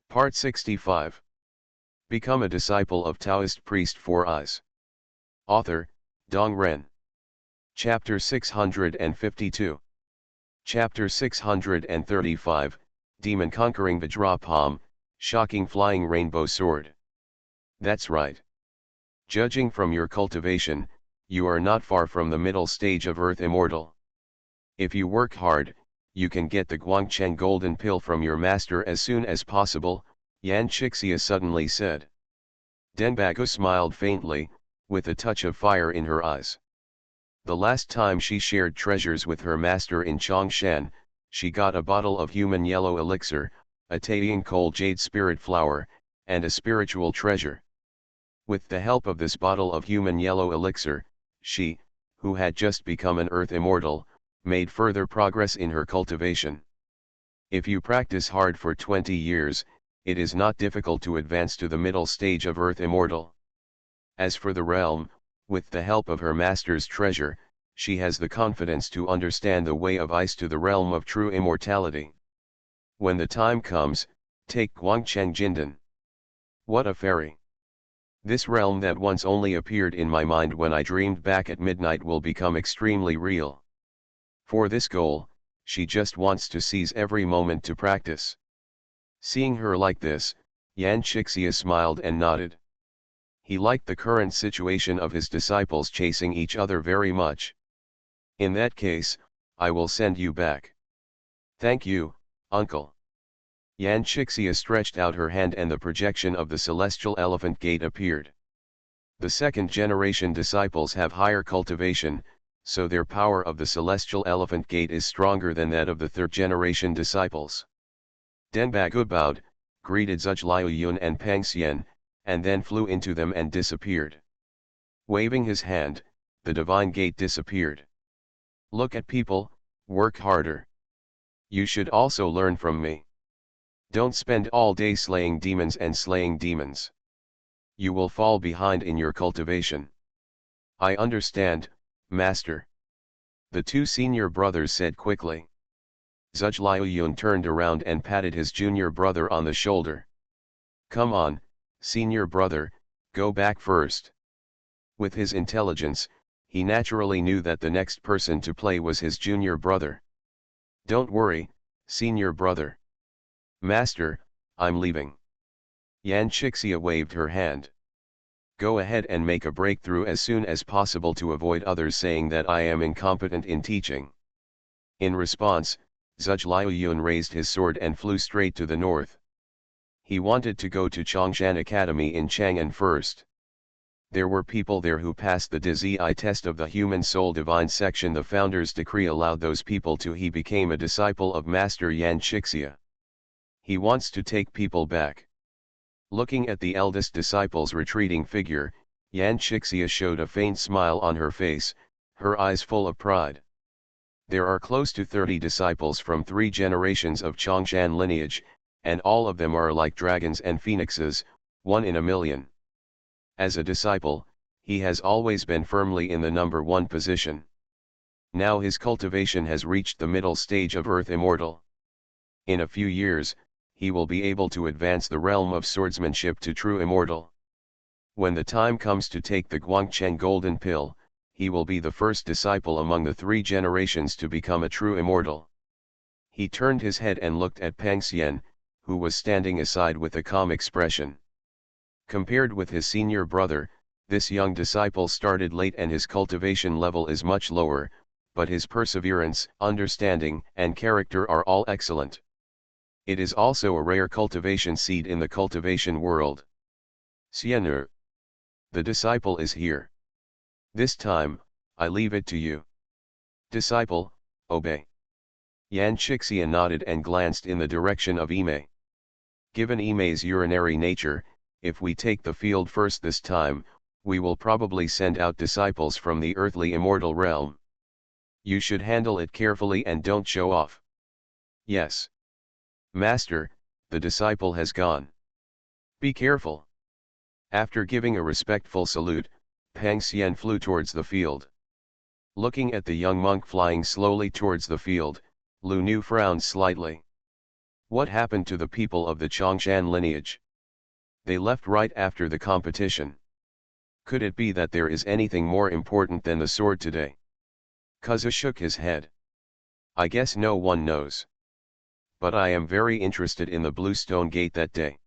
Part 65. Become a disciple of Taoist priest Four Eyes. Author, Dong Ren. Chapter 652. Chapter 635, Demon Conquering Vajrapalm, Shocking Flying Rainbow Sword. That's right. Judging from your cultivation, you are not far from the middle stage of Earth Immortal. If you work hard, you can get the Guangcheng Golden Pill from your master as soon as possible, Yan Chixia suddenly said. Denbagu smiled faintly, with a touch of fire in her eyes. The last time she shared treasures with her master in Chongshan, she got a bottle of human yellow elixir, a Taiying coal jade spirit flower, and a spiritual treasure. With the help of this bottle of human yellow elixir, she, who had just become an earth immortal, made further progress in her cultivation. If you practice hard for 20 years, it is not difficult to advance to the middle stage of Earth Immortal. As for the realm, with the help of her master's treasure, she has the confidence to understand the way of ice to the realm of true immortality. When the time comes, take Guangcheng Jindan. What a fairy! This realm that once only appeared in my mind when I dreamed back at midnight will become extremely real. For this goal, she just wants to seize every moment to practice. Seeing her like this, Yan Chixia smiled and nodded. He liked the current situation of his disciples chasing each other very much. In that case, I will send you back. Thank you, uncle. Yan Chixia stretched out her hand and the projection of the celestial elephant gate appeared. The second generation disciples have higher cultivation, so their power of the celestial elephant gate is stronger than that of the third generation disciples. Denbagu bowed, greeted Zhuge Liuyun and Pang Xian, and then flew into them and disappeared. Waving his hand, the divine gate disappeared. Look at people, work harder. You should also learn from me. Don't spend all day slaying demons and slaying demons. You will fall behind in your cultivation. I understand, Master. The two senior brothers said quickly. Zhuge Liuyun turned around and patted his junior brother on the shoulder. Come on, senior brother, go back first. With his intelligence, he naturally knew that the next person to play was his junior brother. Don't worry, senior brother. Master, I'm leaving. Yan Chixia waved her hand. Go ahead and make a breakthrough as soon as possible to avoid others saying that I am incompetent in teaching. In response, Zhuge Liuyun raised his sword and flew straight to the north. He wanted to go to Chongshan Academy in Chang'an first. There were people there who passed the DZI test of the human soul divine section. The founder's decree allowed those people to. He became a disciple of Master Yan Chixia. He wants to take people back. Looking at the eldest disciple's retreating figure, Yan Chixia showed a faint smile on her face, her eyes full of pride. There are close to 30 disciples from 3 generations of Chongshan lineage, and all of them are like dragons and phoenixes, 1 in a million. As a disciple, he has always been firmly in the number 1 position. Now his cultivation has reached the middle stage of Earth Immortal. In a few years, he will be able to advance the realm of swordsmanship to true immortal. When the time comes to take the Guangcheng Golden Pill, he will be the first disciple among the 3 generations to become a true immortal. He turned his head and looked at Pang Xian, who was standing aside with a calm expression. Compared with his senior brother, this young disciple started late and his cultivation level is much lower, but his perseverance, understanding, and character are all excellent. It is also a rare cultivation seed in the cultivation world. Xian'er. The disciple is here. This time, I leave it to you. Disciple, obey. Yan Chixia nodded and glanced in the direction of Yimei. Given Yimei's urinary nature, if we take the field first this time, we will probably send out disciples from the earthly immortal realm. You should handle it carefully and don't show off. Yes. Master, the disciple has gone. Be careful. After giving a respectful salute, Pang Xian flew towards the field. Looking at the young monk flying slowly towards the field, Lu Nu frowned slightly. What happened to the people of the Chongshan lineage? They left right after the competition. Could it be that there is anything more important than the sword today? Kuzu shook his head. I guess no one knows. But I am very interested in the blue stone gate that day.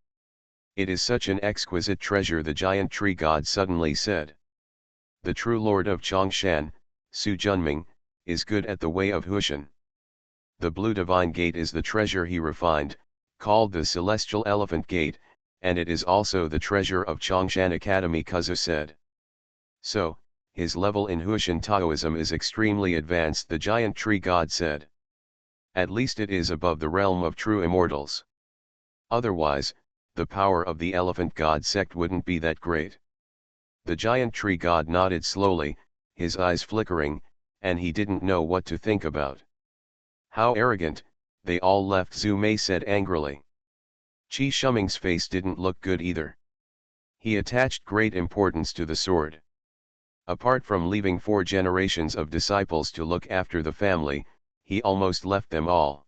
It is such an exquisite treasure, the giant tree god suddenly said. The true lord of Chongshan, Su Junming, is good at the way of Hushan. The blue divine gate is the treasure he refined, called the celestial elephant gate, and it is also the treasure of Chongshan Academy, Kuzu said. So, his level in Hushan Taoism is extremely advanced, the giant tree god said. At least it is above the realm of true immortals. Otherwise, the power of the elephant god sect wouldn't be that great. The giant tree god nodded slowly, his eyes flickering, and he didn't know what to think about. How arrogant, they all left, Zhu Mei said angrily. Qi Shuming's face didn't look good either. He attached great importance to the sword. Apart from leaving 4 generations of disciples to look after the family, he almost left them all.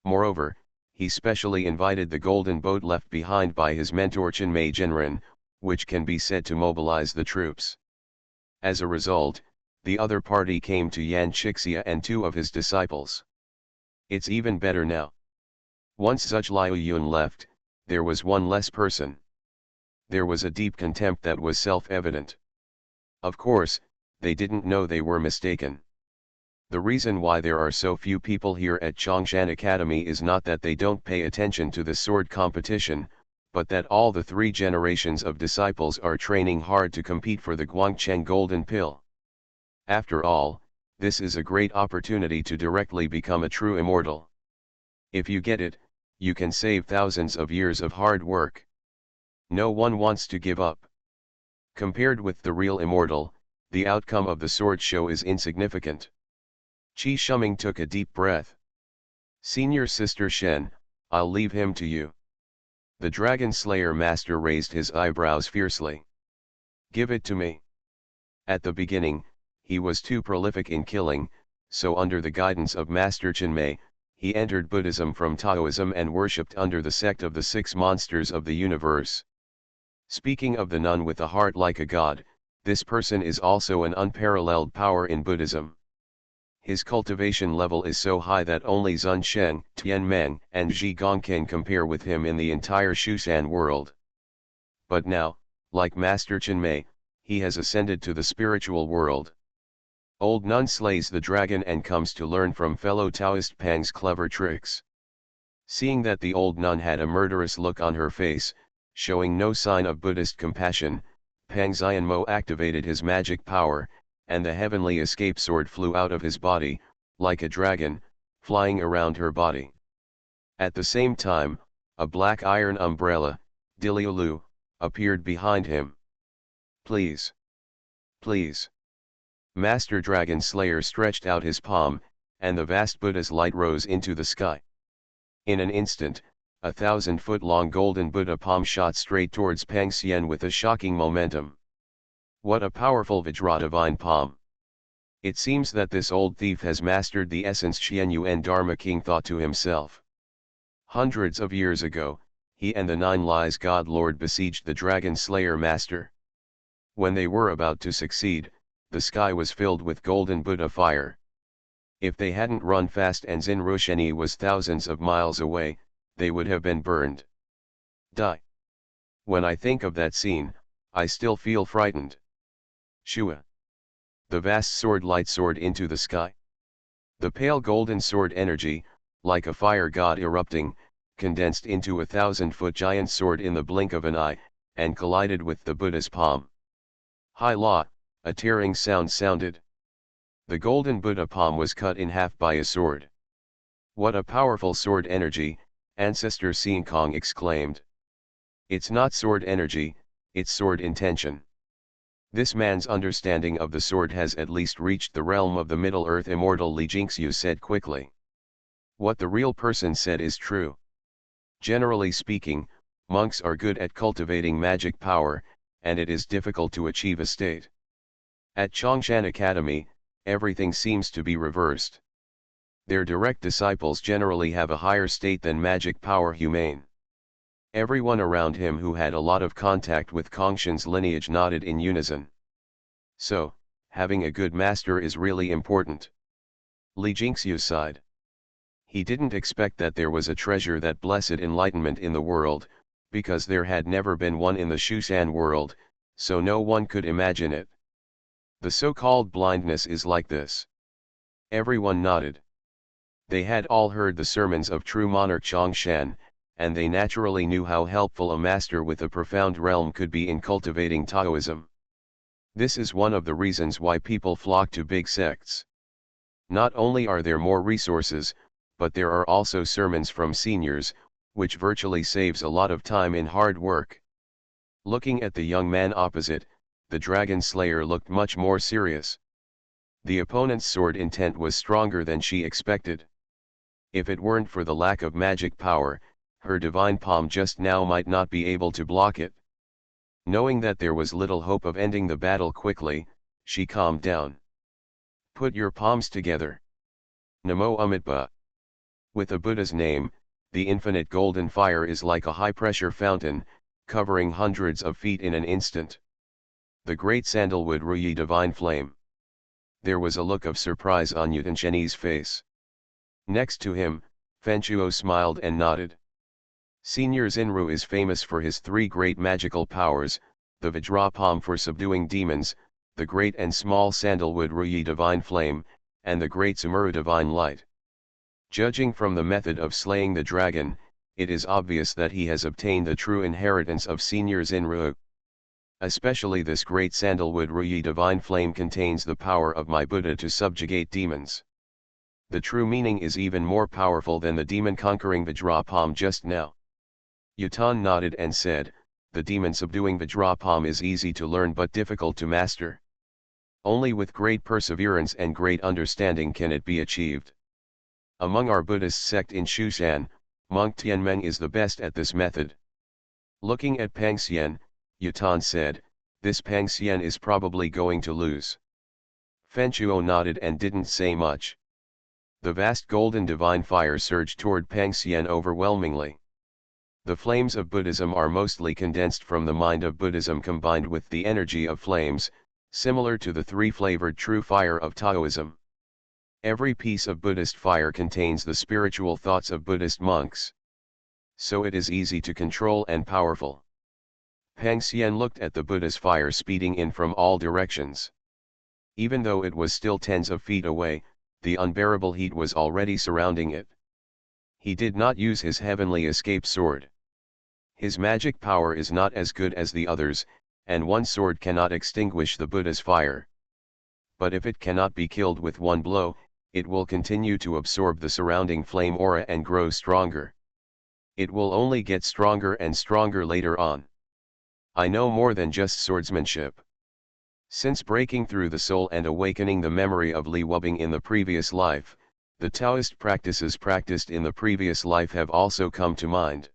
Moreover, he specially invited the golden boat left behind by his mentor Chenmei Genren, which can be said to mobilize the troops. As a result, the other party came to Yan Chixia and 2 of his disciples. It's even better now. Once Zhuge Liuyun left, there was 1 less person. There was a deep contempt that was self-evident. Of course, they didn't know they were mistaken. The reason why there are so few people here at Chongshan Academy is not that they don't pay attention to the sword competition, but that all the 3 generations of disciples are training hard to compete for the Guangcheng Golden Pill. After all, this is a great opportunity to directly become a true immortal. If you get it, you can save thousands of years of hard work. No one wants to give up. Compared with the real immortal, the outcome of the sword show is insignificant. Qi Shuming took a deep breath. Senior Sister Shen, I'll leave him to you. The Dragon Slayer Master raised his eyebrows fiercely. Give it to me. At the beginning, he was too prolific in killing, so under the guidance of Master Chenmei, he entered Buddhism from Taoism and worshipped under the sect of the 6 monsters of the universe. Speaking of the nun with a heart like a god, this person is also an unparalleled power in Buddhism. His cultivation level is so high that only Zun Sheng, Tian Meng, and Zhi Gong can compare with him in the entire Shushan world. But now, like Master Chenmei, he has ascended to the spiritual world. Old nun slays the dragon and comes to learn from fellow Taoist Pang's clever tricks. Seeing that the old nun had a murderous look on her face, showing no sign of Buddhist compassion, Pang Xianmo activated his magic power, and the heavenly escape sword flew out of his body, like a dragon, flying around her body. At the same time, a black iron umbrella, Diliulu, appeared behind him. Please. Please. Master Dragon Slayer stretched out his palm, and the vast Buddha's light rose into the sky. In an instant, a 1,000-foot-long golden Buddha palm shot straight towards Pang Xian with a shocking momentum. What a powerful Vajra divine palm! It seems that this old thief has mastered the essence, Xian Yuan Dharma King thought to himself. Hundreds of years ago, he and the 9 Lies God Lord besieged the Dragon Slayer Master. When they were about to succeed, the sky was filled with golden Buddha fire. If they hadn't run fast and Xin Rusheni was thousands of miles away, they would have been burned. Die. When I think of that scene, I still feel frightened. Shua. The vast sword light soared into the sky. The pale golden sword energy, like a fire god erupting, condensed into a 1,000-foot giant sword in the blink of an eye, and collided with the Buddha's palm. Hai La, a tearing sound sounded. The golden Buddha palm was cut in half by a sword. What a powerful sword energy, Ancestor Xinkong exclaimed. It's not sword energy, it's sword intention. This man's understanding of the sword has at least reached the realm of the Middle-earth immortal, Li Jingxiu said quickly. What the real person said is true. Generally speaking, monks are good at cultivating magic power, and it is difficult to achieve a state. At Chongshan Academy, everything seems to be reversed. Their direct disciples generally have a higher state than magic power humane. Everyone around him who had a lot of contact with Kongshan's lineage nodded in unison. So, having a good master is really important. Li Jingxiu sighed. He didn't expect that there was a treasure that blessed enlightenment in the world, because there had never been one in the Shushan world, so no one could imagine it. The so-called blindness is like this. Everyone nodded. They had all heard the sermons of true monarch Chongshan, and they naturally knew how helpful a master with a profound realm could be in cultivating Taoism. This is one of the reasons why people flock to big sects. Not only are there more resources, but there are also sermons from seniors, which virtually saves a lot of time in hard work. Looking at the young man opposite, the dragon slayer looked much more serious. The opponent's sword intent was stronger than she expected. If it weren't for the lack of magic power, her divine palm just now might not be able to block it. Knowing that there was little hope of ending the battle quickly, she calmed down. Put your palms together. Namo Amitabha. With a Buddha's name, the infinite golden fire is like a high-pressure fountain, covering hundreds of feet in an instant. The great sandalwood Ruyi divine flame. There was a look of surprise on Yutansheni's face. Next to him, Fenchuo smiled and nodded. Senior Xinru is famous for his three great magical powers, the Vajra palm for subduing demons, the great and small sandalwood Ruyi divine flame, and the great Sumuru divine light. Judging from the method of slaying the dragon, it is obvious that he has obtained the true inheritance of Senior Xinru. Especially this great sandalwood Ruyi divine flame contains the power of my Buddha to subjugate demons. The true meaning is even more powerful than the demon-conquering Vajra palm just now. Yutan nodded and said, the demon-subduing Vajra palm is easy to learn but difficult to master. Only with great perseverance and great understanding can it be achieved. Among our Buddhist sect in Shushan, monk Tianmeng is the best at this method. Looking at Pang Xian, Yutan said, this Pang Xian is probably going to lose. Fenchuo nodded and didn't say much. The vast golden divine fire surged toward Pang Xian overwhelmingly. The flames of Buddhism are mostly condensed from the mind of Buddhism combined with the energy of flames, similar to the three-flavored true fire of Taoism. Every piece of Buddhist fire contains the spiritual thoughts of Buddhist monks. So it is easy to control and powerful. Pang Xian looked at the Buddha's fire speeding in from all directions. Even though it was still tens of feet away, the unbearable heat was already surrounding it. He did not use his heavenly escape sword. His magic power is not as good as the others, and one sword cannot extinguish the Buddha's fire. But if it cannot be killed with one blow, it will continue to absorb the surrounding flame aura and grow stronger. It will only get stronger and stronger later on. I know more than just swordsmanship. Since breaking through the soul and awakening the memory of Li Wubing in the previous life, the Taoist practices practiced in the previous life have also come to mind.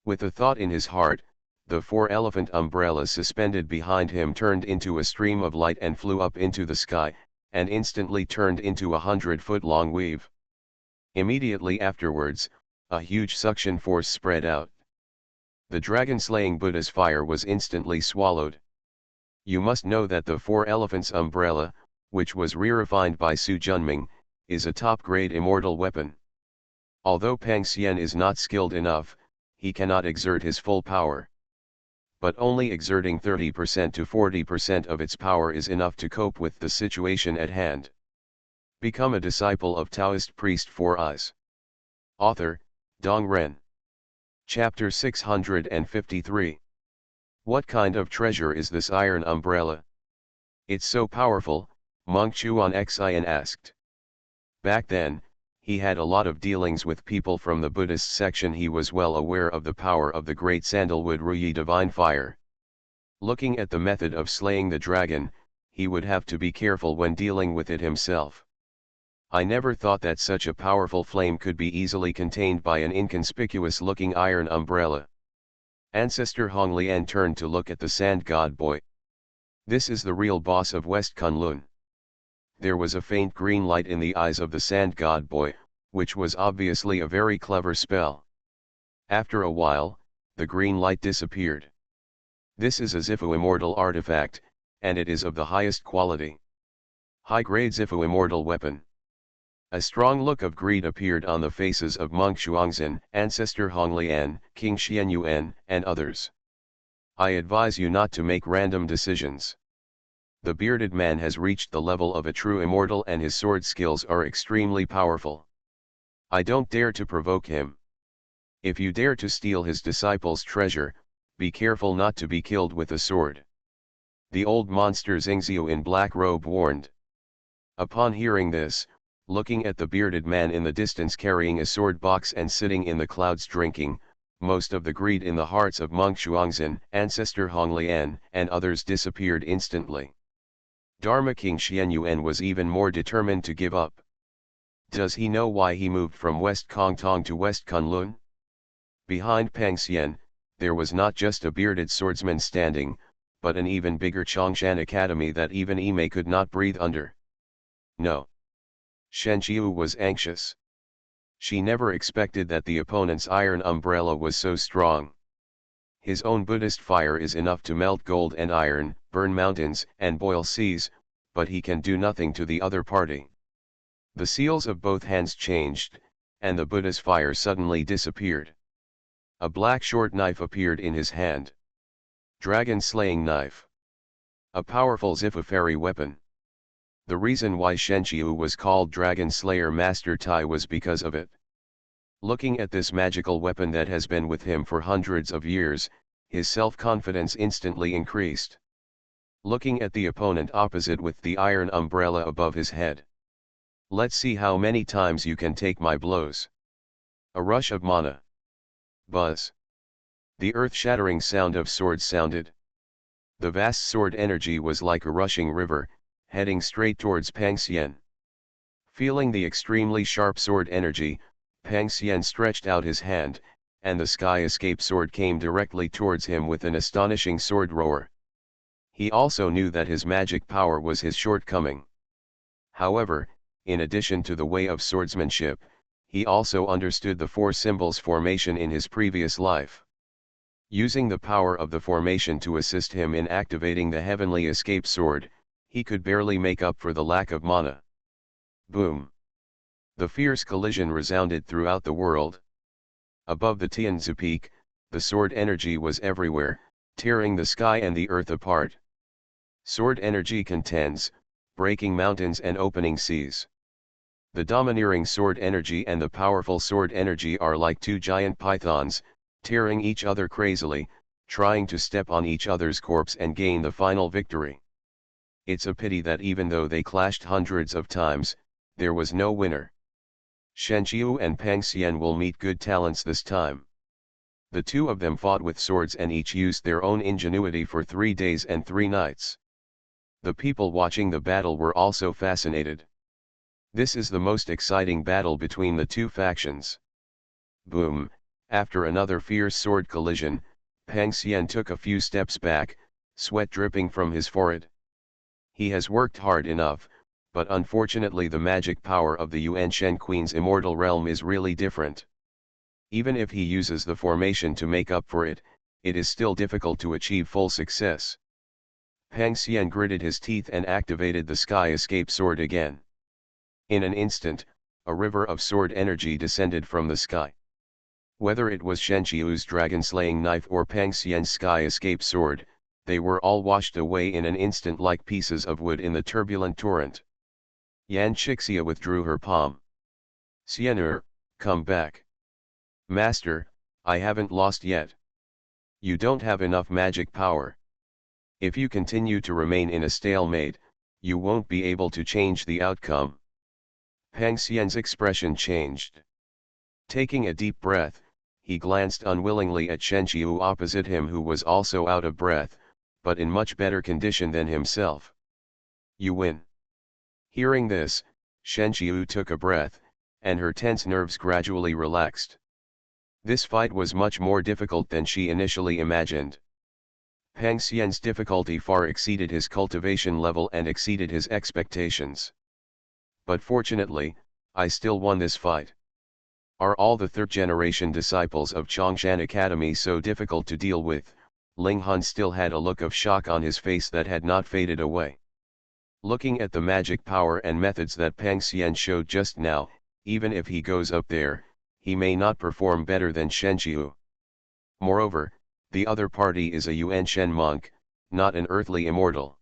With a thought in his heart, the 4 elephant umbrellas suspended behind him turned into a stream of light and flew up into the sky, and instantly turned into 100-foot-long weave. Immediately afterwards, a huge suction force spread out. The dragon-slaying Buddha's fire was instantly swallowed. You must know that the 4 elephants umbrella, which was re-refined by Su Junming, is a top-grade immortal weapon. Although Pang Xian is not skilled enough, he cannot exert his full power. But only exerting 30% to 40% of its power is enough to cope with the situation at hand. Become a disciple of Taoist priest 4 Eyes. Author, Dong Ren. Chapter 653. What kind of treasure is this iron umbrella? It's so powerful, Monk Chuan Xian asked. Back then, he had a lot of dealings with people from the Buddhist section. He was well aware of the power of the great sandalwood Ruyi divine fire. Looking at the method of slaying the dragon, he would have to be careful when dealing with it himself. I never thought that such a powerful flame could be easily contained by an inconspicuous-looking iron umbrella. Ancestor Hong Lian turned to look at the sand god boy. This is the real boss of West Kunlun. there was a faint green light in the eyes of the sand god boy, which was obviously a very clever spell. After a while, the green light disappeared. This is a Zifu immortal artifact, and it is of the highest quality. High-grade Zifu immortal weapon. A strong look of greed appeared on the faces of Monk Xuangzhen, Ancestor Honglian, King Xianyuan, and others. I advise you not to make random decisions. The bearded man has reached the level of a true immortal and his sword skills are extremely powerful. I don't dare to provoke him. If you dare to steal his disciple's treasure, be careful not to be killed with a sword. The old monster Xingziu in black robe warned. Upon hearing this, looking at the bearded man in the distance carrying a sword box and sitting in the clouds drinking, most of the greed in the hearts of Monk Xuangzhen, Ancestor Honglian, and others disappeared instantly. Dharma King Xianyuan was even more determined to give up. Does he know why he moved from West Kongtong to West Kunlun? Behind Pang Xian, there was not just a bearded swordsman standing, but an even bigger Chongshan academy that even Ime could not breathe under. No. Shen Qiu was anxious. She never expected that the opponent's iron umbrella was so strong. His own Buddhist fire is enough to melt gold and iron, burn mountains, and boil seas, but he can do nothing to the other party. The seals of both hands changed, and the Buddha's fire suddenly disappeared. A black short knife appeared in his hand. Dragon-slaying knife. A powerful Zifu fairy weapon. The reason why Shen Qiu was called Dragon Slayer Master Tai was because of it. Looking at this magical weapon that has been with him for hundreds of years, his self-confidence instantly increased. Looking at the opponent opposite with the iron umbrella above his head. Let's see how many times you can take my blows. A rush of mana. Buzz. The earth-shattering sound of swords sounded. The vast sword energy was like a rushing river, heading straight towards Pang Xian. Feeling the extremely sharp sword energy, Pang Xian stretched out his hand, and the sky escape sword came directly towards him with an astonishing sword roar. He also knew that his magic power was his shortcoming. However, in addition to the way of swordsmanship, he also understood the four symbols formation in his previous life. Using the power of the formation to assist him in activating the heavenly escape sword, he could barely make up for the lack of mana. Boom! The fierce collision resounded throughout the world. Above the Tianzi peak, the sword energy was everywhere, tearing the sky and the earth apart. Sword energy contends, breaking mountains and opening seas. The domineering sword energy and the powerful sword energy are like two giant pythons, tearing each other crazily, trying to step on each other's corpse and gain the final victory. It's a pity that even though they clashed hundreds of times, there was no winner. Shen Qiu and Pang Xian will meet good talents this time. The two of them fought with swords and each used their own ingenuity for 3 days and 3 nights. The people watching the battle were also fascinated. This is the most exciting battle between the two factions. Boom! After another fierce sword collision, Pang Xian took a few steps back, sweat dripping from his forehead. He has worked hard enough, but unfortunately the magic power of the Yuan Shen Queen's immortal realm is really different. Even if he uses the formation to make up for it, it is still difficult to achieve full success. Pang Xian gritted his teeth and activated the sky escape sword again. In an instant, a river of sword energy descended from the sky. Whether it was Shen Qiu's dragon-slaying knife or Pang Xian's sky escape sword, they were all washed away in an instant like pieces of wood in the turbulent torrent. Yan Qixia withdrew her palm. Xian'er, come back. Master, I haven't lost yet. You don't have enough magic power. If you continue to remain in a stalemate, you won't be able to change the outcome. Pang Xian's expression changed. Taking a deep breath, he glanced unwillingly at Shen Qiu opposite him who was also out of breath, but in much better condition than himself. You win. Hearing this, Shen Qiu took a breath, and her tense nerves gradually relaxed. This fight was much more difficult than she initially imagined. Pang Xian's difficulty far exceeded his cultivation level and exceeded his expectations. But fortunately, I still won this fight. Are all the third-generation disciples of Chongshan Academy so difficult to deal with? Ling Hun still had a look of shock on his face that had not faded away. Looking at the magic power and methods that Pang Xian showed just now, even if he goes up there, he may not perform better than Shen Qiu. Moreover, the other party is a Yuan Shen monk, not an earthly immortal.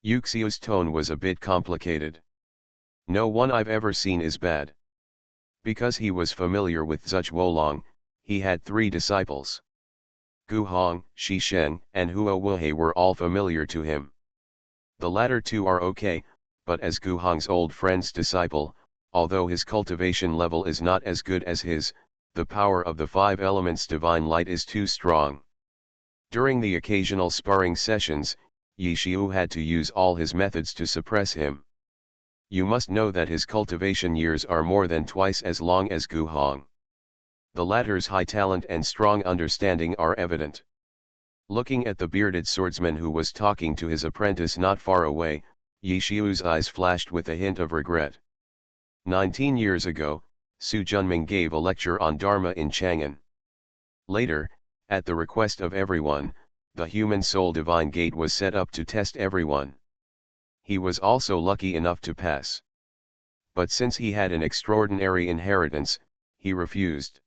Yu Xiu's tone was a bit complicated. No one I've ever seen is bad. Because he was familiar with Zuch Wolong, he had 3 disciples. Gu Hong, Shi Sheng, and Huo Wuhei were all familiar to him. The latter 2 are okay, but as Gu Hong's old friend's disciple, although his cultivation level is not as good as his, the power of the 5 elements divine light is too strong. During the occasional sparring sessions, Yi Xiu had to use all his methods to suppress him. You must know that his cultivation years are more than twice as long as Gu Hong. The latter's high talent and strong understanding are evident. Looking at the bearded swordsman who was talking to his apprentice not far away, Yi Xiu's eyes flashed with a hint of regret. 19 years ago, Su Junming gave a lecture on Dharma in Chang'an. Later, at the request of everyone, the human soul divine gate was set up to test everyone. He was also lucky enough to pass. But since he had an extraordinary inheritance, he refused.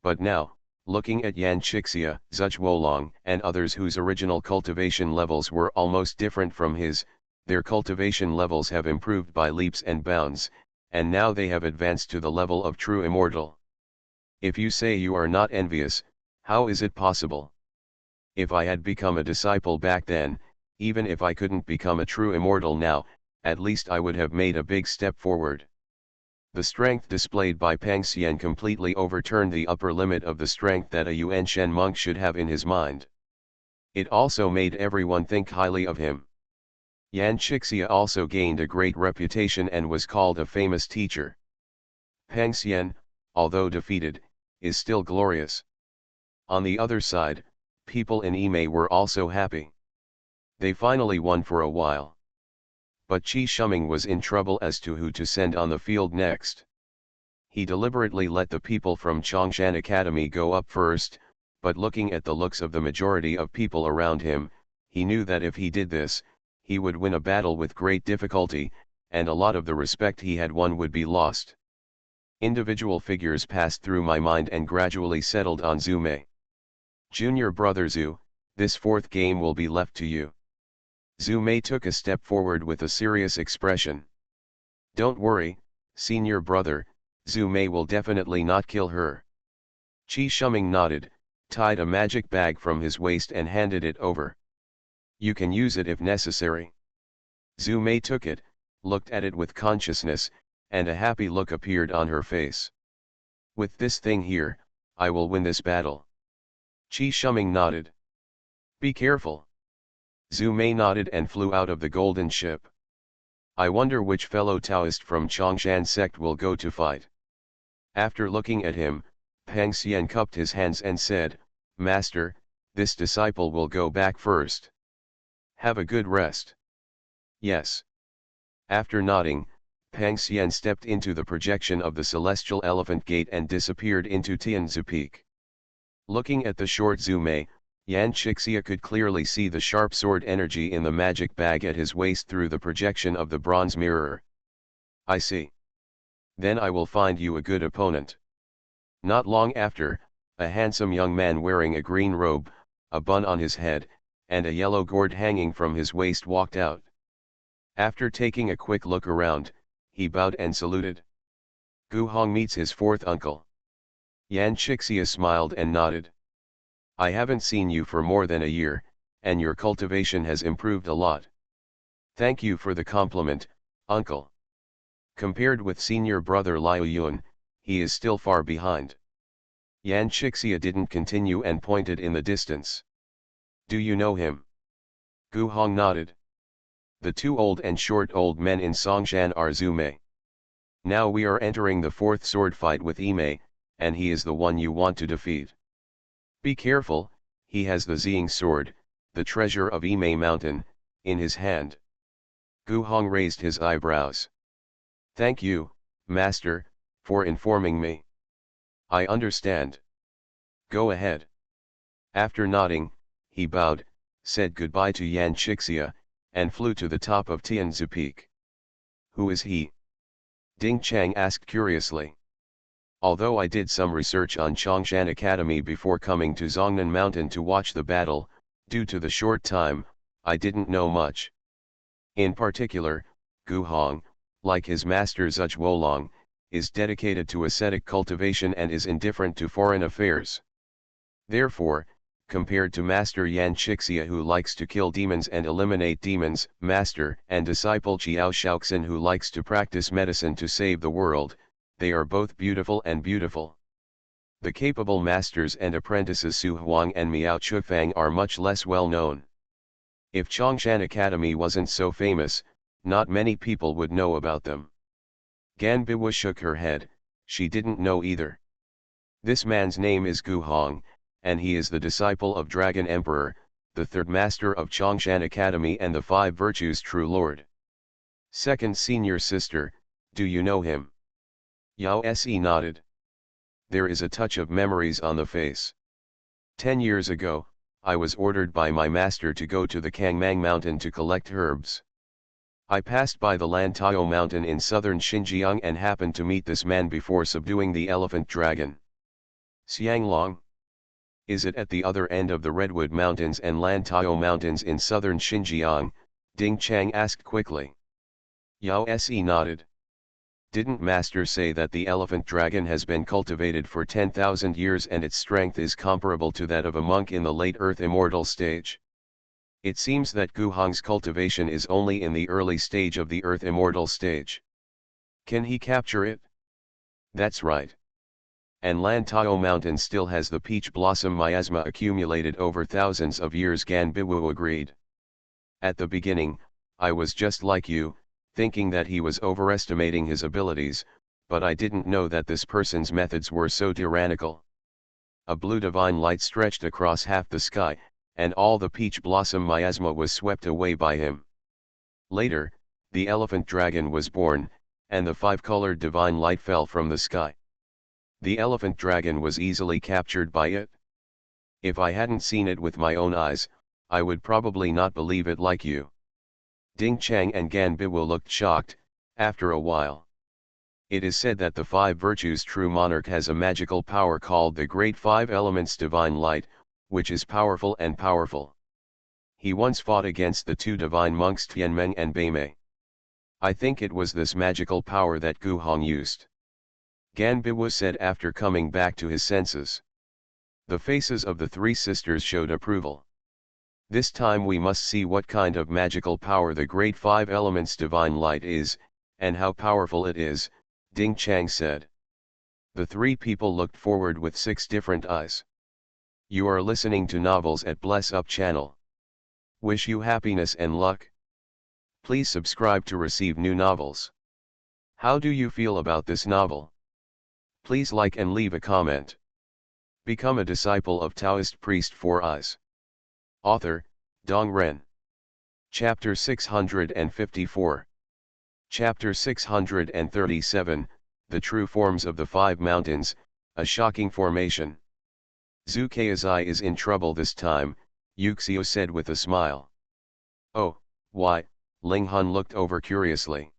But now, looking at Yan Chixia, Zuch Wolong, and others whose original cultivation levels were almost different from his, their cultivation levels have improved by leaps and bounds, and now they have advanced to the level of true immortal. If you say you are not envious, how is it possible? If I had become a disciple back then, even if I couldn't become a true immortal now, at least I would have made a big step forward. The strength displayed by Pang Xian completely overturned the upper limit of the strength that a Yuan Shen monk should have in his mind. It also made everyone think highly of him. Yan Chixia also gained a great reputation and was called a famous teacher. Pang Xian, although defeated, is still glorious. On the other side, people in Yimei were also happy. They finally won for a while. But Qi Shuming was in trouble as to who to send on the field next. He deliberately let the people from Chongshan Academy go up first, but looking at the looks of the majority of people around him, he knew that if he did this, he would win a battle with great difficulty, and a lot of the respect he had won would be lost. Individual figures passed through my mind and gradually settled on Zhu Mei. Junior brother Zhu, this 4th game will be left to you. Zhu Mei took a step forward with a serious expression. Don't worry, senior brother, Zhu Mei will definitely not kill her. Qi Shuming nodded, tied a magic bag from his waist and handed it over. You can use it if necessary. Zhu Mei took it, looked at it with consciousness, and a happy look appeared on her face. With this thing here, I will win this battle. Qi Shuming nodded. Be careful. Zhu Mei nodded and flew out of the golden ship. I wonder which fellow Taoist from Chongshan sect will go to fight. After looking at him, Pang Xian cupped his hands and said, Master, this disciple will go back first. Have a good rest. Yes. After nodding, Pang Xian stepped into the projection of the celestial elephant gate and disappeared into Tianzu Peak. Looking at the short Zhu Mei, Yan Chixia could clearly see the sharp sword energy in the magic bag at his waist through the projection of the bronze mirror. I see. Then I will find you a good opponent. Not long after, a handsome young man wearing a green robe, a bun on his head, and a yellow gourd hanging from his waist walked out. After taking a quick look around, he bowed and saluted. Gu Hong meets his 4th uncle. Yan Chixia smiled and nodded. I haven't seen you for more than a year, and your cultivation has improved a lot. Thank you for the compliment, uncle. Compared with senior brother Liu Yun, he is still far behind. Yan Chixia didn't continue and pointed in the distance. Do you know him? Gu Hong nodded. The 2 old and short old men in Songshan are Zhu Mei. Now we are entering the 4th sword fight with Yimei, and he is the one you want to defeat. Be careful, he has the Ziying sword, the treasure of Yimei Mountain, in his hand. Gu Hong raised his eyebrows. Thank you, Master, for informing me. I understand. Go ahead. After nodding, he bowed, said goodbye to Yan Chixia, and flew to the top of Tianzu Peak. Who is he? Ding Chang asked curiously. Although I did some research on Chongshan Academy before coming to Zongnan Mountain to watch the battle, due to the short time, I didn't know much. In particular, Gu Hong, like his master Zhuge Wolong, is dedicated to ascetic cultivation and is indifferent to foreign affairs. Therefore, compared to Master Yan Chixia who likes to kill demons and eliminate demons, Master and disciple Chiao Shaoxin who likes to practice medicine to save the world, they are both beautiful and beautiful. The capable masters and apprentices Su Huang and Miao Chufang are much less well known. If Chongshan Academy wasn't so famous, not many people would know about them. Gan Biwa shook her head, she didn't know either. This man's name is Gu Hong, and he is the disciple of Dragon Emperor, the third master of Chongshan Academy and the Five Virtues True Lord. Second senior sister, do you know him? Yao Se nodded. There is a touch of memories on the face. 10 years ago, I was ordered by my master to go to the Kangmang Mountain to collect herbs. I passed by the Lantao Mountain in southern Xinjiang and happened to meet this man before subduing the elephant dragon. Xianglong? Is it at the other end of the Redwood Mountains and Lantao Mountains in southern Xinjiang? Ding Chang asked quickly. Yao Se nodded. Didn't Master say that the elephant dragon has been cultivated for 10,000 years and its strength is comparable to that of a monk in the late Earth Immortal stage? It seems that Gu Hong's cultivation is only in the early stage of the Earth Immortal stage. Can he capture it? That's right. And Lantao Mountain still has the peach blossom miasma accumulated over thousands of years, Gan Biwu agreed. At the beginning, I was just like you, thinking that he was overestimating his abilities, but I didn't know that this person's methods were so tyrannical. A blue divine light stretched across half the sky, and all the peach blossom miasma was swept away by him. Later, the elephant dragon was born, and the five-colored divine light fell from the sky. The elephant dragon was easily captured by it. If I hadn't seen it with my own eyes, I would probably not believe it like you. Ding Chang and Gan Biwu looked shocked, after a while. It is said that the Five Virtues True Monarch has a magical power called the Great Five Elements Divine Light, which is powerful and powerful. He once fought against the two divine monks Tianmeng and Beimei. I think it was this magical power that Gu Hong used. Gan Biwu said after coming back to his senses. The faces of the three sisters showed approval. This time we must see what kind of magical power the Great Five Elements Divine Light is, and how powerful it is, Ding Chang said. The three people looked forward with 6 different eyes. You are listening to Novels at Bless Up channel. Wish you happiness and luck. Please subscribe to receive new novels. How do you feel about this novel? Please like and leave a comment. Become a disciple of Taoist priest 4 eyes. Author, Dong Ren. Chapter 654. Chapter 637, The True Forms of the Five Mountains, a Shocking Formation. Zhu Kaizai is in trouble this time, Yuxio said with a smile. Oh, why? Ling Han looked over curiously.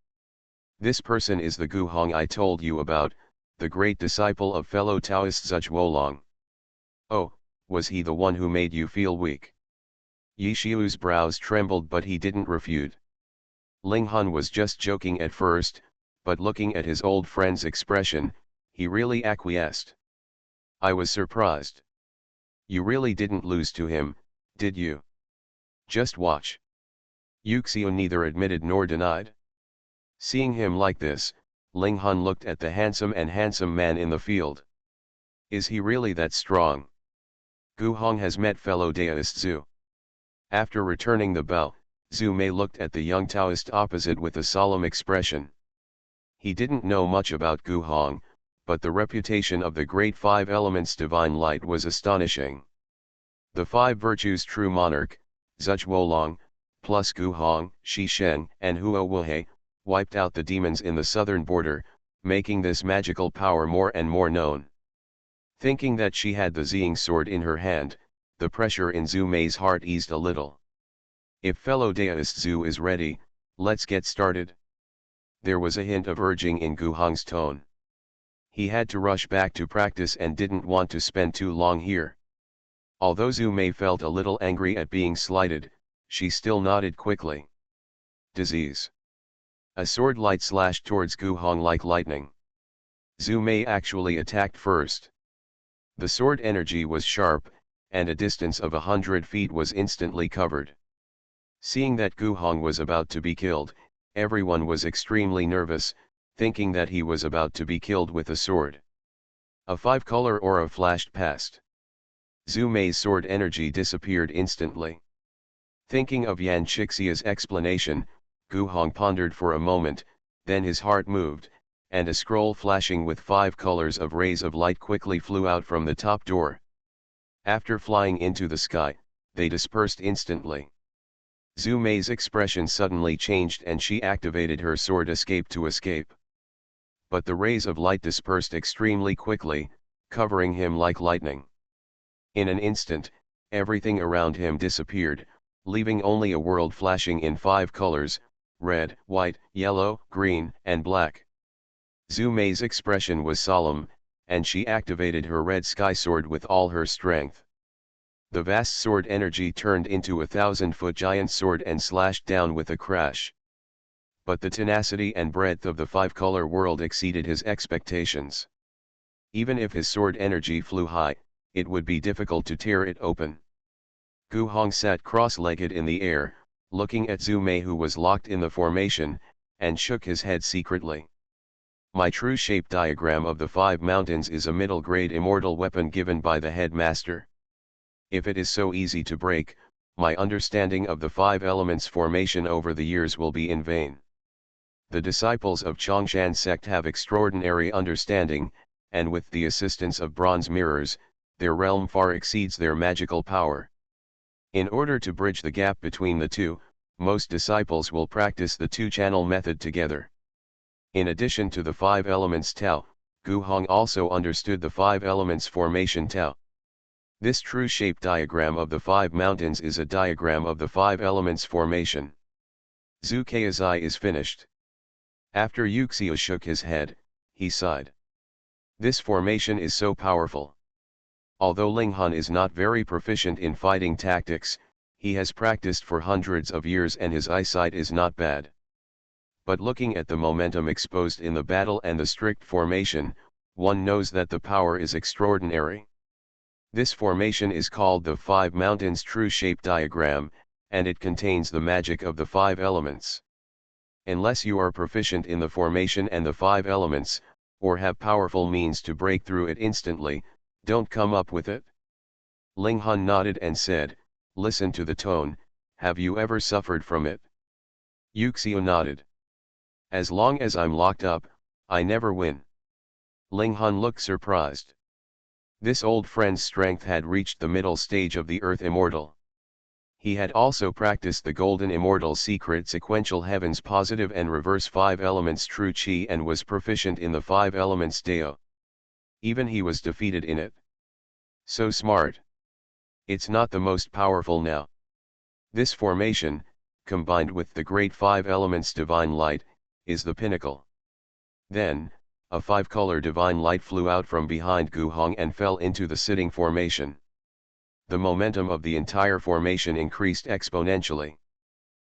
This person is the Gu Hong I told you about, the great disciple of fellow Taoist Zhuge Wolong. Oh, was he the one who made you feel weak? Yi Xiu's brows trembled but he didn't refute. Ling Han was just joking at first, but looking at his old friend's expression, he really acquiesced. I was surprised. You really didn't lose to him, did you? Just watch. Yuxio neither admitted nor denied. Seeing him like this, Ling Han looked at the handsome man in the field. Is he really that strong? Gu Hong has met fellow Taoist Zhu. After returning the bow, Zhu Mei looked at the young Taoist opposite with a solemn expression. He didn't know much about Gu Hong, but the reputation of the Great Five Elements Divine Light was astonishing. The Five Virtues True Monarch, Zhuge Wolong, plus Gu Hong, Shi Shen, and Huo Wuhei, wiped out the demons in the southern border, making this magical power more and more known. Thinking that she had the Ziying sword in her hand, the pressure in Zhu Mei's heart eased a little. If fellow Taoist Zhu is ready, let's get started. There was a hint of urging in Gu Hong's tone. He had to rush back to practice and didn't want to spend too long here. Although Zhu Mei felt a little angry at being slighted, she still nodded quickly. Disease. A sword light slashed towards Gu Hong like lightning. Zhu Mei actually attacked first. The sword energy was sharp, and a distance of 100 feet was instantly covered. Seeing that Gu Hong was about to be killed, everyone was extremely nervous, thinking that he was about to be killed with a sword. A 5-color aura flashed past. Zhu Mei's sword energy disappeared instantly. Thinking of Yan Shixia's explanation, Gu Hong pondered for a moment, then his heart moved, and a scroll flashing with 5 colors of rays of light quickly flew out from the top door. After flying into the sky, they dispersed instantly. Zhu Mei's expression suddenly changed and she activated her sword escape to escape. But the rays of light dispersed extremely quickly, covering him like lightning. In an instant, everything around him disappeared, leaving only a world flashing in 5 colors, red, white, yellow, green, and black. Zhu Mei's expression was solemn, and she activated her red sky sword with all her strength. The vast sword energy turned into a 1,000-foot giant sword and slashed down with a crash. But the tenacity and breadth of the 5-color world exceeded his expectations. Even if his sword energy flew high, it would be difficult to tear it open. Gu Hong sat cross-legged in the air, looking at Zhu Mei who was locked in the formation, and shook his head secretly. My true shape diagram of the 5 mountains is a middle-grade immortal weapon given by the headmaster. If it is so easy to break, my understanding of the 5 elements formation over the years will be in vain. The disciples of Chongshan sect have extraordinary understanding, and with the assistance of bronze mirrors, their realm far exceeds their magical power. In order to bridge the gap between the two, most disciples will practice the 2-channel method together. In addition to the 5 elements Tao, Gu Hong also understood the 5 elements formation Tao. This true shape diagram of the 5 mountains is a diagram of the 5 elements formation. Zhu Keizai is finished. After Yuxia shook his head, he sighed. This formation is so powerful. Although Ling Han is not very proficient in fighting tactics, he has practiced for hundreds of years and his eyesight is not bad. But looking at the momentum exposed in the battle and the strict formation, one knows that the power is extraordinary. This formation is called the 5 mountains true shape diagram, and it contains the magic of the 5 elements. Unless you are proficient in the formation and the 5 elements, or have powerful means to break through it instantly, don't come up with it. Ling Han nodded and said, listen to the tone, have you ever suffered from it? Yuxia nodded. As long as I'm locked up, I never win. Ling Han looked surprised. This old friend's strength had reached the middle stage of the Earth Immortal. He had also practiced the Golden Immortal Secret Sequential Heavens Positive and Reverse 5 Elements True Qi and was proficient in the 5 Elements Dao. Even he was defeated in it. So smart. It's not the most powerful now. This formation, combined with the great 5 Elements Divine Light, is the pinnacle. Then, a 5-color divine light flew out from behind Gu Hong and fell into the sitting formation. The momentum of the entire formation increased exponentially.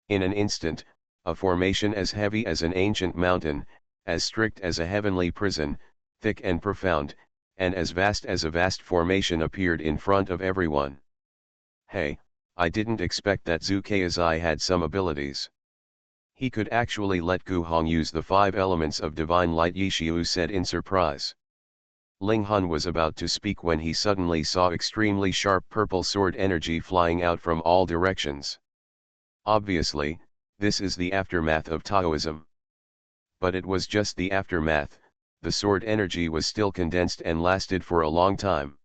In an instant, a formation as heavy as an ancient mountain, as strict as a heavenly prison, thick and profound, and as vast as a vast formation appeared in front of everyone. Hey, I didn't expect that Zhu Keizai had some abilities. He could actually let Gu Hong use the 5 elements of divine light, Yishiu said in surprise. Ling Han was about to speak when he suddenly saw extremely sharp purple sword energy flying out from all directions. Obviously, this is the aftermath of Taoism. But it was just the aftermath, the sword energy was still condensed and lasted for a long time.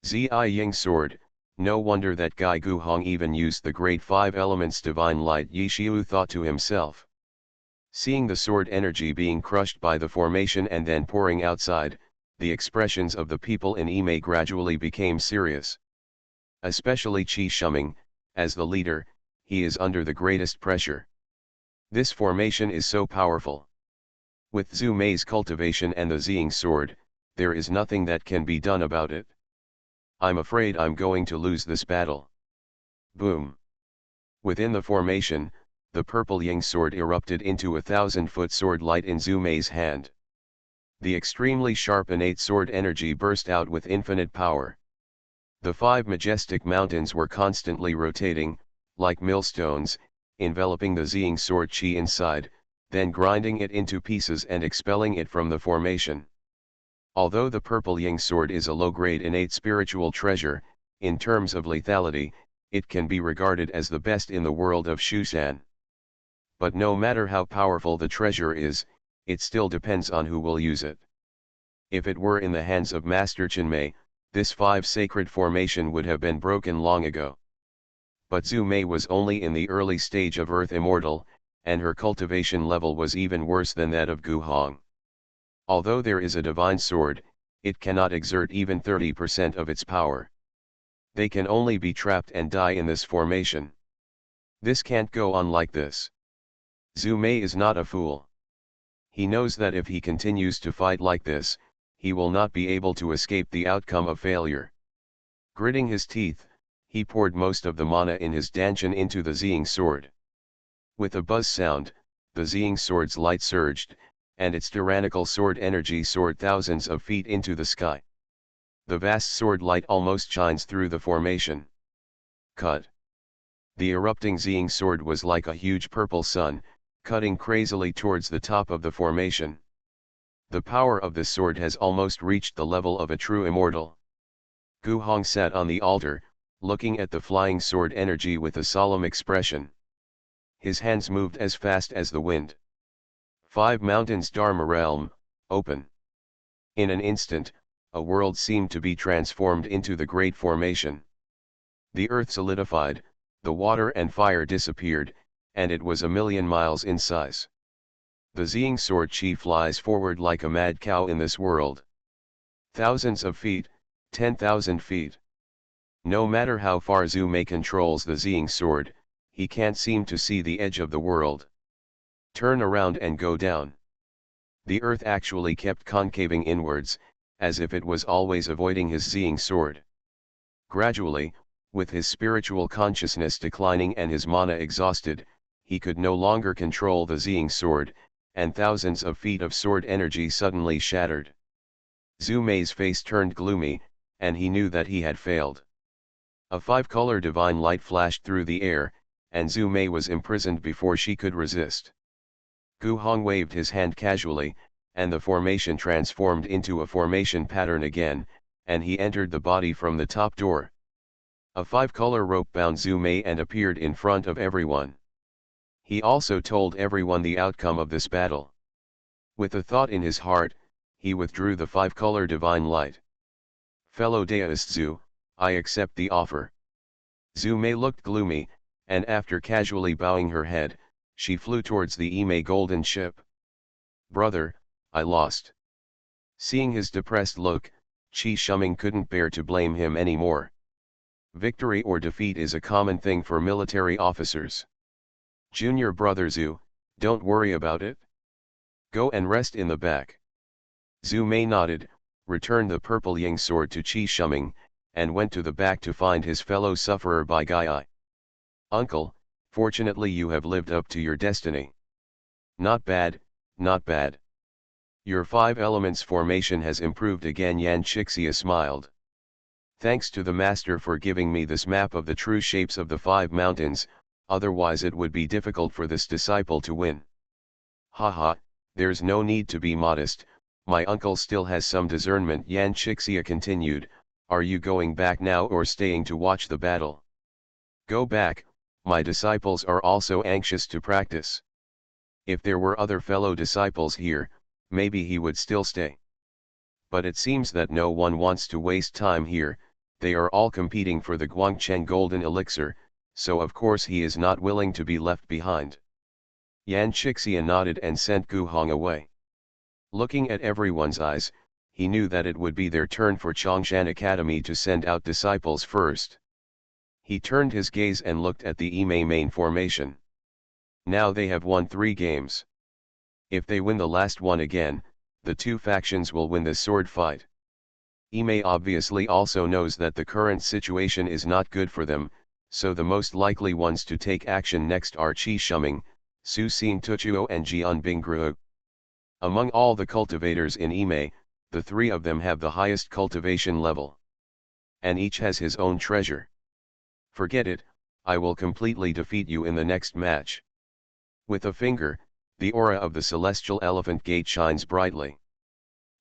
Zi Ying sword, no wonder that Gai Gu Hong even used the great 5 elements divine light, Yishiu thought to himself. Seeing the sword energy being crushed by the formation and then pouring outside, the expressions of the people in Ime gradually became serious. Especially Qi Shuming, as the leader, he is under the greatest pressure. This formation is so powerful. With Zhu Mei's cultivation and the Ziying sword, there is nothing that can be done about it. I'm afraid I'm going to lose this battle. Boom. Within the formation, the purple Ying sword erupted into a 1,000-foot sword light in Zhu Mei's hand. The extremely sharp innate sword energy burst out with infinite power. The 5 majestic mountains were constantly rotating, like millstones, enveloping the Ziying sword Qi inside, then grinding it into pieces and expelling it from the formation. Although the purple Ying sword is a low-grade innate spiritual treasure, in terms of lethality, it can be regarded as the best in the world of Shushan. But no matter how powerful the treasure is, it still depends on who will use it. If it were in the hands of Master Chenmei, this 5 sacred formation would have been broken long ago. But Zhu Mei was only in the early stage of Earth Immortal, and her cultivation level was even worse than that of Gu Hong. Although there is a divine sword, it cannot exert even 30% of its power. They can only be trapped and die in this formation. This can't go on like this. Zhu Mei is not a fool. He knows that if he continues to fight like this, he will not be able to escape the outcome of failure. Gritting his teeth, he poured most of the mana in his danshan into the Ziying sword. With a buzz sound, the Ziying sword's light surged, and its tyrannical sword energy soared thousands of feet into the sky. The vast sword light almost shines through the formation. Cut. The erupting Ziying sword was like a huge purple sun, cutting crazily towards the top of the formation. The power of this sword has almost reached the level of a true immortal. Gu Hong sat on the altar, looking at the flying sword energy with a solemn expression. His hands moved as fast as the wind. 5 mountains Dharma realm, open. In an instant, a world seemed to be transformed into the great formation. The earth solidified, the water and fire disappeared, and it was 1,000,000 miles in size. The Ziying sword Qi flies forward like a mad cow in this world. Thousands of feet, 10,000 feet. No matter how far Zhu Mei controls the Ziying sword, he can't seem to see the edge of the world. Turn around and go down. The earth actually kept concaving inwards, as if it was always avoiding his Ziying sword. Gradually, with his spiritual consciousness declining and his mana exhausted, he could no longer control the Ziying sword, and thousands of feet of sword energy suddenly shattered. Zhu Mei's face turned gloomy, and he knew that he had failed. A 5-color divine light flashed through the air, and Zhu Mei was imprisoned before she could resist. Gu Hong waved his hand casually, and the formation transformed into a formation pattern again, and he entered the body from the top door. A 5-color rope bound Zhu Mei and appeared in front of everyone. He also told everyone the outcome of this battle. With a thought in his heart, he withdrew the 5-color divine light. Fellow Taoist Zhu, I accept the offer. Zhu Mei looked gloomy, and after casually bowing her head, she flew towards the Ime golden ship. Brother, I lost. Seeing his depressed look, Qi Shuming couldn't bear to blame him anymore. Victory or defeat is a common thing for military officers. Junior brother Zhu, don't worry about it. Go and rest in the back. Zhu Mei nodded, returned the purple Ying sword to Qi Shuming, and went to the back to find his fellow sufferer Bai Gai. Uncle, fortunately you have lived up to your destiny. Not bad, not bad. Your 5 elements formation has improved again. Yan Chixia smiled. Thanks to the master for giving me this map of the true shapes of the 5 mountains, otherwise it would be difficult for this disciple to win. Haha, there's no need to be modest, my uncle still has some discernment. Yan Chixia continued, are you going back now or staying to watch the battle? Go back, my disciples are also anxious to practice. If there were other fellow disciples here, maybe he would still stay. But it seems that no one wants to waste time here, they are all competing for the Guangcheng Golden Elixir, so of course he is not willing to be left behind. Yan Shixia nodded and sent Gu Hong away. Looking at everyone's eyes, he knew that it would be their turn for Chongshan Academy to send out disciples first. He turned his gaze and looked at the Imei main formation. Now they have won 3 games. If they win the last one again, the 2 factions will win this sword fight. Imei obviously also knows that the current situation is not good for them, so the most likely ones to take action next are Qi Shuming, Su Xin Tuchuo and Jian Bingruo. Among all the cultivators in Imei, the 3 of them have the highest cultivation level. And each has his own treasure. Forget it, I will completely defeat you in the next match. With a finger, the aura of the celestial elephant gate shines brightly.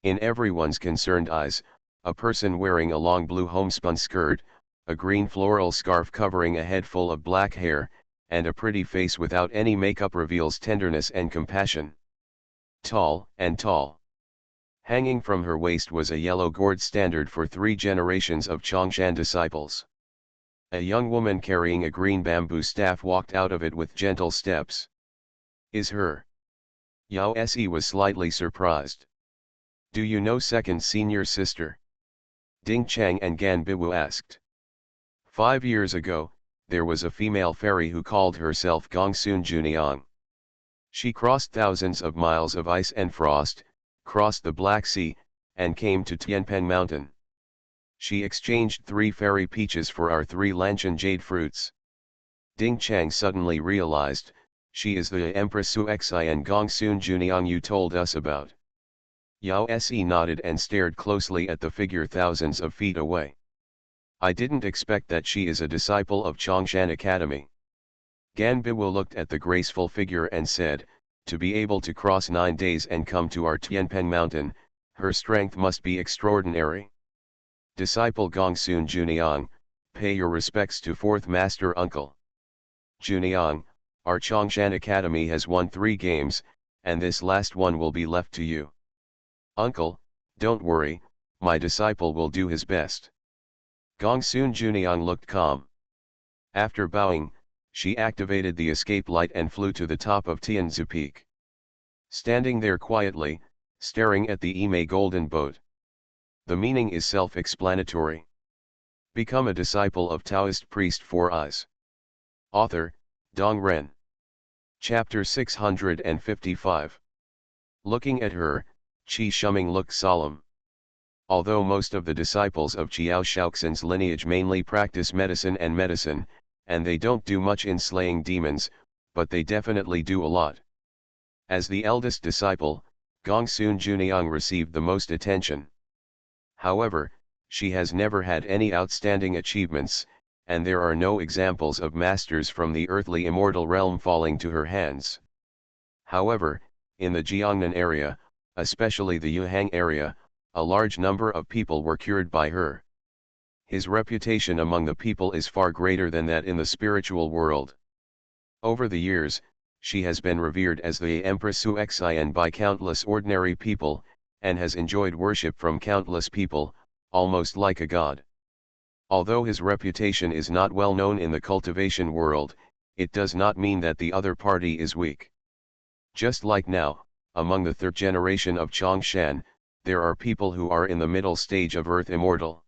In everyone's concerned eyes, a person wearing a long blue homespun skirt, a green floral scarf covering a head full of black hair, and a pretty face without any makeup reveals tenderness and compassion. Tall and tall. Hanging from her waist was a yellow gourd standard for 3 generations of Chongshan disciples. A young woman carrying a green bamboo staff walked out of it with gentle steps. Is her? Yao Se was slightly surprised. Do you know second senior sister? Ding Chang and Gan Biwu asked. 5 years ago, there was a female fairy who called herself Gongsun Juniang. She crossed thousands of miles of ice and frost, crossed the Black Sea, and came to Tianpeng Mountain. She exchanged 3 fairy peaches for our 3 Lanshan jade fruits. Ding Chang suddenly realized, she is the Empress Suexi and Gongsun Juniang you told us about. Yao Se nodded and stared closely at the figure thousands of feet away. I didn't expect that she is a disciple of Chongshan Academy. Gan Biwu looked at the graceful figure and said, to be able to cross 9 days and come to our Tianpeng Mountain, her strength must be extraordinary. Disciple Gongsun Juniang, pay your respects to 4th Master Uncle. Juniang, our Chongshan Academy has won 3 games, and this last one will be left to you. Uncle, don't worry, my disciple will do his best. Gongsun Juniang looked calm. After bowing, she activated the escape light and flew to the top of Tianzu Peak. Standing there quietly, staring at the Imei golden boat. The meaning is self-explanatory. Become a disciple of Taoist priest 4 Eyes. Author, Dong Ren. Chapter 655. Looking at her, Qi Shuming looked solemn. Although most of the disciples of Qiao Shaoxin's lineage mainly practice medicine, and they don't do much in slaying demons, but they definitely do a lot. As the eldest disciple, Gongsun Juniang received the most attention. However, she has never had any outstanding achievements, and there are no examples of masters from the earthly immortal realm falling to her hands. However, in the Jiangnan area, especially the Yuhang area, a large number of people were cured by her. His reputation among the people is far greater than that in the spiritual world. Over the years, she has been revered as the Empress Suexi by countless ordinary people, and has enjoyed worship from countless people, almost like a god. Although his reputation is not well known in the cultivation world, it does not mean that the other party is weak. Just like now, among the 3rd generation of Chongshan, there are people who are in the middle stage of Earth Immortal.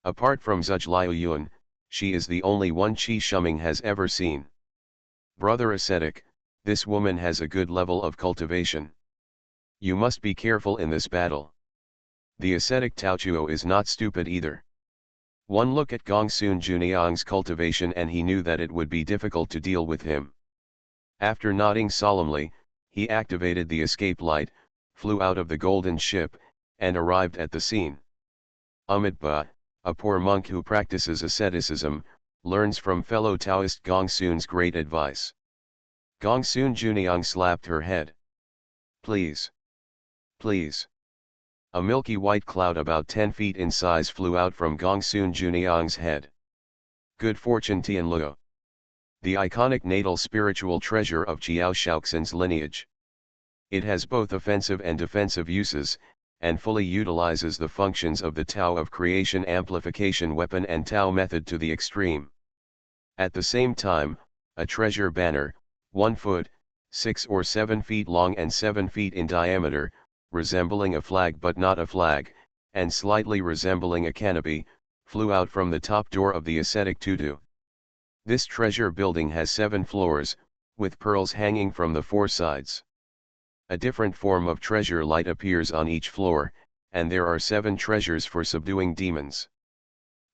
Apart from Zhuge Liuyuan, she is the only one Qi Shuming has ever seen. Brother ascetic, this woman has a good level of cultivation. You must be careful in this battle. The ascetic Taochuo is not stupid either. One look at Gongsun Juniang's cultivation and he knew that it would be difficult to deal with him. After nodding solemnly, he activated the escape light, flew out of the golden ship, and arrived at the scene. Amitabha, a poor monk who practices asceticism, learns from fellow Taoist Gongsun's great advice. Gongsun Juniang slapped her head. Please. Please. A milky white cloud about 10 feet in size flew out from Gongsun Juniang's head. Good fortune Tianluo. The iconic natal spiritual treasure of Qiao Shaoxin's lineage. It has both offensive and defensive uses, and fully utilizes the functions of the Tao of creation amplification weapon and Tao method to the extreme. At the same time, a treasure banner, 1 foot, 6 or 7 feet long and 7 feet in diameter, resembling a flag but not a flag, and slightly resembling a canopy, flew out from the top door of the ascetic tutu. This treasure building has 7 floors, with pearls hanging from the 4 sides. A different form of treasure light appears on each floor, and there are 7 treasures for subduing demons.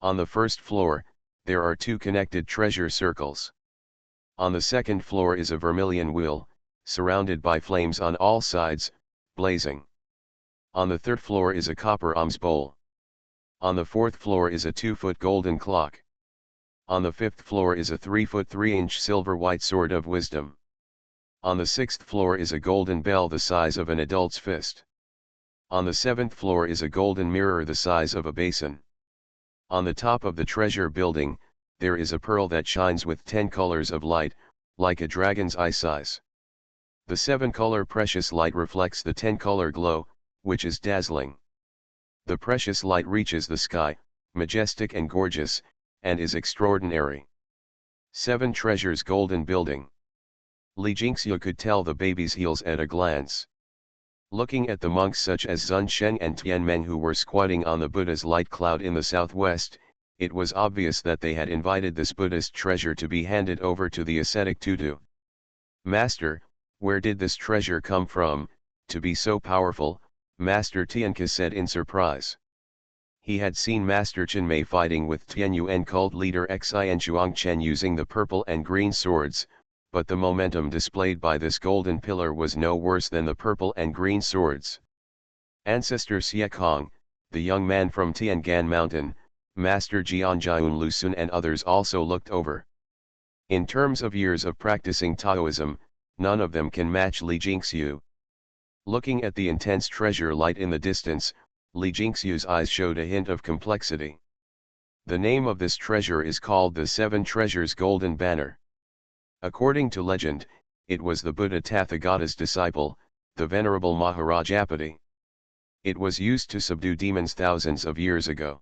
On the first floor, there are 2 connected treasure circles. On the second floor is a vermilion wheel, surrounded by flames on all sides, blazing. On the third floor is a copper alms bowl. On the fourth floor is a 2-foot golden clock. On the fifth floor is a 3-foot 3-inch silver white sword of wisdom. On the sixth floor is a golden bell the size of an adult's fist. On the seventh floor is a golden mirror the size of a basin. On the top of the treasure building, there is a pearl that shines with 10 colors of light, like a dragon's eye size. The 7-color precious light reflects the 10-color glow, which is dazzling. The precious light reaches the sky, majestic and gorgeous, and is extraordinary. 7 treasures golden building. Li Jingxiu could tell the baby's heels at a glance. Looking at the monks such as Zun Sheng and Tian Meng who were squatting on the Buddha's light cloud in the southwest, it was obvious that they had invited this Buddhist treasure to be handed over to the ascetic tutu. Master, where did this treasure come from, to be so powerful? Master Tianke said in surprise. He had seen Master Chen Mei fighting with Tianyuan cult leader Xian Chuangchen using the purple and green swords, but the momentum displayed by this golden pillar was no worse than the purple and green swords. Ancestor Xie Kong, the young man from Tiangan Mountain, Master Jianjian Lusun and others also looked over. In terms of years of practicing Taoism, none of them can match Li Jingxiu. Looking at the intense treasure light in the distance, Li Jingxiu's eyes showed a hint of complexity. The name of this treasure is called the 7 Treasures Golden Banner. According to legend, it was the Buddha Tathagata's disciple, the Venerable Maharajapati. It was used to subdue demons thousands of years ago.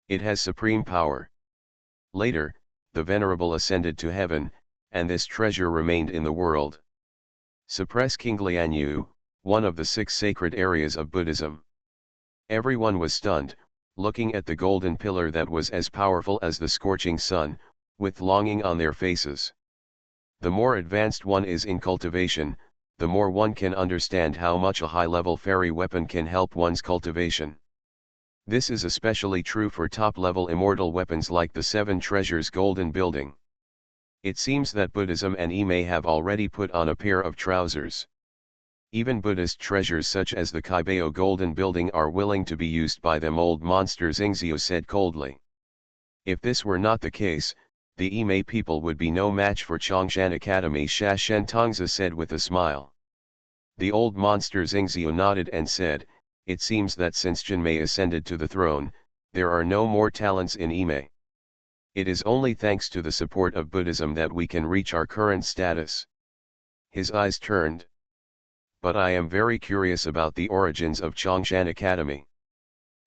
It has supreme power. Later, the Venerable ascended to heaven, and this treasure remained in the world. Suppress King Lianyu, one of the 6 sacred areas of Buddhism. Everyone was stunned, looking at the golden pillar that was as powerful as the scorching sun, with longing on their faces. The more advanced one is in cultivation, the more one can understand how much a high-level fairy weapon can help one's cultivation. This is especially true for top-level immortal weapons like the 7 Treasures Golden Building. It seems that Buddhism and Imei have already put on a pair of trousers. Even Buddhist treasures such as the Kaibao Golden Building are willing to be used by them, old monster Xingxiu said coldly. If this were not the case, the Imei people would be no match for Chongshan Academy, Sha Shen Tongzi said with a smile. The old monster Xingxiu nodded and said, it seems that since Jinmei ascended to the throne, there are no more talents in Imei. It is only thanks to the support of Buddhism that we can reach our current status. His eyes turned. But I am very curious about the origins of Chongshan Academy.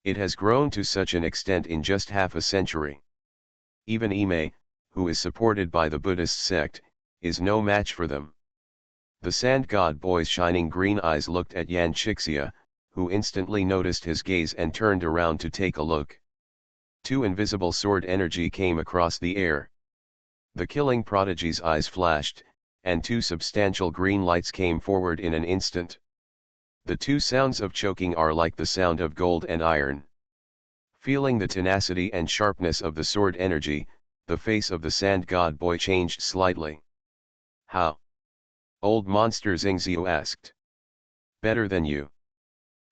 It has grown to such an extent in just half a century. Even Imei, who is supported by the Buddhist sect, is no match for them. The sand god boy's shining green eyes looked at Yan Chixia, who instantly noticed his gaze and turned around to take a look. 2 invisible sword energy came across the air. The killing prodigy's eyes flashed, and 2 substantial green lights came forward in an instant. The 2 sounds of choking are like the sound of gold and iron. Feeling the tenacity and sharpness of the sword energy, the face of the sand god boy changed slightly. How? Old monster Xingxiu asked. Better than you.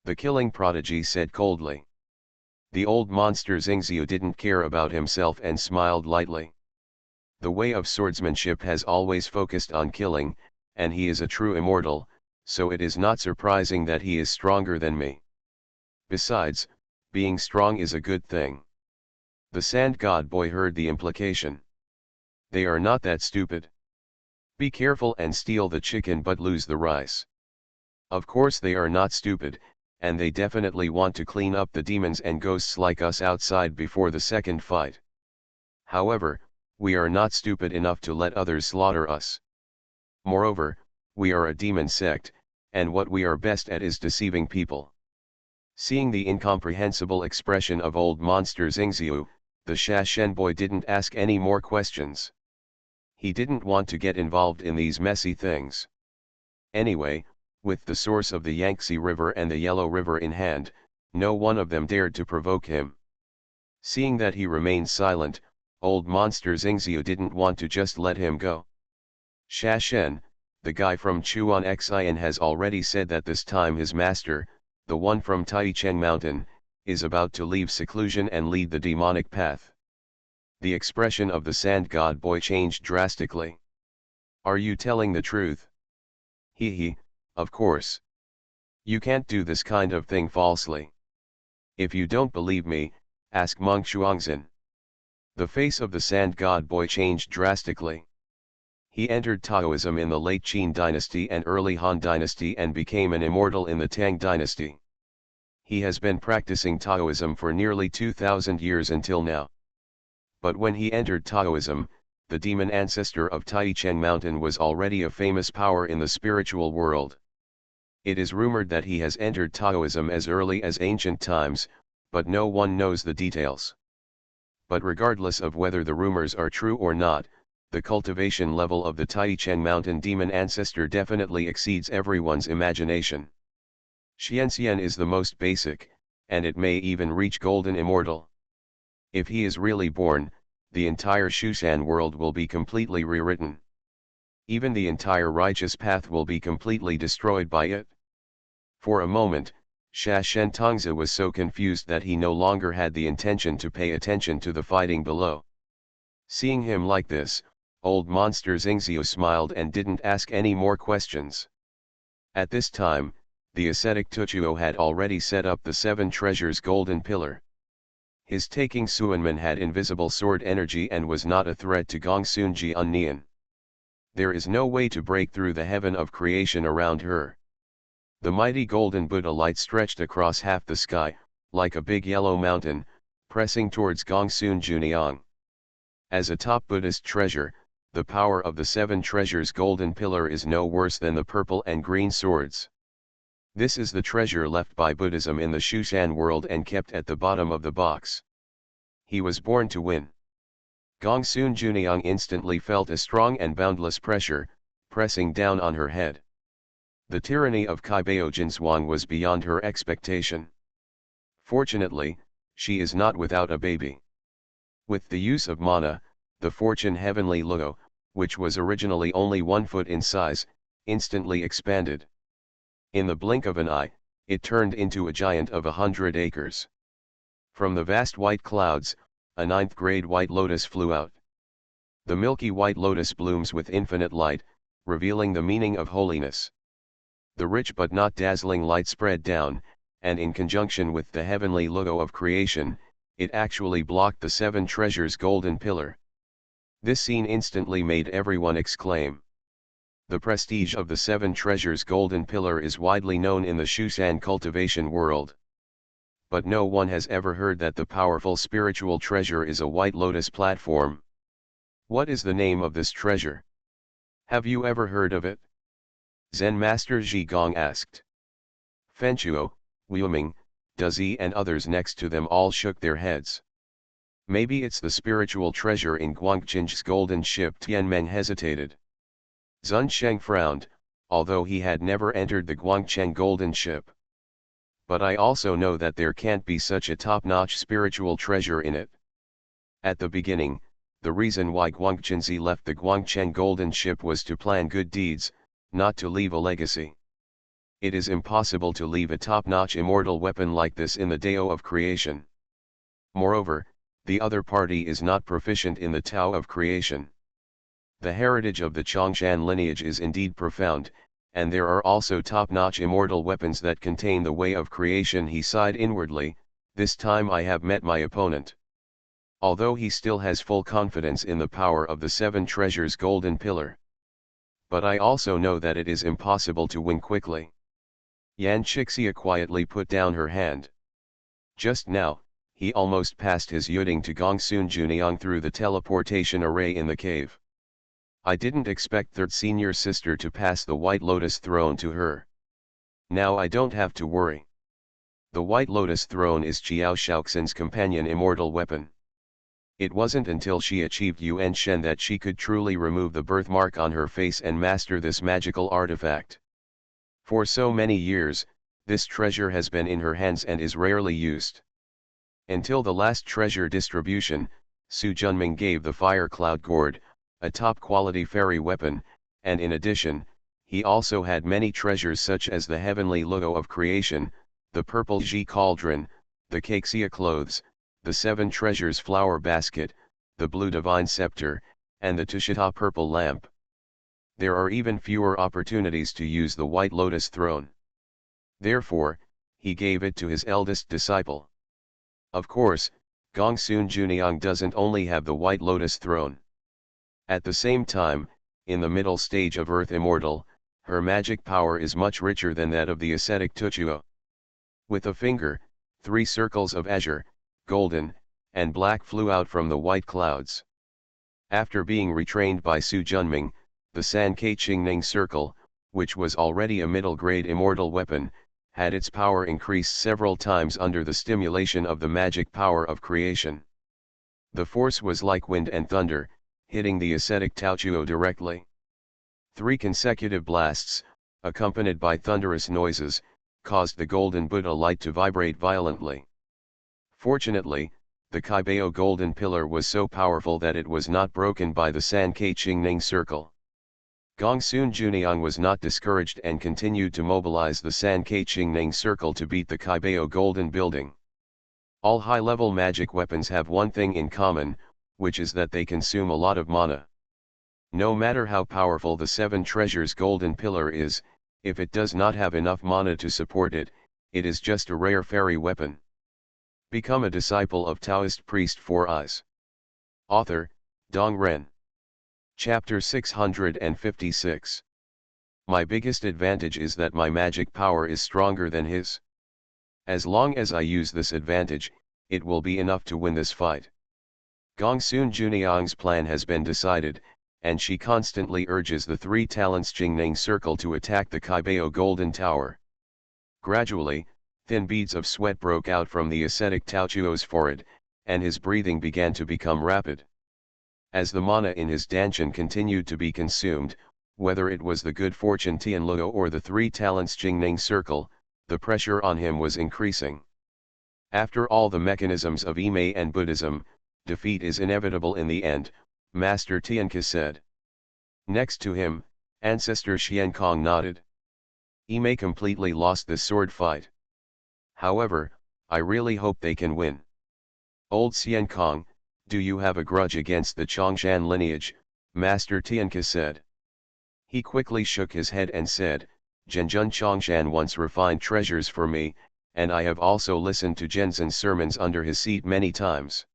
The killing prodigy said coldly. The old monster Xingxiu didn't care about himself and smiled lightly. The way of swordsmanship has always focused on killing, and he is a true immortal, so it is not surprising that he is stronger than me. Besides, being strong is a good thing. The sand god boy heard the implication. They are not that stupid. Be careful and steal the chicken but lose the rice. Of course they are not stupid, and they definitely want to clean up the demons and ghosts like us outside before the second fight. However, we are not stupid enough to let others slaughter us. Moreover, we are a demon sect, and what we are best at is deceiving people. Seeing the incomprehensible expression of old monster Xingziu, the Shashen boy didn't ask any more questions. He didn't want to get involved in these messy things. Anyway, with the source of the Yangtze River and the Yellow River in hand, no one of them dared to provoke him. Seeing that he remained silent, old monster Xingziu didn't want to just let him go. Shashen, the guy from Chuan Xian, has already said that this time his master, the one from Taicheng Mountain, is about to leave seclusion and lead the demonic path. The expression of the sand god boy changed drastically. Are you telling the truth? He, of course. You can't do this kind of thing falsely. If you don't believe me, ask Monk Shuangzhen. The face of the sand god boy changed drastically. He entered Taoism in the late Qin dynasty and early Han dynasty and became an immortal in the Tang dynasty. He has been practicing Taoism for nearly 2,000 years until now. But when he entered Taoism, the demon ancestor of Taicheng Mountain was already a famous power in the spiritual world. It is rumored that he has entered Taoism as early as ancient times, but no one knows the details. But regardless of whether the rumors are true or not, the cultivation level of the Taicheng Mountain demon ancestor definitely exceeds everyone's imagination. Xianxian is the most basic, and it may even reach golden immortal. If he is really born, the entire Shushan world will be completely rewritten. Even the entire righteous path will be completely destroyed by it. For a moment, Shashen Tongzi was so confused that he no longer had the intention to pay attention to the fighting below. Seeing him like this, old monster Xingziu smiled and didn't ask any more questions. At this time, the ascetic Tuchuo had already set up the 7 treasures golden pillar. His taking Suanmen had invisible sword energy and was not a threat to Gongsun Jiannian. There is no way to break through the heaven of creation around her. The mighty golden Buddha light stretched across half the sky, like a big yellow mountain, pressing towards Gongsun Juniang. As a top Buddhist treasure, the power of the 7 treasures golden pillar is no worse than the purple and green swords. This is the treasure left by Buddhism in the Shushan world and kept at the bottom of the box. He was born to win. Gongsun Juniang instantly felt a strong and boundless pressure, pressing down on her head. The tyranny of Kaibao Jinshuang was beyond her expectation. Fortunately, she is not without a baby. With the use of mana, the fortune heavenly Luo, which was originally only 1 foot in size, instantly expanded. In the blink of an eye, it turned into a giant of 100 acres. From the vast white clouds, a 9th-grade white lotus flew out. The milky white lotus blooms with infinite light, revealing the meaning of holiness. The rich but not dazzling light spread down, and in conjunction with the heavenly logo of creation, it actually blocked the 7 treasures golden pillar. This scene instantly made everyone exclaim. The prestige of the 7 treasures golden pillar is widely known in the Shushan cultivation world. But no one has ever heard that the powerful spiritual treasure is a white lotus platform. What is the name of this treasure? Have you ever heard of it? Zen Master Zhi Gong asked. Fenchuo, Liuming, Dazi and others next to them all shook their heads. Maybe it's the spiritual treasure in Guangqing's golden ship. Tianmeng hesitated. Zun Sheng frowned, although he had never entered the Guangcheng golden ship. But I also know that there can't be such a top-notch spiritual treasure in it. At the beginning, the reason why Guangqingzi left the Guangcheng golden ship was to plan good deeds, not to leave a legacy. It is impossible to leave a top-notch immortal weapon like this in the Dao of creation. Moreover, the other party is not proficient in the Tao of creation. The heritage of the Chongshan lineage is indeed profound, and there are also top-notch immortal weapons that contain the way of creation. He sighed inwardly, this time I have met my opponent. Although he still has full confidence in the power of the 7 treasures golden pillar. But I also know that it is impossible to win quickly. Yan Chixia quietly put down her hand. Just now, he almost passed his yuding to Gongsun Juniang through the teleportation array in the cave. I didn't expect third senior sister to pass the White Lotus throne to her. Now I don't have to worry. The White Lotus throne is Qiao Shaoxin's companion immortal weapon. It wasn't until she achieved Yuan Shen that she could truly remove the birthmark on her face and master this magical artifact. For so many years, this treasure has been in her hands and is rarely used. Until the last treasure distribution, Su Junming gave the Fire Cloud Gourd, a top-quality fairy weapon, and in addition, he also had many treasures such as the Heavenly Logo of Creation, the Purple Ji Cauldron, the Caixia Clothes, the Seven Treasures Flower Basket, the Blue Divine Scepter, and the Tushita Purple Lamp. There are even fewer opportunities to use the White Lotus throne. Therefore, he gave it to his eldest disciple. Of course, Gongsun Juniang doesn't only have the White Lotus throne. At the same time, in the middle stage of Earth Immortal, her magic power is much richer than that of the ascetic Tuchuo. With a finger, 3 circles of azure, golden, and black flew out from the white clouds. After being retrained by Su Junming, the Sankei Qingning circle, which was already a middle-grade immortal weapon, had its power increased several times under the stimulation of the magic power of creation. The force was like wind and thunder, hitting the ascetic Taochuo directly. 3 consecutive blasts, accompanied by thunderous noises, caused the golden Buddha light to vibrate violently. Fortunately, the Kaibao golden pillar was so powerful that it was not broken by the Sankei Qingning circle. Gongsun Juniang was not discouraged and continued to mobilize the Sankei Qingning circle to beat the Kaibao golden building. All high-level magic weapons have one thing in common, which is that they consume a lot of mana. No matter how powerful the Seven Treasures golden pillar is, if it does not have enough mana to support it, it is just a rare fairy weapon. Become a disciple of Taoist priest Four Eyes. Author, Dong Ren. Chapter 656. My biggest advantage is that my magic power is stronger than his. As long as I use this advantage, it will be enough to win this fight. Gongsun Juniang's plan has been decided, and she constantly urges the 3 talents Qingning circle to attack the Kaibao Golden Tower. Gradually, thin beads of sweat broke out from the ascetic Taochuo's forehead, and his breathing began to become rapid. As the mana in his dantian continued to be consumed, whether it was the good fortune Tianluo or the 3 talents Qingning circle, the pressure on him was increasing. After all the mechanisms of Imei and Buddhism, defeat is inevitable in the end, Master Tianke said. Next to him, Ancestor Xiankong nodded. Imei completely lost this sword fight. However, I really hope they can win. Old Xiankong, do you have a grudge against the Chongshan lineage? Master Tianke said. He quickly shook his head and said, Zhenjun Chongshan once refined treasures for me, and I have also listened to Zhenzhen's sermons under his seat many times.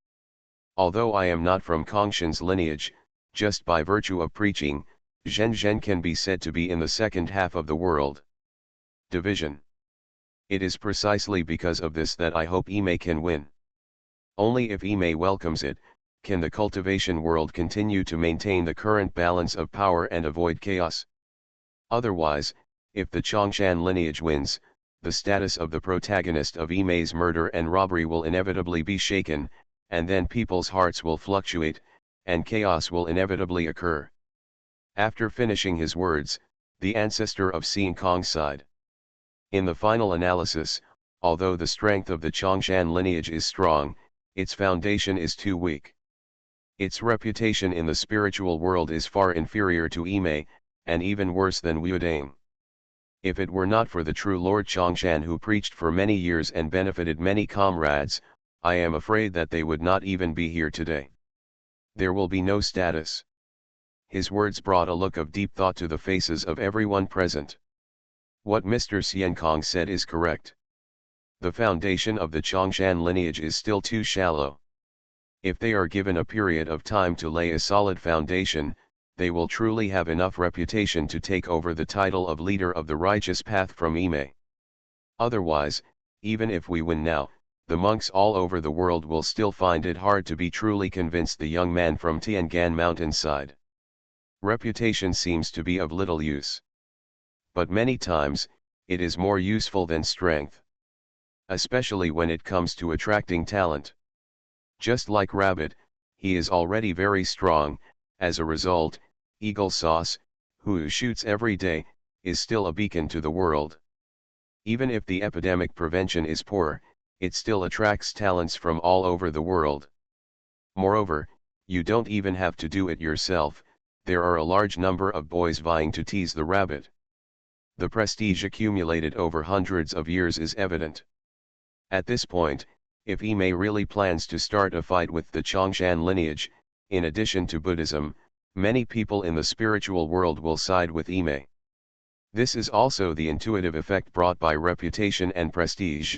Although I am not from Kongshan's lineage, just by virtue of preaching, Zhenzhen can be said to be in the second half of the world. Division. It is precisely because of this that I hope Imei can win. Only if Imei welcomes it, can the cultivation world continue to maintain the current balance of power and avoid chaos. Otherwise, if the Chongshan lineage wins, the status of the protagonist of Imei's murder and robbery will inevitably be shaken, and then people's hearts will fluctuate, and chaos will inevitably occur. After finishing his words, the ancestor of Xiankong sighed. In the final analysis, although the strength of the Chongshan lineage is strong, its foundation is too weak. Its reputation in the spiritual world is far inferior to Imei, and even worse than Wuodang. If it were not for the true Lord Chongshan who preached for many years and benefited many comrades, I am afraid that they would not even be here today. There will be no status. His words brought a look of deep thought to the faces of everyone present. What Mr. Xiankong said is correct. The foundation of the Chongshan lineage is still too shallow. If they are given a period of time to lay a solid foundation, they will truly have enough reputation to take over the title of leader of the righteous path from Imei. Otherwise, even if we win now, the monks all over the world will still find it hard to be truly convinced the young man from Tiangan mountainside. Reputation seems to be of little use. But many times, it is more useful than strength. Especially when it comes to attracting talent. Just like Rabbit, he is already very strong. As a result, Eagle Sauce, who shoots every day, is still a beacon to the world. Even if the epidemic prevention is poor, it still attracts talents from all over the world. Moreover, you don't even have to do it yourself, there are a large number of boys vying to tease the rabbit. The prestige accumulated over hundreds of years is evident. At this point, if Ime really plans to start a fight with the Chongshan lineage, in addition to Buddhism, many people in the spiritual world will side with Ime. This is also the intuitive effect brought by reputation and prestige.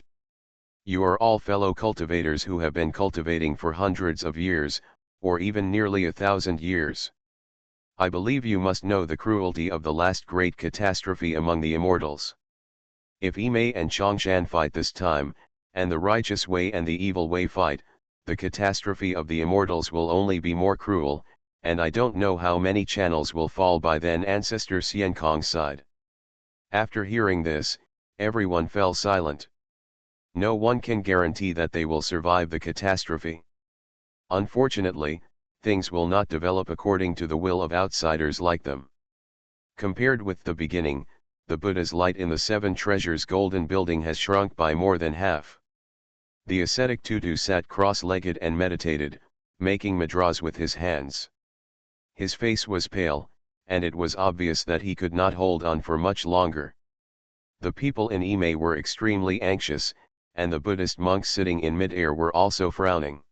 You are all fellow cultivators who have been cultivating for hundreds of years, or even nearly 1,000 years. I believe you must know the cruelty of the last great catastrophe among the immortals. If Ime and Chongshan fight this time, and the righteous way and the evil way fight, the catastrophe of the immortals will only be more cruel, and I don't know how many channels will fall by then ancestor Xiankong's side. After hearing this, everyone fell silent. No one can guarantee that they will survive the catastrophe. Unfortunately, things will not develop according to the will of outsiders like them. Compared with the beginning, the Buddha's light in the Seven Treasures Golden Building has shrunk by more than half. The ascetic Tutu sat cross-legged and meditated, making mudras with his hands. His face was pale, and it was obvious that he could not hold on for much longer. The people in Ime were extremely anxious, and the Buddhist monks sitting in mid-air were also frowning.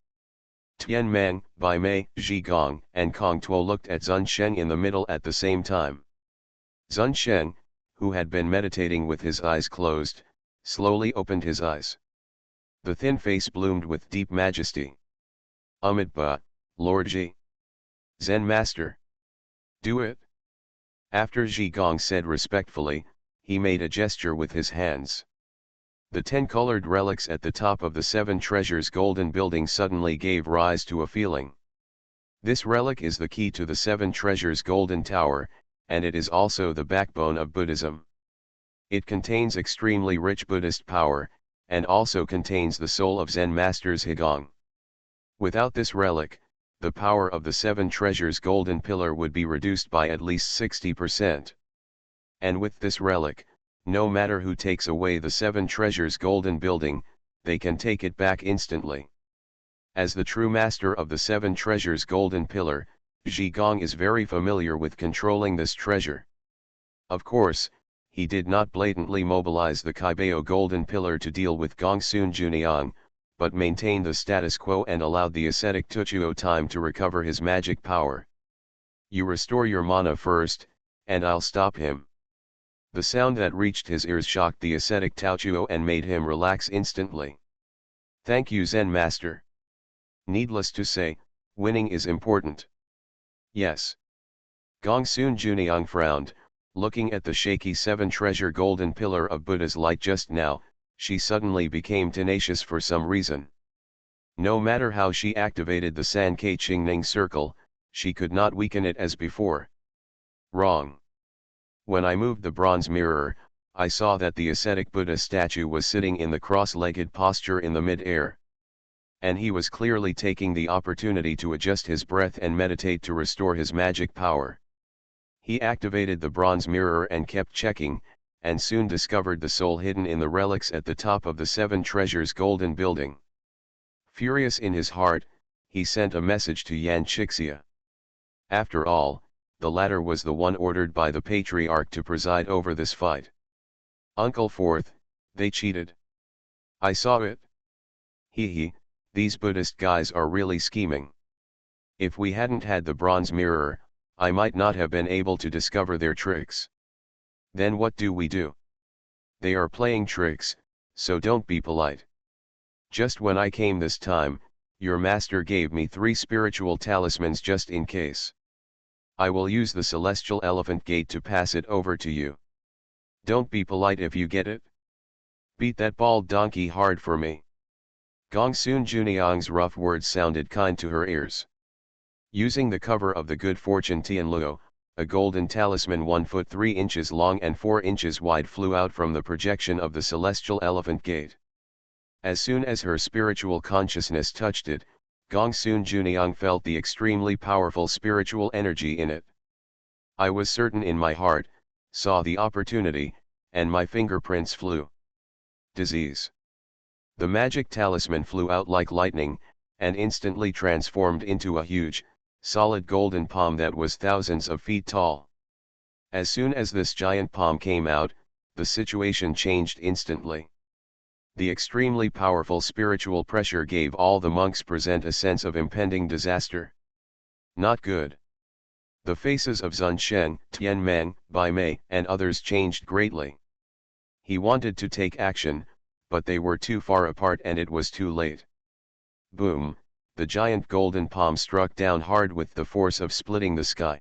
Tian Mang, Bai Mei, Zhi Gong, and Kong Tuo looked at Zun Sheng in the middle at the same time. Zun Sheng, who had been meditating with his eyes closed, slowly opened his eyes. The thin face bloomed with deep majesty. Amitabha, Lord Ji. Zen Master. Do it. After Zhi Gong said respectfully, he made a gesture with his hands. The 10 colored relics at the top of the Seven Treasures Golden Building suddenly gave rise to a feeling. This relic is the key to the Seven Treasures Golden Tower, and it is also the backbone of Buddhism. It contains extremely rich Buddhist power, and also contains the soul of Zen Master's Higong. Without this relic, the power of the Seven Treasures Golden Pillar would be reduced by at least 60%. And with this relic, no matter who takes away the Seven Treasures Golden Building, they can take it back instantly. As the true master of the Seven Treasures Golden Pillar, Zhi Gong is very familiar with controlling this treasure. Of course, he did not blatantly mobilize the Kaibao Golden Pillar to deal with Gongsun Juniang, but maintained the status quo and allowed the ascetic Tuchuo time to recover his magic power. You restore your mana first, and I'll stop him. The sound that reached his ears shocked the ascetic Taochuo and made him relax instantly. Thank you Zen Master. Needless to say, winning is important. Yes. Gongsun Juniang frowned, looking at the shaky Seven Treasure Golden Pillar of Buddha's light just now. She suddenly became tenacious for some reason. No matter how she activated the Sankei Qingning circle, she could not weaken it as before. Wrong. When I moved the bronze mirror, I saw that the ascetic Buddha statue was sitting in the cross-legged posture in the mid-air. And he was clearly taking the opportunity to adjust his breath and meditate to restore his magic power. He activated the bronze mirror and kept checking, and soon discovered the soul hidden in the relics at the top of the Seven Treasures Golden Building. Furious in his heart, he sent a message to Yan Chixia. After all, the latter was the one ordered by the patriarch to preside over this fight. Uncle Fourth, they cheated. I saw it. Hee, these Buddhist guys are really scheming. If we hadn't had the bronze mirror, I might not have been able to discover their tricks. Then what do we do? They are playing tricks, so don't be polite. Just when I came this time, your master gave me 3 spiritual talismans just in case. I will use the celestial elephant gate to pass it over to you. Don't be polite if you get it. Beat that bald donkey hard for me. Gongsun Juniang's rough words sounded kind to her ears. Using the cover of the good fortune Tianluo, a golden talisman 1 foot 3 inches long and 4 inches wide flew out from the projection of the celestial elephant gate. As soon as her spiritual consciousness touched it, Gongsun Juniang felt the extremely powerful spiritual energy in it. I was certain in my heart, saw the opportunity, and my fingerprints flew. Disease. The magic talisman flew out like lightning, and instantly transformed into a huge, solid golden palm that was thousands of feet tall. As soon as this giant palm came out, the situation changed instantly. The extremely powerful spiritual pressure gave all the monks present a sense of impending disaster. Not good. The faces of Zun Sheng, Tian Meng, Bai Mei, and others changed greatly. He wanted to take action, but they were too far apart and it was too late. Boom, the giant golden palm struck down hard with the force of splitting the sky.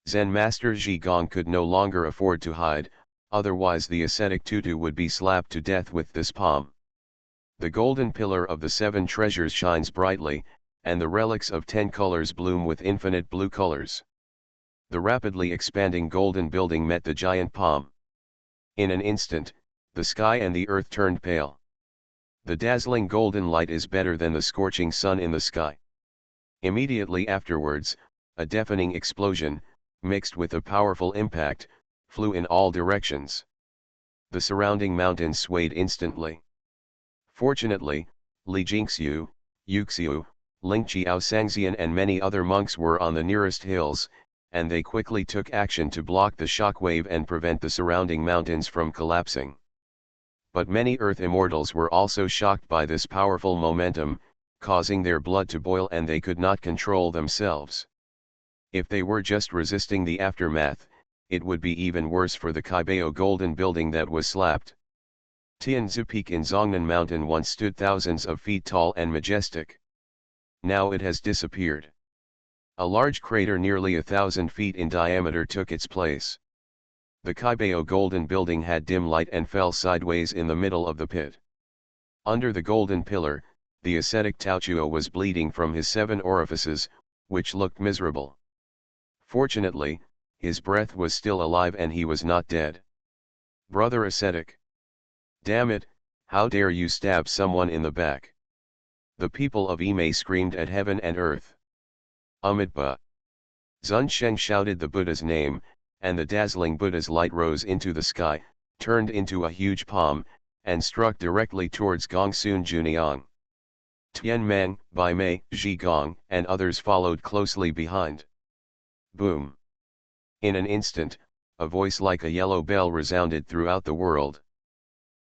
Zen Master Zhi Gong could no longer afford to hide, otherwise the ascetic Tutu would be slapped to death with this palm. The golden pillar of the 7 treasures shines brightly, and the relics of 10 colors bloom with infinite blue colors. The rapidly expanding golden building met the giant palm. In an instant, the sky and the earth turned pale. The dazzling golden light is better than the scorching sun in the sky. Immediately afterwards, a deafening explosion, mixed with a powerful impact, flew in all directions. The surrounding mountains swayed instantly. Fortunately, Li Jingxiu, Yuxiu, Lingqiao Sangxian and many other monks were on the nearest hills, and they quickly took action to block the shockwave and prevent the surrounding mountains from collapsing. But many Earth Immortals were also shocked by this powerful momentum, causing their blood to boil and they could not control themselves. If they were just resisting the aftermath, it would be even worse for the Kaibao golden building that was slapped. Tianzi Peak in Zongnan Mountain once stood thousands of feet tall and majestic. Now it has disappeared. A large crater nearly 1,000 feet in diameter took its place. The Kaibao golden building had dim light and fell sideways in the middle of the pit. Under the golden pillar, the ascetic Taochuo was bleeding from his 7 orifices, which looked miserable. Fortunately, his breath was still alive and he was not dead. Brother ascetic. Damn it, how dare you stab someone in the back? The people of Imei screamed at heaven and earth. Amitabha. Zun Sheng shouted the Buddha's name, and the dazzling Buddha's light rose into the sky, turned into a huge palm, and struck directly towards Gongsun Juniang. Tian Meng, Bai Mei, Zhi Gong, and others followed closely behind. Boom! In an instant, a voice like a yellow bell resounded throughout the world.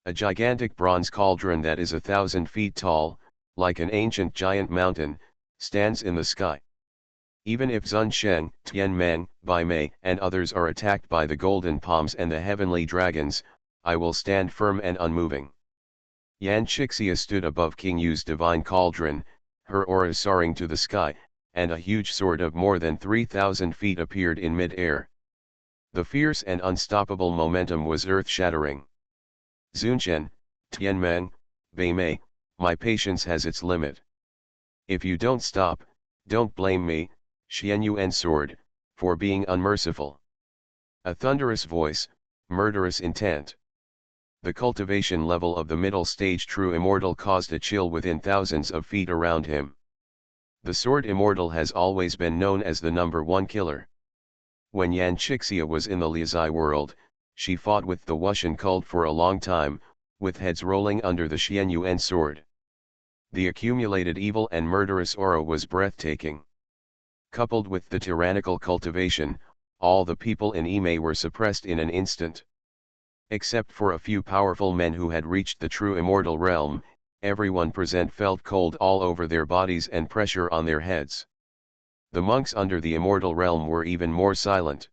A gigantic bronze cauldron that is 1,000 feet tall, like an ancient giant mountain, stands in the sky. Even if Zun Sheng, Tian Meng, Bai Mei, and others are attacked by the golden palms and the heavenly dragons, I will stand firm and unmoving. Yan Chixia stood above King Yu's divine cauldron, her aura soaring to the sky, and a huge sword of more than 3,000 feet appeared in mid-air. The fierce and unstoppable momentum was earth-shattering. Zunchen, Tianmeng, Bai Mei, my patience has its limit. If you don't stop, don't blame me, Xianyuan sword, for being unmerciful. A thunderous voice, murderous intent. The cultivation level of the middle stage true immortal caused a chill within thousands of feet around him. The sword immortal has always been known as the number 1 killer. When Yan Chixia was in the Liuzai world, she fought with the Wushan cult for a long time, with heads rolling under the Xianyuan sword. The accumulated evil and murderous aura was breathtaking. Coupled with the tyrannical cultivation, all the people in Imei were suppressed in an instant. Except for a few powerful men who had reached the true immortal realm, everyone present felt cold all over their bodies and pressure on their heads. The monks under the immortal realm were even more silent.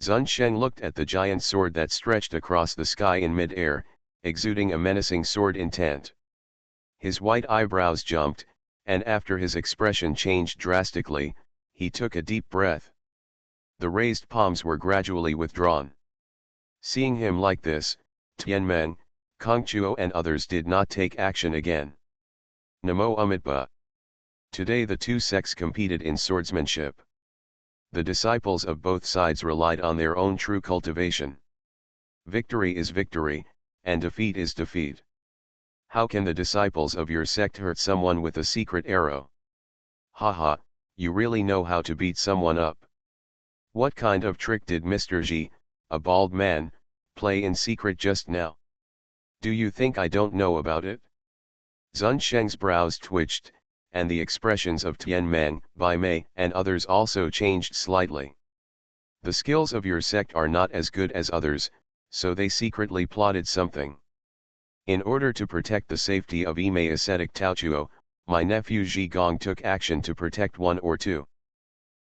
Zun Sheng looked at the giant sword that stretched across the sky in mid-air, exuding a menacing sword intent. His white eyebrows jumped, and after his expression changed drastically, he took a deep breath. The raised palms were gradually withdrawn. Seeing him like this, Tianmeng, Kongchuo and others did not take action again. Namo Amitabha. Today the two sects competed in swordsmanship. The disciples of both sides relied on their own true cultivation. Victory is victory, and defeat is defeat. How can the disciples of your sect hurt someone with a secret arrow? Haha, you really know how to beat someone up. What kind of trick did Mr. G, a bald man, play in secret just now? Do you think I don't know about it? Zun Sheng's brows twitched, and the expressions of Tian Meng, Bai Mei, and others also changed slightly. The skills of your sect are not as good as others, so they secretly plotted something. In order to protect the safety of Yimei ascetic Taochuo, my nephew Zhi Gong took action to protect one or two.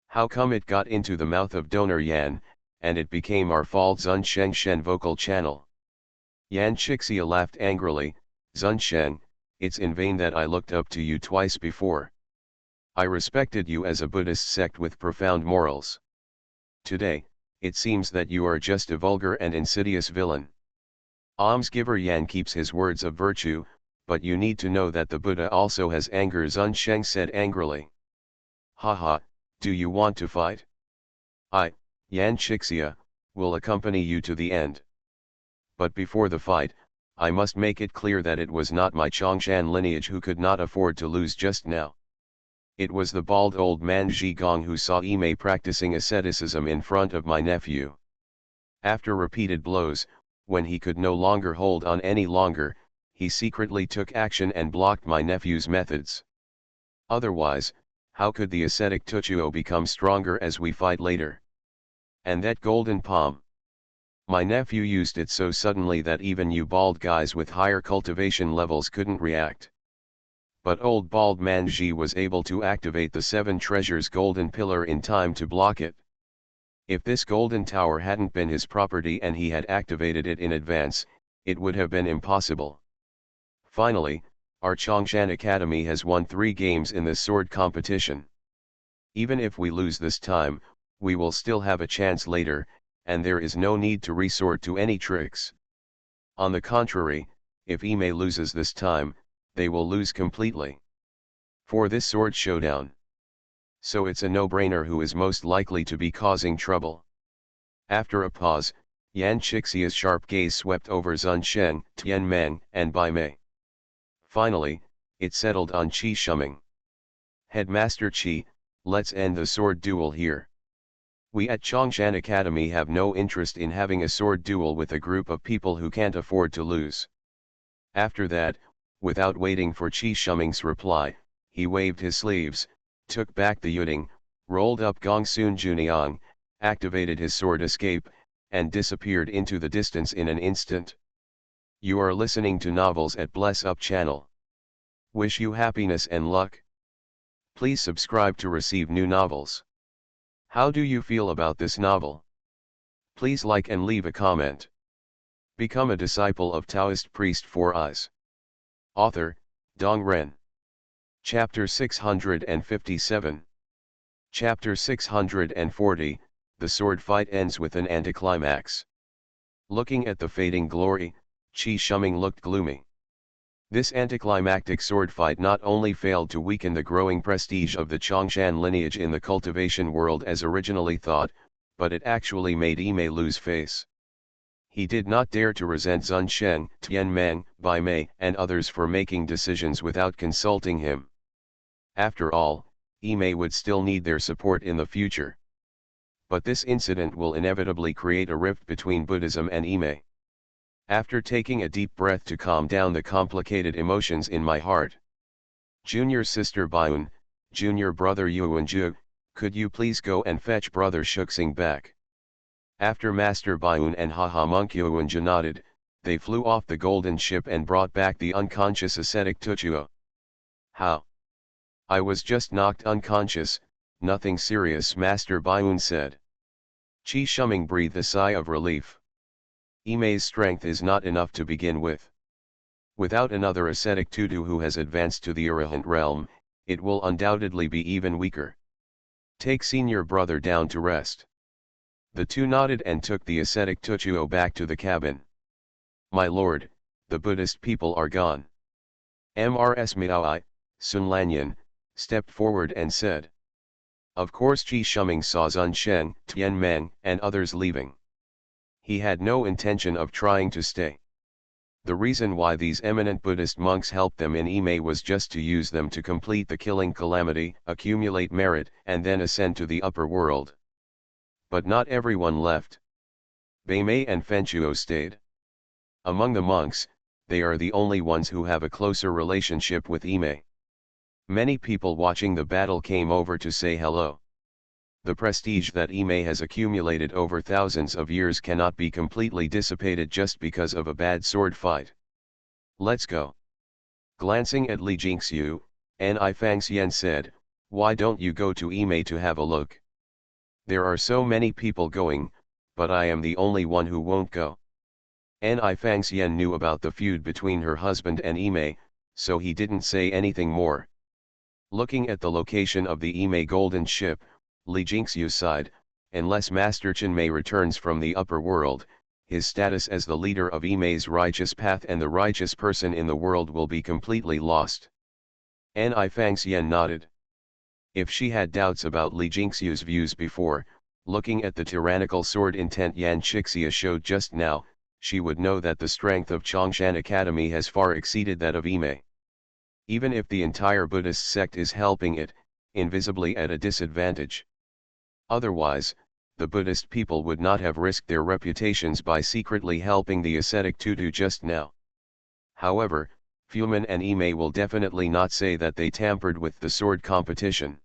How come it got into the mouth of Donor Yan, and it became our fault? Zun Sheng Shen vocal channel. Yan Chixia laughed angrily. Zun Sheng, it's in vain that I looked up to you twice before. I respected you as a Buddhist sect with profound morals. Today, it seems that you are just a vulgar and insidious villain. Almsgiver Yan keeps his words of virtue, but you need to know that the Buddha also has anger. Zun Sheng said angrily. Haha, do you want to fight? I, Yan Chixia, will accompany you to the end. But before the fight, I must make it clear that it was not my Chongshan lineage who could not afford to lose just now. It was the bald old man Zhi Gong who saw Yimei practicing asceticism in front of my nephew. After repeated blows, when he could no longer hold on any longer, he secretly took action and blocked my nephew's methods. Otherwise, how could the ascetic Tuchuo become stronger as we fight later? And that golden palm. My nephew used it so suddenly that even you bald guys with higher cultivation levels couldn't react. But old bald man Zhi was able to activate the 7 treasures golden pillar in time to block it. If this golden tower hadn't been his property and he had activated it in advance, it would have been impossible. Finally, our Chongshan Academy has won 3 games in this sword competition. Even if we lose this time, we will still have a chance later, and there is no need to resort to any tricks. On the contrary, if Yimei loses this time, they will lose completely. For this sword showdown. So it's a no-brainer who is most likely to be causing trouble. After a pause, Yan Chixia's sharp gaze swept over Zun Sheng, Tian Meng, and Bai Mei. Finally, it settled on Qi Shuming. Headmaster Qi, let's end the sword duel here. We at Chongshan Academy have no interest in having a sword duel with a group of people who can't afford to lose. After that, without waiting for Qi Shuming's reply, he waved his sleeves, took back the yuding, rolled up Gongsun Juniang, activated his sword escape, and disappeared into the distance in an instant. You are listening to Novels at Bless Up channel. Wish you happiness and luck. Please subscribe to receive new novels. How do you feel about this novel? Please like and leave a comment. Become a disciple of Taoist priest Four Eyes. Author, Dong Ren. Chapter 657. Chapter 640, the sword fight ends with an anticlimax. Looking at the fading glory, Qi Shuming looked gloomy. This anticlimactic sword fight not only failed to weaken the growing prestige of the Chongshan lineage in the cultivation world as originally thought, but it actually made Yimei lose face. He did not dare to resent Zun Sheng, Tian Meng, Bai Mei, and others for making decisions without consulting him. After all, Yimei would still need their support in the future. But this incident will inevitably create a rift between Buddhism and Yimei. After taking a deep breath to calm down the complicated emotions in my heart. Junior sister Baiun, junior brother Yuanju, could you please go and fetch brother Shuxing back? After Master Baiun and Haha Monk Yuanju nodded, they flew off the golden ship and brought back the unconscious ascetic Tuchuo. How? I was just knocked unconscious, nothing serious, Master Baiun said. Qi Shuming breathed a sigh of relief. Yimei's strength is not enough to begin with. Without another ascetic Tutu who has advanced to the Arahant realm, it will undoubtedly be even weaker. Take senior brother down to rest. The two nodded and took the ascetic Tuchuo back to the cabin. My lord, the Buddhist people are gone. Mrs. Miaoi, Sun Lanyan, stepped forward and said. Of course Ji Shuming saw Sun Shen, Tian Meng, and others leaving. He had no intention of trying to stay. The reason why these eminent Buddhist monks helped them in Yimei was just to use them to complete the killing calamity, accumulate merit, and then ascend to the upper world. But not everyone left. Beimei and Fenchuo stayed. Among the monks, they are the only ones who have a closer relationship with Yimei. Many people watching the battle came over to say hello. The prestige that Yimei has accumulated over thousands of years cannot be completely dissipated just because of a bad sword fight. Let's go. Glancing at Li Jingxiu, Ni Fangxian said, "Why don't you go to Yimei to have a look? There are so many people going, but I am the only one who won't go." Ni Fangxian knew about the feud between her husband and Yimei, so he didn't say anything more. Looking at the location of the Yimei golden ship, Li Jingxiu sighed, unless Master Chenmei returns from the upper world, his status as the leader of Yimei's righteous path and the righteous person in the world will be completely lost. Ni Fangxian nodded. If she had doubts about Li Jingxiu's views before, looking at the tyrannical sword intent Yan Shixia showed just now, she would know that the strength of Chongshan Academy has far exceeded that of Yimei. Even if the entire Buddhist sect is helping it, invisibly at a disadvantage. Otherwise, the Buddhist people would not have risked their reputations by secretly helping the ascetic Tutu just now. However, Fuman and Yimei will definitely not say that they tampered with the sword competition.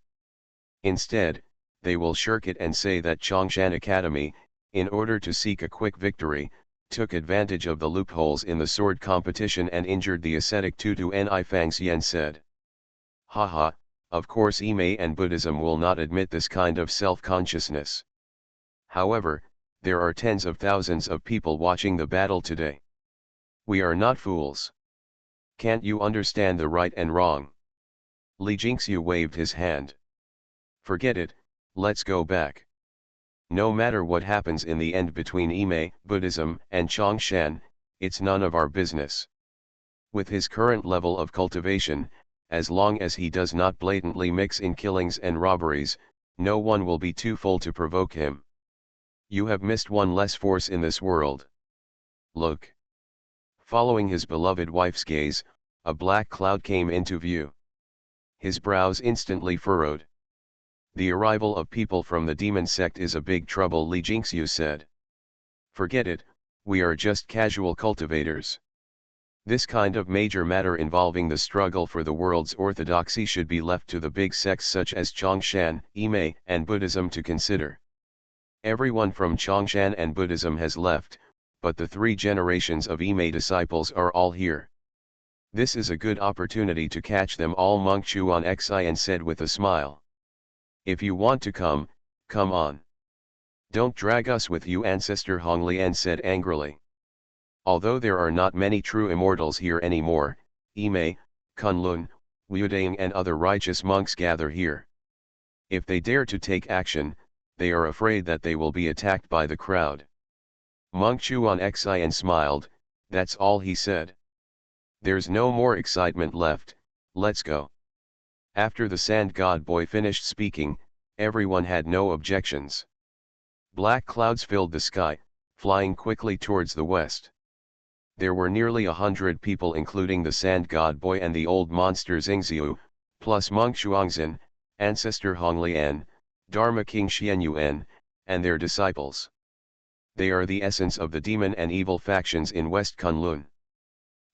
Instead, they will shirk it and say that Chongshan Academy, in order to seek a quick victory, took advantage of the loopholes in the sword competition and injured the ascetic Tutu. Ni Fangxian said. Haha, of course Yimei and Buddhism will not admit this kind of self-consciousness. However, there are tens of thousands of people watching the battle today. We are not fools. Can't you understand the right and wrong? Li Jingxiu waved his hand. Forget it, let's go back. No matter what happens in the end between Yimei, Buddhism, and Chongshan, it's none of our business. With his current level of cultivation, as long as he does not blatantly mix in killings and robberies, no one will be too full to provoke him. You have missed one less force in this world. Look. Following his beloved wife's gaze, a black cloud came into view. His brows instantly furrowed. The arrival of people from the demon sect is a big trouble, Li Jingxiu said. Forget it, we are just casual cultivators. This kind of major matter involving the struggle for the world's orthodoxy should be left to the big sects such as Chongshan, Yimei, and Buddhism to consider. Everyone from Chongshan and Buddhism has left, but the 3 generations of Yimei disciples are all here. This is a good opportunity to catch them all, Monk Chuan Xian said with a smile. If you want to come, come on. Don't drag us with you, Ancestor Honglian said angrily. Although there are not many true immortals here anymore, Yimei, Kunlun, Wudang and other righteous monks gather here. If they dare to take action, they are afraid that they will be attacked by the crowd. Monk Chuan Xian smiled, that's all he said. There's no more excitement left, let's go. After the sand god boy finished speaking, everyone had no objections. Black clouds filled the sky, flying quickly towards the west. There were nearly 100 people including the sand god boy and the old monster Xingziu, plus Monk Shuangzhen, Ancestor Honglian, Dharma King Xianyuan, and their disciples. They are the essence of the demon and evil factions in West Kunlun.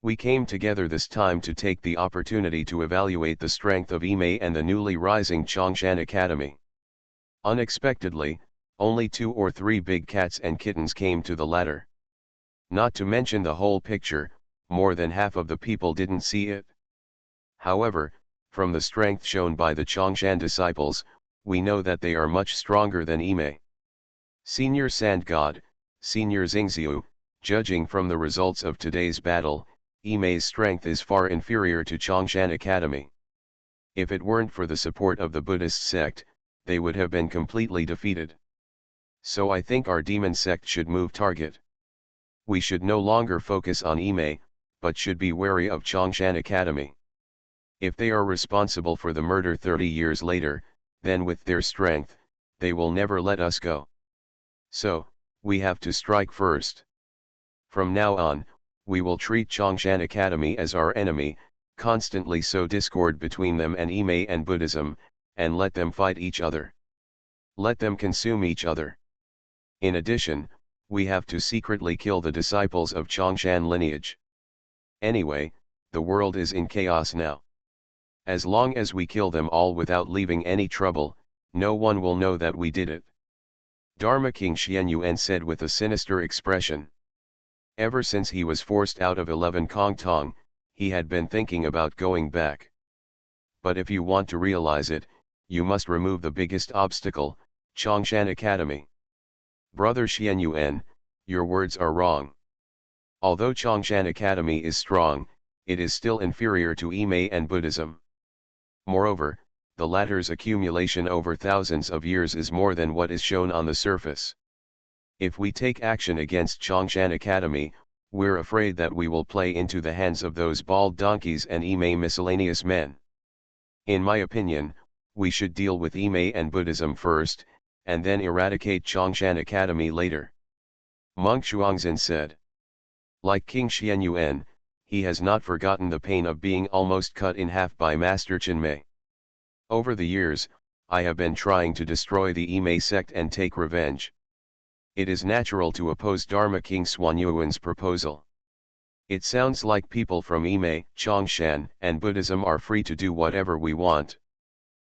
We came together this time to take the opportunity to evaluate the strength of Yimei and the newly rising Chongshan Academy. Unexpectedly, only 2 or 3 big cats and kittens came to the latter. Not to mention the whole picture, more than half of the people didn't see it. However, from the strength shown by the Chongshan disciples, we know that they are much stronger than Yimei. Senior Sand God, Senior Xingziu, judging from the results of today's battle, Yimei's strength is far inferior to Chongshan Academy. If it weren't for the support of the Buddhist sect, they would have been completely defeated. So I think our demon sect should move target. We should no longer focus on Yimei, but should be wary of Chongshan Academy. If they are responsible for the murder 30 years later, then with their strength, they will never let us go. So, we have to strike first. From now on, we will treat Chongshan Academy as our enemy, constantly sow discord between them and Ime and Buddhism, and let them fight each other. Let them consume each other. In addition, we have to secretly kill the disciples of Chongshan lineage. Anyway, the world is in chaos now. As long as we kill them all without leaving any trouble, no one will know that we did it. Dharma King Xianyuan said with a sinister expression. Ever since he was forced out of 11 Kong Tong, he had been thinking about going back. But if you want to realize it, you must remove the biggest obstacle, Chongshan Academy. Brother Xianyuan, your words are wrong. Although Chongshan Academy is strong, it is still inferior to Ime and Buddhism. Moreover, the latter's accumulation over thousands of years is more than what is shown on the surface. If we take action against Chongshan Academy, we're afraid that we will play into the hands of those bald donkeys and Ime miscellaneous men. In my opinion, we should deal with Ime and Buddhism first, and then eradicate Chongshan Academy later. Monk Shuangzhen said. Like King Xianyuan, he has not forgotten the pain of being almost cut in half by Master Chinmei. Over the years, I have been trying to destroy the Ime sect and take revenge. It is natural to oppose Dharma King Xuanyuan's proposal. It sounds like people from Ime, Chongshan, and Buddhism are free to do whatever we want.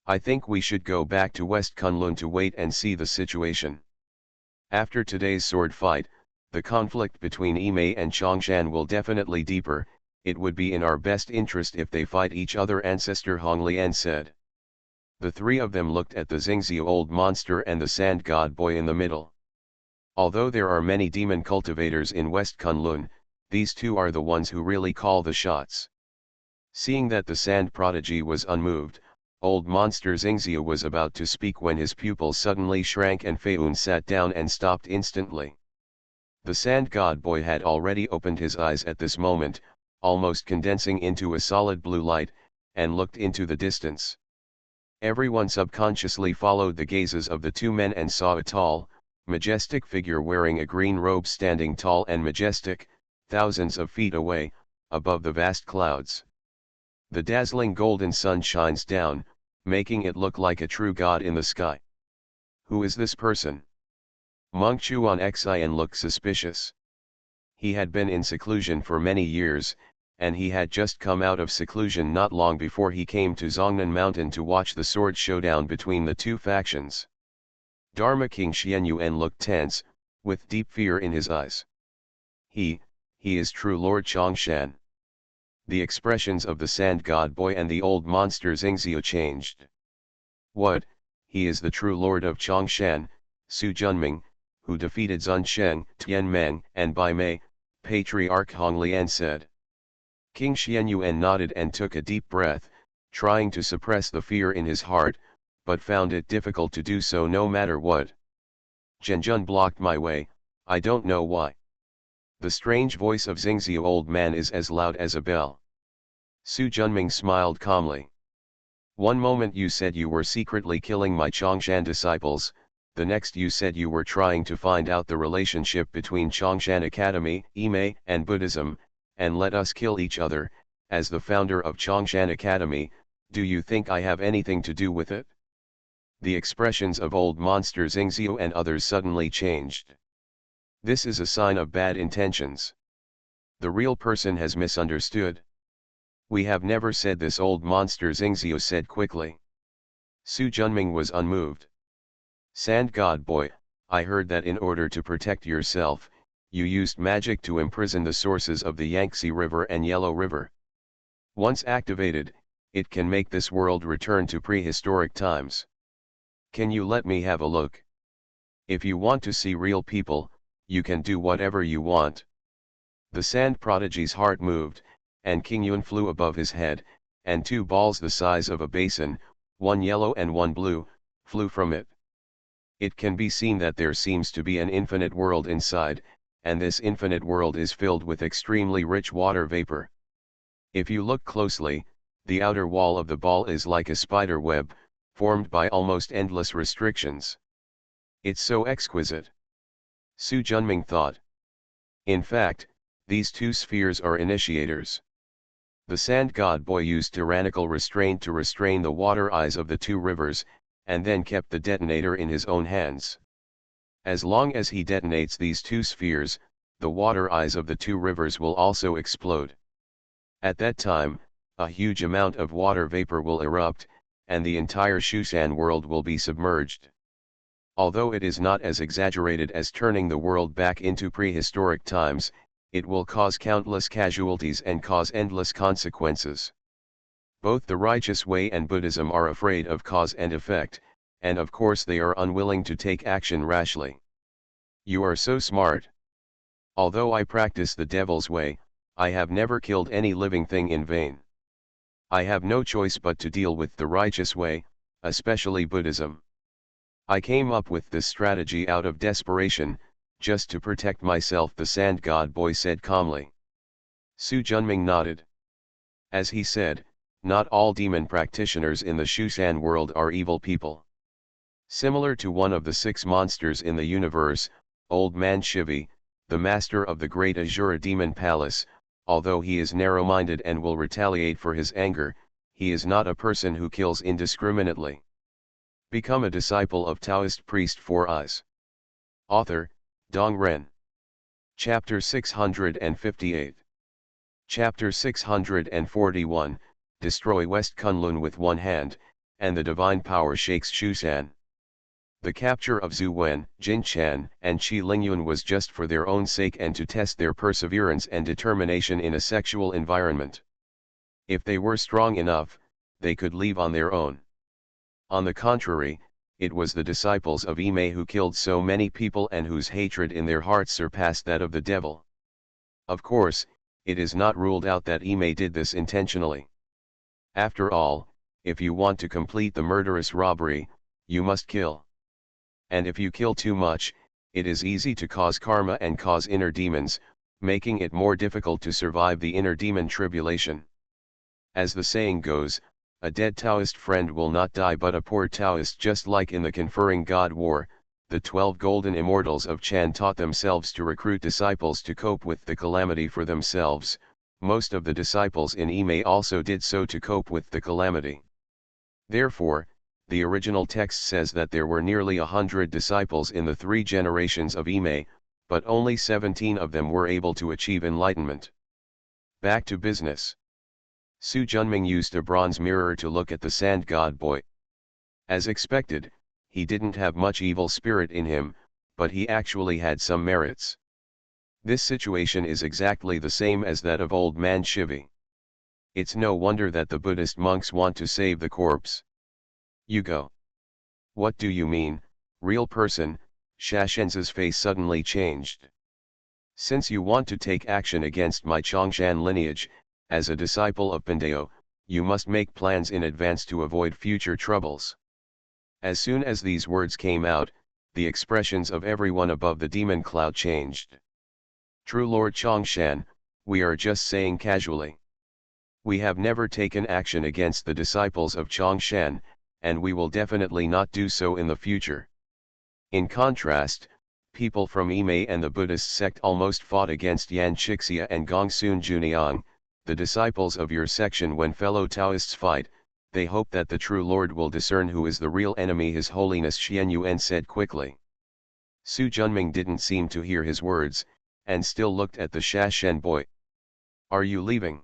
I think we should go back to West Kunlun to wait and see the situation. After today's sword fight, the conflict between Ime and Chongshan will definitely deeper. It would be in our best interest if they fight each other, Ancestor Hong Lian said. The three of them looked at the Xingzhou old monster and the sand god boy in the middle. Although there are many demon cultivators in West Kunlun, these two are the ones who really call the shots. Seeing that the sand prodigy was unmoved, old monster Xingzhou was about to speak when his pupils suddenly shrank and Feiyun sat down and stopped instantly. The sand god boy had already opened his eyes at this moment, almost condensing into a solid blue light, and looked into the distance. Everyone subconsciously followed the gazes of the two men and saw a tall, majestic figure wearing a green robe standing tall and majestic, thousands of feet away, above the vast clouds. The dazzling golden sun shines down, making it look like a true god in the sky. Who is this person? Monk Chuan Xian looked suspicious. He had been in seclusion for many years, and he had just come out of seclusion not long before he came to Zongnan Mountain to watch the sword showdown between the two factions. Dharma King Xianyuan looked tense, with deep fear in his eyes. He is true Lord Chongshan. The expressions of the sand god boy and the old monster Xingzhou changed. What, he is the true Lord of Chongshan, Su Junming, who defeated Zun Sheng, Tian Meng, and Bai Mei, Patriarch Hong Lian said. King Xianyuan nodded and took a deep breath, trying to suppress the fear in his heart, but found it difficult to do so no matter what. Zhenjun blocked my way, I don't know why. The strange voice of Xingzhou old man is as loud as a bell. Su Junming smiled calmly. One moment you said you were secretly killing my Chongshan disciples, the next you said you were trying to find out the relationship between Chongshan Academy, Ime, and Buddhism, and let us kill each other. As the founder of Chongshan Academy, do you think I have anything to do with it? The expressions of old monster Xingzhou and others suddenly changed. This is a sign of bad intentions. The real person has misunderstood. We have never said this, old monster Xingzhou said quickly. Su Junming was unmoved. Sand god boy, I heard that in order to protect yourself, you used magic to imprison the sources of the Yangtze River and Yellow River. Once activated, it can make this world return to prehistoric times. Can you let me have a look? If you want to see real people, you can do whatever you want. The sand prodigy's heart moved, and King Yun flew above his head, and two balls the size of a basin, one yellow and one blue, flew from it. It can be seen that there seems to be an infinite world inside, and this infinite world is filled with extremely rich water vapor. If you look closely, the outer wall of the ball is like a spider web, formed by almost endless restrictions. It's so exquisite. Su Junming thought. In fact, these two spheres are initiators. The sand god boy used tyrannical restraint to restrain the water eyes of the two rivers, and then kept the detonator in his own hands. As long as he detonates these two spheres, the water eyes of the two rivers will also explode. At that time, a huge amount of water vapor will erupt, and the entire Shushan world will be submerged. Although it is not as exaggerated as turning the world back into prehistoric times, it will cause countless casualties and cause endless consequences. Both the righteous way and Buddhism are afraid of cause and effect, and of course they are unwilling to take action rashly. You are so smart. Although I practice the devil's way, I have never killed any living thing in vain. I have no choice but to deal with the righteous way, especially Buddhism. I came up with this strategy out of desperation, just to protect myself, the sand god boy said calmly. Su Junming nodded. As he said, not all demon practitioners in the Shushan world are evil people. Similar to one of the 6 monsters in the universe, Old Man Shivi, the master of the great Azura demon palace, although he is narrow-minded and will retaliate for his anger, he is not a person who kills indiscriminately. Become a disciple of Taoist priest 4 Eyes. Author, Dong Ren. Chapter 658. Chapter 641, Destroy West Kunlun with one hand, and the divine power shakes Shushan. The capture of Zhu Wen, Jin Chan, and Qi Lingyun was just for their own sake and to test their perseverance and determination in a sexual environment. If they were strong enough, they could leave on their own. On the contrary, it was the disciples of Ime who killed so many people and whose hatred in their hearts surpassed that of the devil. Of course, it is not ruled out that Ime did this intentionally. After all, if you want to complete the murderous robbery, you must kill. And if you kill too much, it is easy to cause karma and cause inner demons, making it more difficult to survive the inner demon tribulation. As the saying goes, a dead Taoist friend will not die, but a poor Taoist. Just like in the Conferring God War, the 12 golden immortals of Chan taught themselves to recruit disciples to cope with the calamity for themselves. Most of the disciples in Ime also did so to cope with the calamity. Therefore, the original text says that there were nearly 100 disciples in the 3 generations of Ime, but only 17 of them were able to achieve enlightenment. Back to business. Su Junming used a bronze mirror to look at the sand god boy. As expected, he didn't have much evil spirit in him, but he actually had some merits. This situation is exactly the same as that of Old Man Shivi. It's no wonder that the Buddhist monks want to save the corpse. You go. What do you mean, real person? Shashenza's face suddenly changed. Since you want to take action against my Chongshan lineage, as a disciple of Pandeo, you must make plans in advance to avoid future troubles. As soon as these words came out, the expressions of everyone above the demon cloud changed. True Lord Chongshan, we are just saying casually. We have never taken action against the disciples of Chongshan, and we will definitely not do so in the future. In contrast, people from Ime and the Buddhist sect almost fought against Yan Chixia and Gongsun Juniang, the disciples of your section. When fellow Taoists fight, they hope that the true Lord will discern who is the real enemy. His Holiness Xian Yuan said quickly. Su Junming didn't seem to hear his words, and still looked at the Shashen boy. Are you leaving?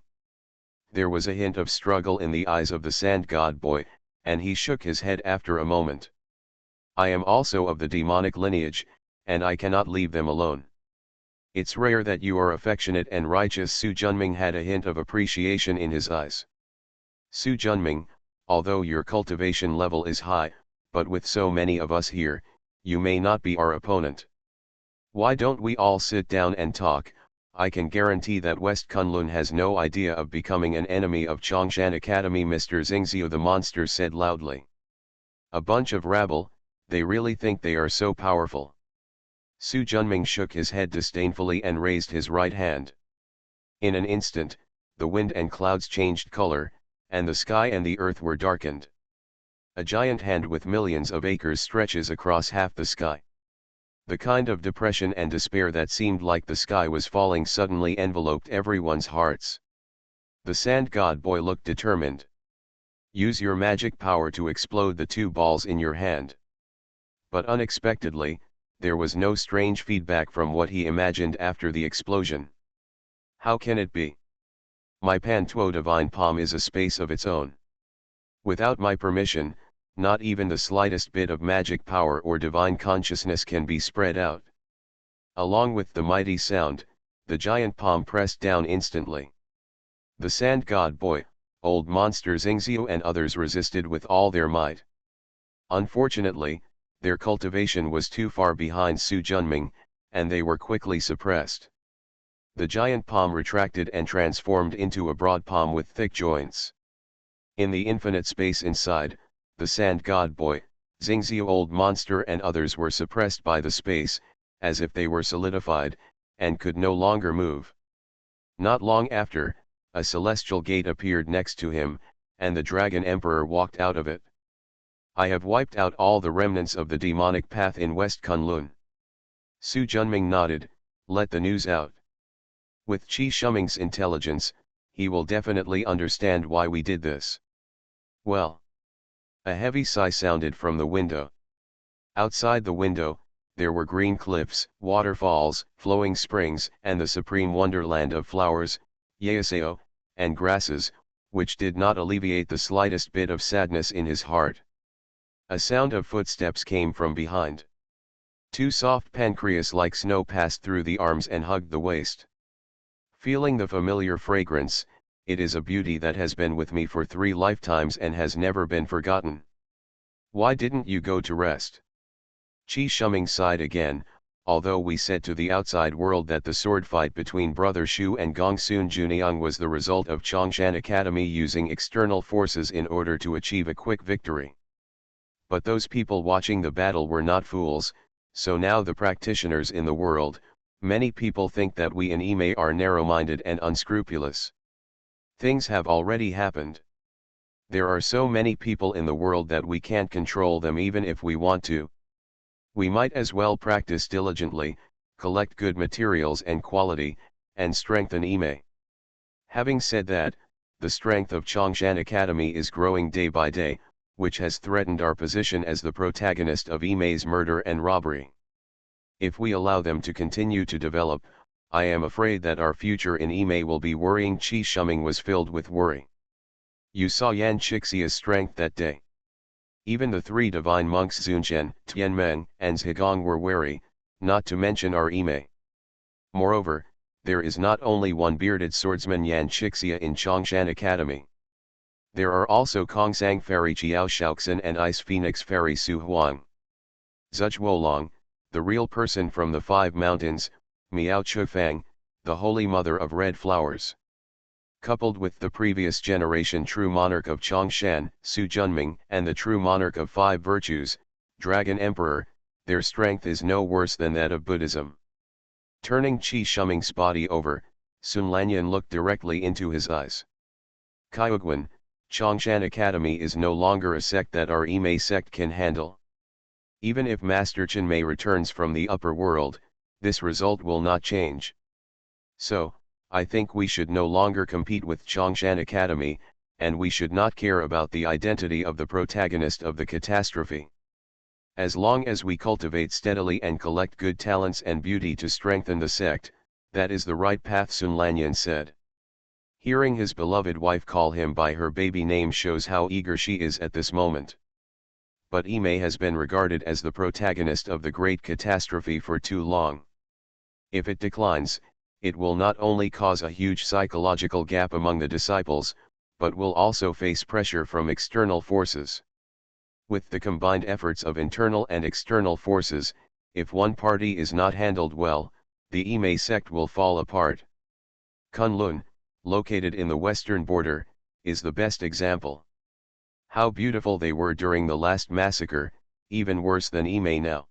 There was a hint of struggle in the eyes of the sand god boy, and he shook his head after a moment. I am also of the demonic lineage, and I cannot leave them alone. It's rare that you are affectionate and righteous. Su Junming had a hint of appreciation in his eyes. Su Junming, although your cultivation level is high, but with so many of us here, you may not be our opponent. Why don't we all sit down and talk? I can guarantee that West Kunlun has no idea of becoming an enemy of Chongshan Academy. Mr. Xingxiu the monster said loudly. A bunch of rabble, they really think they are so powerful. Su Junming shook his head disdainfully and raised his right hand. In an instant, the wind and clouds changed color, and the sky and the earth were darkened. A giant hand with millions of acres stretches across half the sky. The kind of depression and despair that seemed like the sky was falling suddenly enveloped everyone's hearts. The sand god boy looked determined. Use your magic power to explode the two balls in your hand. But unexpectedly, there was no strange feedback from what he imagined after the explosion. How can it be? My Pantuo divine palm is a space of its own. Without my permission, not even the slightest bit of magic power or divine consciousness can be spread out. Along with the mighty sound, the giant palm pressed down instantly. The sand god boy, old monster Xingxiu and others resisted with all their might. Unfortunately, their cultivation was too far behind Su Junming, and they were quickly suppressed. The giant palm retracted and transformed into a broad palm with thick joints. In the infinite space inside, the sand god boy, Xingxiu old monster and others were suppressed by the space, as if they were solidified, and could no longer move. Not long after, a celestial gate appeared next to him, and the dragon emperor walked out of it. I have wiped out all the remnants of the demonic path in West Kunlun. Su Junming nodded, let the news out. With Qi Shuming's intelligence, he will definitely understand why we did this. Well. A heavy sigh sounded from the window. Outside the window, there were green cliffs, waterfalls, flowing springs, and the supreme wonderland of flowers, yaeseo, and grasses, which did not alleviate the slightest bit of sadness in his heart. A sound of footsteps came from behind. Two soft pancreas like snow passed through the arms and hugged the waist. Feeling the familiar fragrance, it is a beauty that has been with me for 3 lifetimes and has never been forgotten. Why didn't you go to rest? Qi Shuming sighed again, although we said to the outside world that the sword fight between Brother Shu and Gongsun Juniang was the result of Chongshan Academy using external forces in order to achieve a quick victory. But those people watching the battle were not fools, so now the practitioners in the world, many people think that we in Ime are narrow-minded and unscrupulous. Things have already happened. There are so many people in the world that we can't control them even if we want to. We might as well practice diligently, collect good materials and quality, and strengthen Ime. Having said that, the strength of Chongshan Academy is growing day by day, which has threatened our position as the protagonist of Ime's murder and robbery. If we allow them to continue to develop, I am afraid that our future in Ime will be worrying. Qi Shuming was filled with worry. You saw Yan Xixia's strength that day. Even the 3 divine monks Zunchen, Tianmeng, and Zhigong were wary, not to mention our Ime. Moreover, there is not only one bearded swordsman Yan Xixia in Chongshan Academy. There are also Kongsang Fairy Chiao Shaoxin and Ice Phoenix Fairy Su Huang. Zhuge Wolong, the real person from the 5 mountains, Miao Chufang, the holy mother of red flowers. Coupled with the previous generation true monarch of Chongshan, Su Junming, and the true monarch of 5 virtues, Dragon Emperor, their strength is no worse than that of Buddhism. Turning Qi Shuming's body over, Sun Lanyan looked directly into his eyes. Kaiugwan, Chongshan Academy is no longer a sect that our Ime sect can handle. Even if Master Chenmei returns from the upper world, this result will not change. So, I think we should no longer compete with Chongshan Academy, and we should not care about the identity of the protagonist of the catastrophe. As long as we cultivate steadily and collect good talents and beauty to strengthen the sect, that is the right path, Sun Lanyan said. Hearing his beloved wife call him by her baby name shows how eager she is at this moment. But Ime has been regarded as the protagonist of the great catastrophe for too long. If it declines, it will not only cause a huge psychological gap among the disciples, but will also face pressure from external forces. With the combined efforts of internal and external forces, if one party is not handled well, the Ime sect will fall apart. Kunlun, located in the western border, is the best example. How beautiful they were during the last massacre, even worse than Ime now.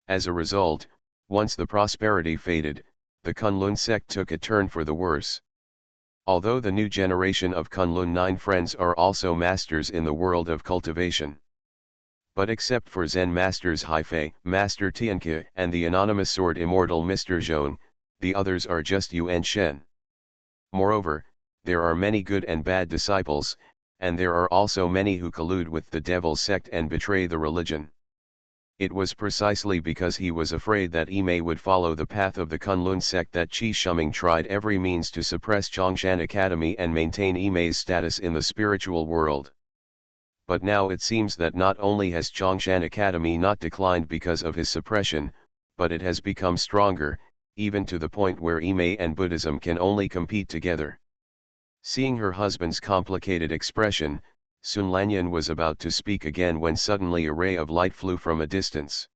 As a result, once the prosperity faded, the Kunlun sect took a turn for the worse. Although the new generation of Kunlun 9 friends are also masters in the world of cultivation. But except for Zen Masters Haifei, Master Tianke, and the anonymous sword immortal Mr. Zhong, the others are just Yuan Shen. Moreover, there are many good and bad disciples, and there are also many who collude with the devil's sect and betray the religion. It was precisely because he was afraid that Yimei would follow the path of the Kunlun sect that Qi Shuming tried every means to suppress Chongshan Academy and maintain Yimei's status in the spiritual world. But now it seems that not only has Chongshan Academy not declined because of his suppression, but it has become stronger, even to the point where Yimei and Buddhism can only compete together. Seeing her husband's complicated expression, Sun Lanyan was about to speak again when suddenly a ray of light flew from a distance.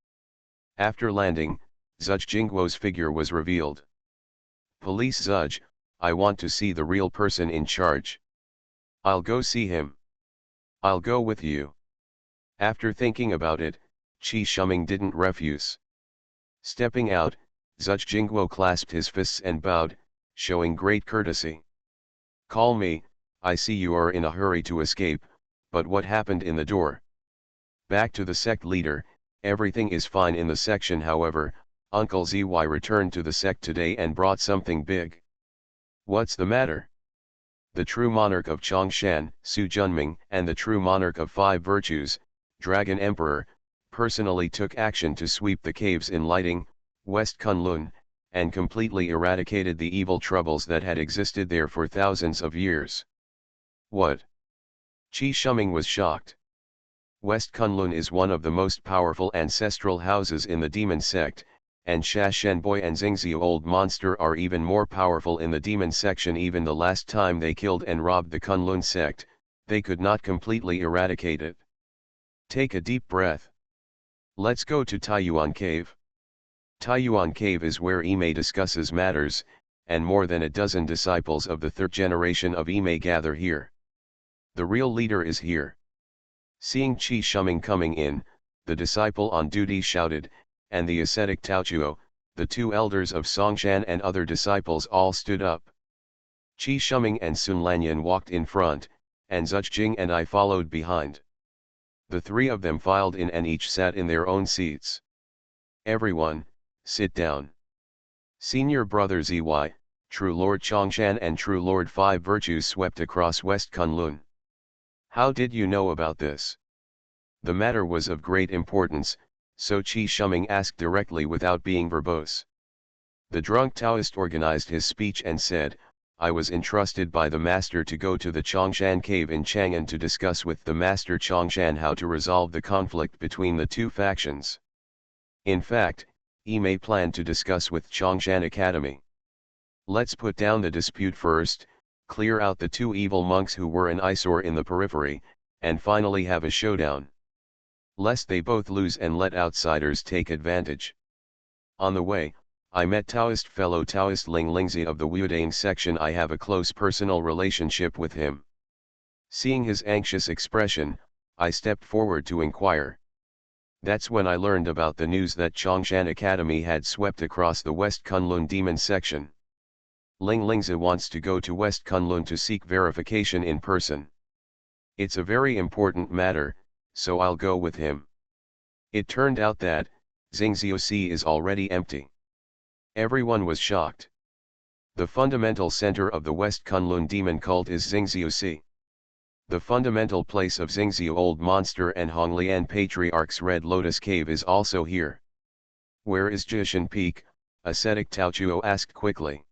After landing, Zhuge Jingguo's figure was revealed. "Police Zhuge, I want to see the real person in charge." "I'll go see him." "I'll go with you." After thinking about it, Qi Shuming didn't refuse. Stepping out, Zhuge Jingguo clasped his fists and bowed, showing great courtesy. "Call me, I see you are in a hurry to escape, but what happened in the door?" "Back to the sect leader, everything is fine in the section. However, Uncle Zy returned to the sect today and brought something big." "What's the matter?" "The true monarch of Chongshan, Su Junming, and the true monarch of 5 virtues, Dragon Emperor, personally took action to sweep the caves in Lighting, West Kunlun, and completely eradicated the evil troubles that had existed there for thousands of years." "What?" Qi Shuming was shocked. "West Kunlun is one of the most powerful ancestral houses in the demon sect, and Sha Shenboi and Xingziu Old Monster are even more powerful in the demon section. Even the last time they killed and robbed the Kunlun sect, they could not completely eradicate it." "Take a deep breath. Let's go to Taiyuan Cave." Taiyuan Cave is where Yimei discusses matters, and more than a dozen disciples of the 3rd generation of Yimei gather here. The real leader is here. Seeing Qi Shuming coming in, the disciple on duty shouted, and the ascetic Taochuo, the 2 elders of Songshan and other disciples all stood up. Qi Shuming and Sun Lanyan walked in front, and Zhuge Jing and I followed behind. The 3 of them filed in and each sat in their own seats. "Everyone, sit down." Senior Brother Zy, True Lord Chongshan and True Lord 5 Virtues swept across West Kunlun. "How did you know about this?" The matter was of great importance, so Qi Shuming asked directly without being verbose. The drunk Taoist organized his speech and said, "I was entrusted by the master to go to the Chongshan cave in Chang'an to discuss with the master Chongshan how to resolve the conflict between the 2 factions. In fact, Yimei planned to discuss with Chongshan Academy. Let's put down the dispute first, clear out the 2 evil monks who were an eyesore in the periphery, and finally have a showdown. Lest they both lose and let outsiders take advantage. On the way, I met fellow Taoist Ling Lingzi of the Wudang section. I have a close personal relationship with him." Seeing his anxious expression, I stepped forward to inquire. "That's when I learned about the news that Chongshan Academy had swept across the West Kunlun demon section. Ling Lingzi wants to go to West Kunlun to seek verification in person. It's a very important matter, so I'll go with him." It turned out that, Xingziu is already empty. Everyone was shocked. The fundamental center of the West Kunlun demon cult is Xingziu. The fundamental place of Xingziu Old Monster and Honglian Patriarch's Red Lotus Cave is also here. "Where is Jishan Peak?" ascetic Taochuo asked quickly.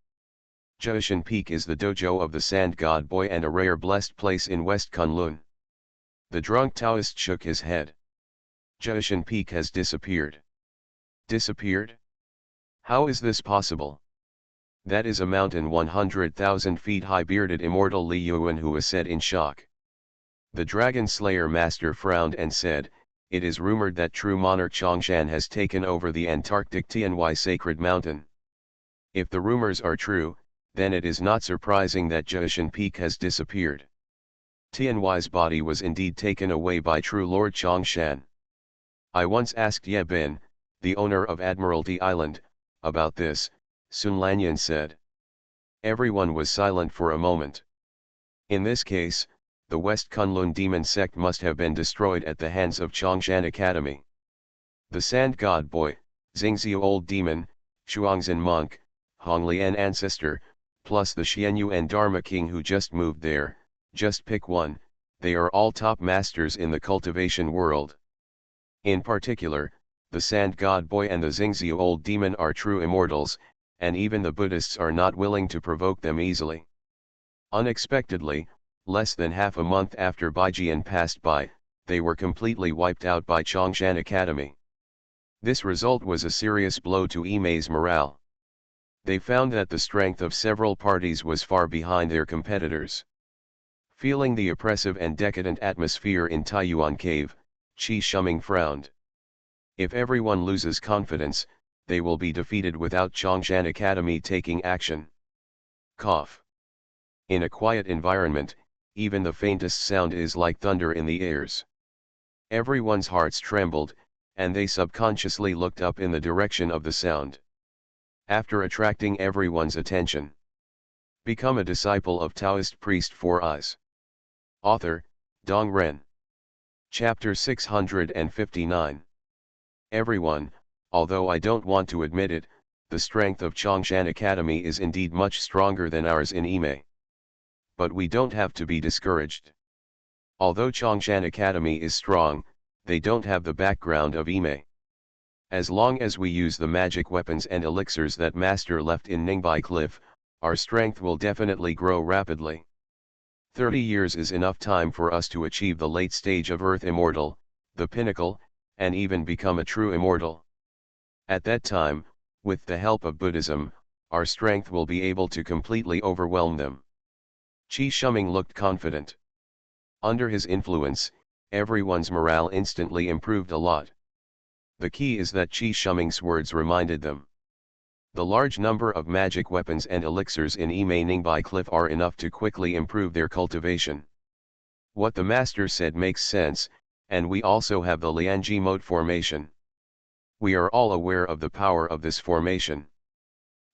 "Jishan Peak is the dojo of the Sand God Boy and a rare blessed place in West Kunlun." The drunk Taoist shook his head. "Jishan Peak has disappeared." "Disappeared? How is this possible?" "That is a mountain 100,000 feet high," bearded immortal Li Yuanhua said in shock. The Dragon Slayer Master frowned and said, "It is rumored that true monarch Chongshan has taken over the Antarctic Tianhui sacred mountain. If the rumors are true, then it is not surprising that Jishan Peak has disappeared. Tianhui's body was indeed taken away by true Lord Chongshan. I once asked Ye Bin, the owner of Admiralty Island, about this," Sun Lanyan said. Everyone was silent for a moment. In this case, the West Kunlun demon sect must have been destroyed at the hands of Chongshan Academy. The Sand God Boy, Xingzi Old Demon, Shuangzhen Monk, Honglian Ancestor, plus the Xianyuan Dharma King who just moved there, just pick one, they are all top masters in the cultivation world. In particular, the Sand God Boy and the Xingzi Old Demon are true immortals, and even the Buddhists are not willing to provoke them easily. Unexpectedly, less than half a month after Baijian passed by, they were completely wiped out by Chongshan Academy. This result was a serious blow to Imei's morale. They found that the strength of several parties was far behind their competitors. Feeling the oppressive and decadent atmosphere in Taiyuan Cave, Qi Shuming frowned. If everyone loses confidence, they will be defeated without Chongshan Academy taking action. Cough. In a quiet environment, even the faintest sound is like thunder in the ears. Everyone's hearts trembled, and they subconsciously looked up in the direction of the sound. After attracting everyone's attention. Become a disciple of Taoist priest 4 Eyes. Author, Dong Ren. Chapter 659. Everyone, although I don't want to admit it, the strength of Chongshan Academy is indeed much stronger than ours in Imei. But we don't have to be discouraged. Although Chongshan Academy is strong, they don't have the background of Imei. As long as we use the magic weapons and elixirs that Master left in Ningbai Cliff, our strength will definitely grow rapidly. 30 years is enough time for us to achieve the late stage of Earth Immortal, the pinnacle, and even become a true immortal. At that time, with the help of Buddhism, our strength will be able to completely overwhelm them. Qi Shuming looked confident. Under his influence, everyone's morale instantly improved a lot. The key is that Qi Shuming's words reminded them. The large number of magic weapons and elixirs in Imei Ningbai Cliff are enough to quickly improve their cultivation. What the master said makes sense, and we also have the Lianji Moat formation. We are all aware of the power of this formation.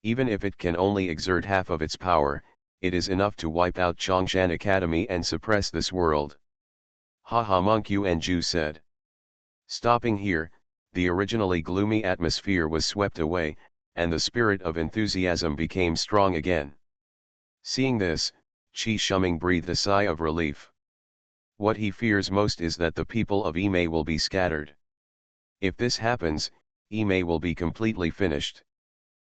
Even if it can only exert half of its power, it is enough to wipe out Chongshan Academy and suppress this world. Haha, Monk Yuan Ju said. Stopping here, the originally gloomy atmosphere was swept away, and the spirit of enthusiasm became strong again. Seeing this, Qi Shuming breathed a sigh of relief. What he fears most is that the people of Imei will be scattered. If this happens, Imei will be completely finished.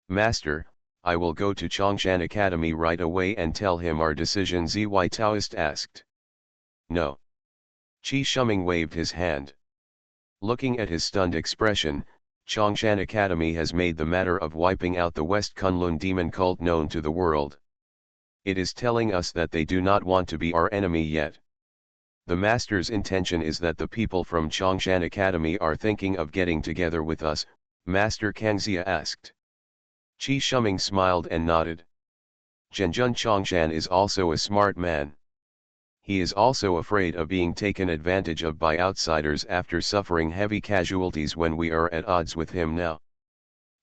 Master, I will go to Chongshan Academy right away and tell him our decision, Zy Taoist asked. No. Qi Shuming waved his hand. Looking at his stunned expression, Chongshan Academy has made the matter of wiping out the West Kunlun demon cult known to the world. It is telling us that they do not want to be our enemy yet. The master's intention is that the people from Chongshan Academy are thinking of getting together with us, Master Kangxia asked. Qi Shuming smiled and nodded. Zhenjun Chongshan is also a smart man. He is also afraid of being taken advantage of by outsiders after suffering heavy casualties when we are at odds with him now.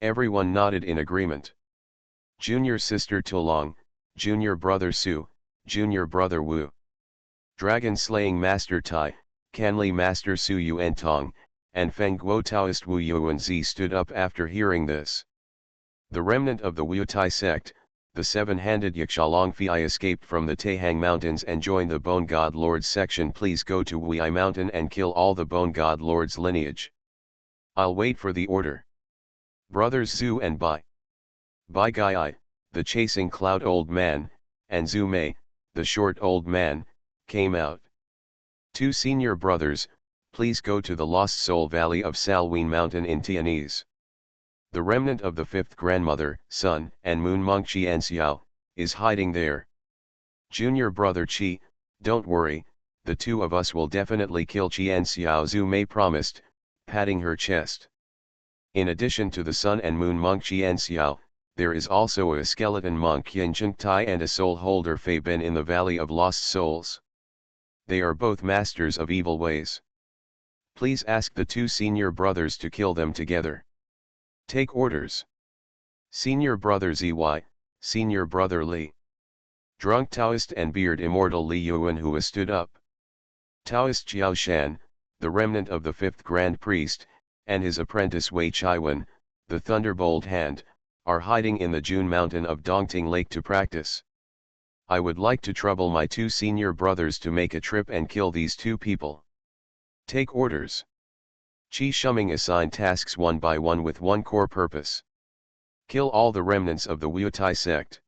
Everyone nodded in agreement. Junior sister Tulong, junior brother Su, junior brother Wu. Dragon slaying master Tai, Canli master Su Yuan Tong, and Feng Guo Taoist Wu Yuanzi stood up after hearing this. The remnant of the Wu Tai sect, the seven-handed Yaxalong Fei, escaped from the Taihang Mountains and joined the Bone God Lord's section. Please go to Wuyi Mountain and kill all the Bone God Lord's lineage. I'll wait for the order. Brothers Zhu and Bai Gai, the chasing cloud old man, and Zhu Mei, the short old man, came out. 2 senior brothers, please go to the Lost Soul Valley of Salween Mountain in Tianese. The remnant of the 5th grandmother, Sun, and Moon Monk Qian Xiao, is hiding there. Junior brother Qi, don't worry, the 2 of us will definitely kill Qian Xiao, Zhu Mei promised, patting her chest. In addition to the Sun and Moon Monk Qian Xiao, there is also a skeleton monk Yin Cheng Tai and a soul holder Fei Ben in the Valley of Lost Souls. They are both masters of evil ways. Please ask the 2 senior brothers to kill them together. Take orders. Senior brother Zy, Senior Brother Li. Drunk Taoist and Beard Immortal Li Yuan Hua stood up. Taoist Jiao Shan, the remnant of the fifth Grand Priest, and his apprentice Wei Chaiwan, the Thunderbolt Hand, are hiding in the June Mountain of Dongting Lake to practice. I would like to trouble my two senior brothers to make a trip and kill these two people. Take orders. Qi Shuming assigned tasks one by one with one core purpose. Kill all the remnants of the Wutai sect.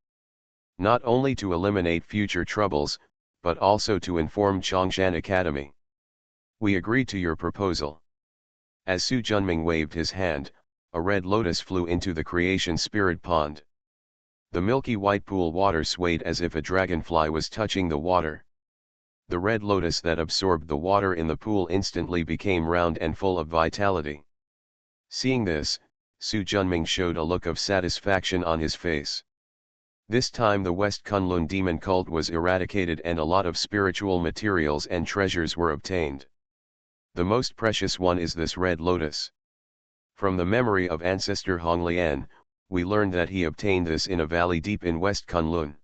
Not only to eliminate future troubles, but also to inform Chongshan Academy. We agree to your proposal. As Su Junming waved his hand, a red lotus flew into the creation spirit pond. The milky white pool water swayed as if a dragonfly was touching the water. The red lotus that absorbed the water in the pool instantly became round and full of vitality. Seeing this, Su Junming showed a look of satisfaction on his face. This time the West Kunlun demon cult was eradicated and a lot of spiritual materials and treasures were obtained. The most precious one is this red lotus. From the memory of ancestor Honglian, we learned that he obtained this in a valley deep in West Kunlun.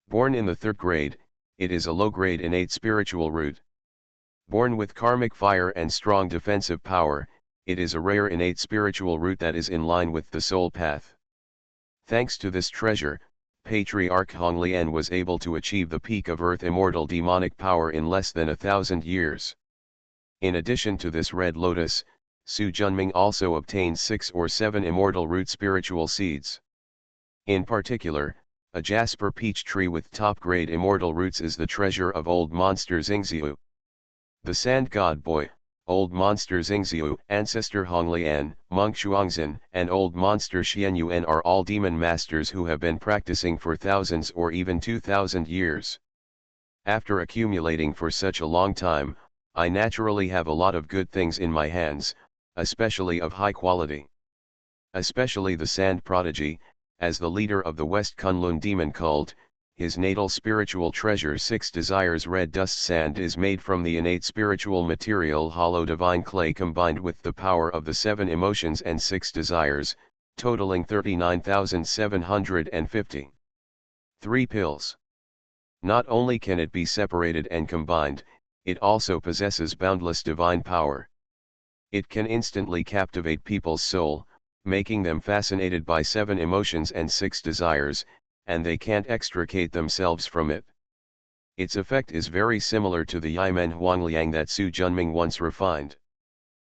Born in the 3rd grade, it is a low-grade innate spiritual root. Born with karmic fire and strong defensive power, it is a rare innate spiritual root that is in line with the soul path. Thanks to this treasure, Patriarch Honglian was able to achieve the peak of Earth immortal demonic power in less than 1,000 years. In addition to this red lotus, Su Junming also obtained 6 or 7 immortal root spiritual seeds. In particular, a jasper peach tree with top-grade immortal roots is the treasure of Old Monster Xingziu. The Sand God Boy, Old Monster Xingziu, Ancestor Honglian, Monk Shuangzhen, and Old Monster Xianyuan are all demon masters who have been practicing for thousands or even 2,000 years. After accumulating for such a long time, I naturally have a lot of good things in my hands, especially of high quality. Especially the Sand Prodigy, as the leader of the West Kunlun demon cult, his natal spiritual treasure 6 desires red dust sand is made from the innate spiritual material hollow divine clay combined with the power of the 7 emotions and 6 desires, totaling 39,750. 3 pills. Not only can it be separated and combined, it also possesses boundless divine power. It can instantly captivate people's soul, making them fascinated by 7 emotions and 6 desires, and they can't extricate themselves from it. Its effect is very similar to the Yimen Huangliang that Su Junming once refined.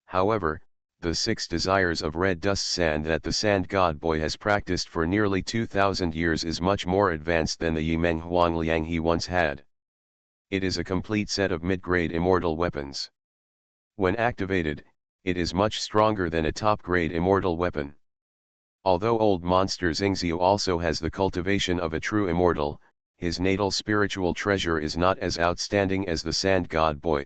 However, the 6 desires of red dust sand that the Sand God Boy has practiced for nearly 2,000 years is much more advanced than the Yimeng Huangliang he once had. It is a complete set of mid-grade immortal weapons. When activated, it is much stronger than a top-grade immortal weapon. Although Old Monster Xingziu also has the cultivation of a true immortal, his natal spiritual treasure is not as outstanding as the Sand God Boy.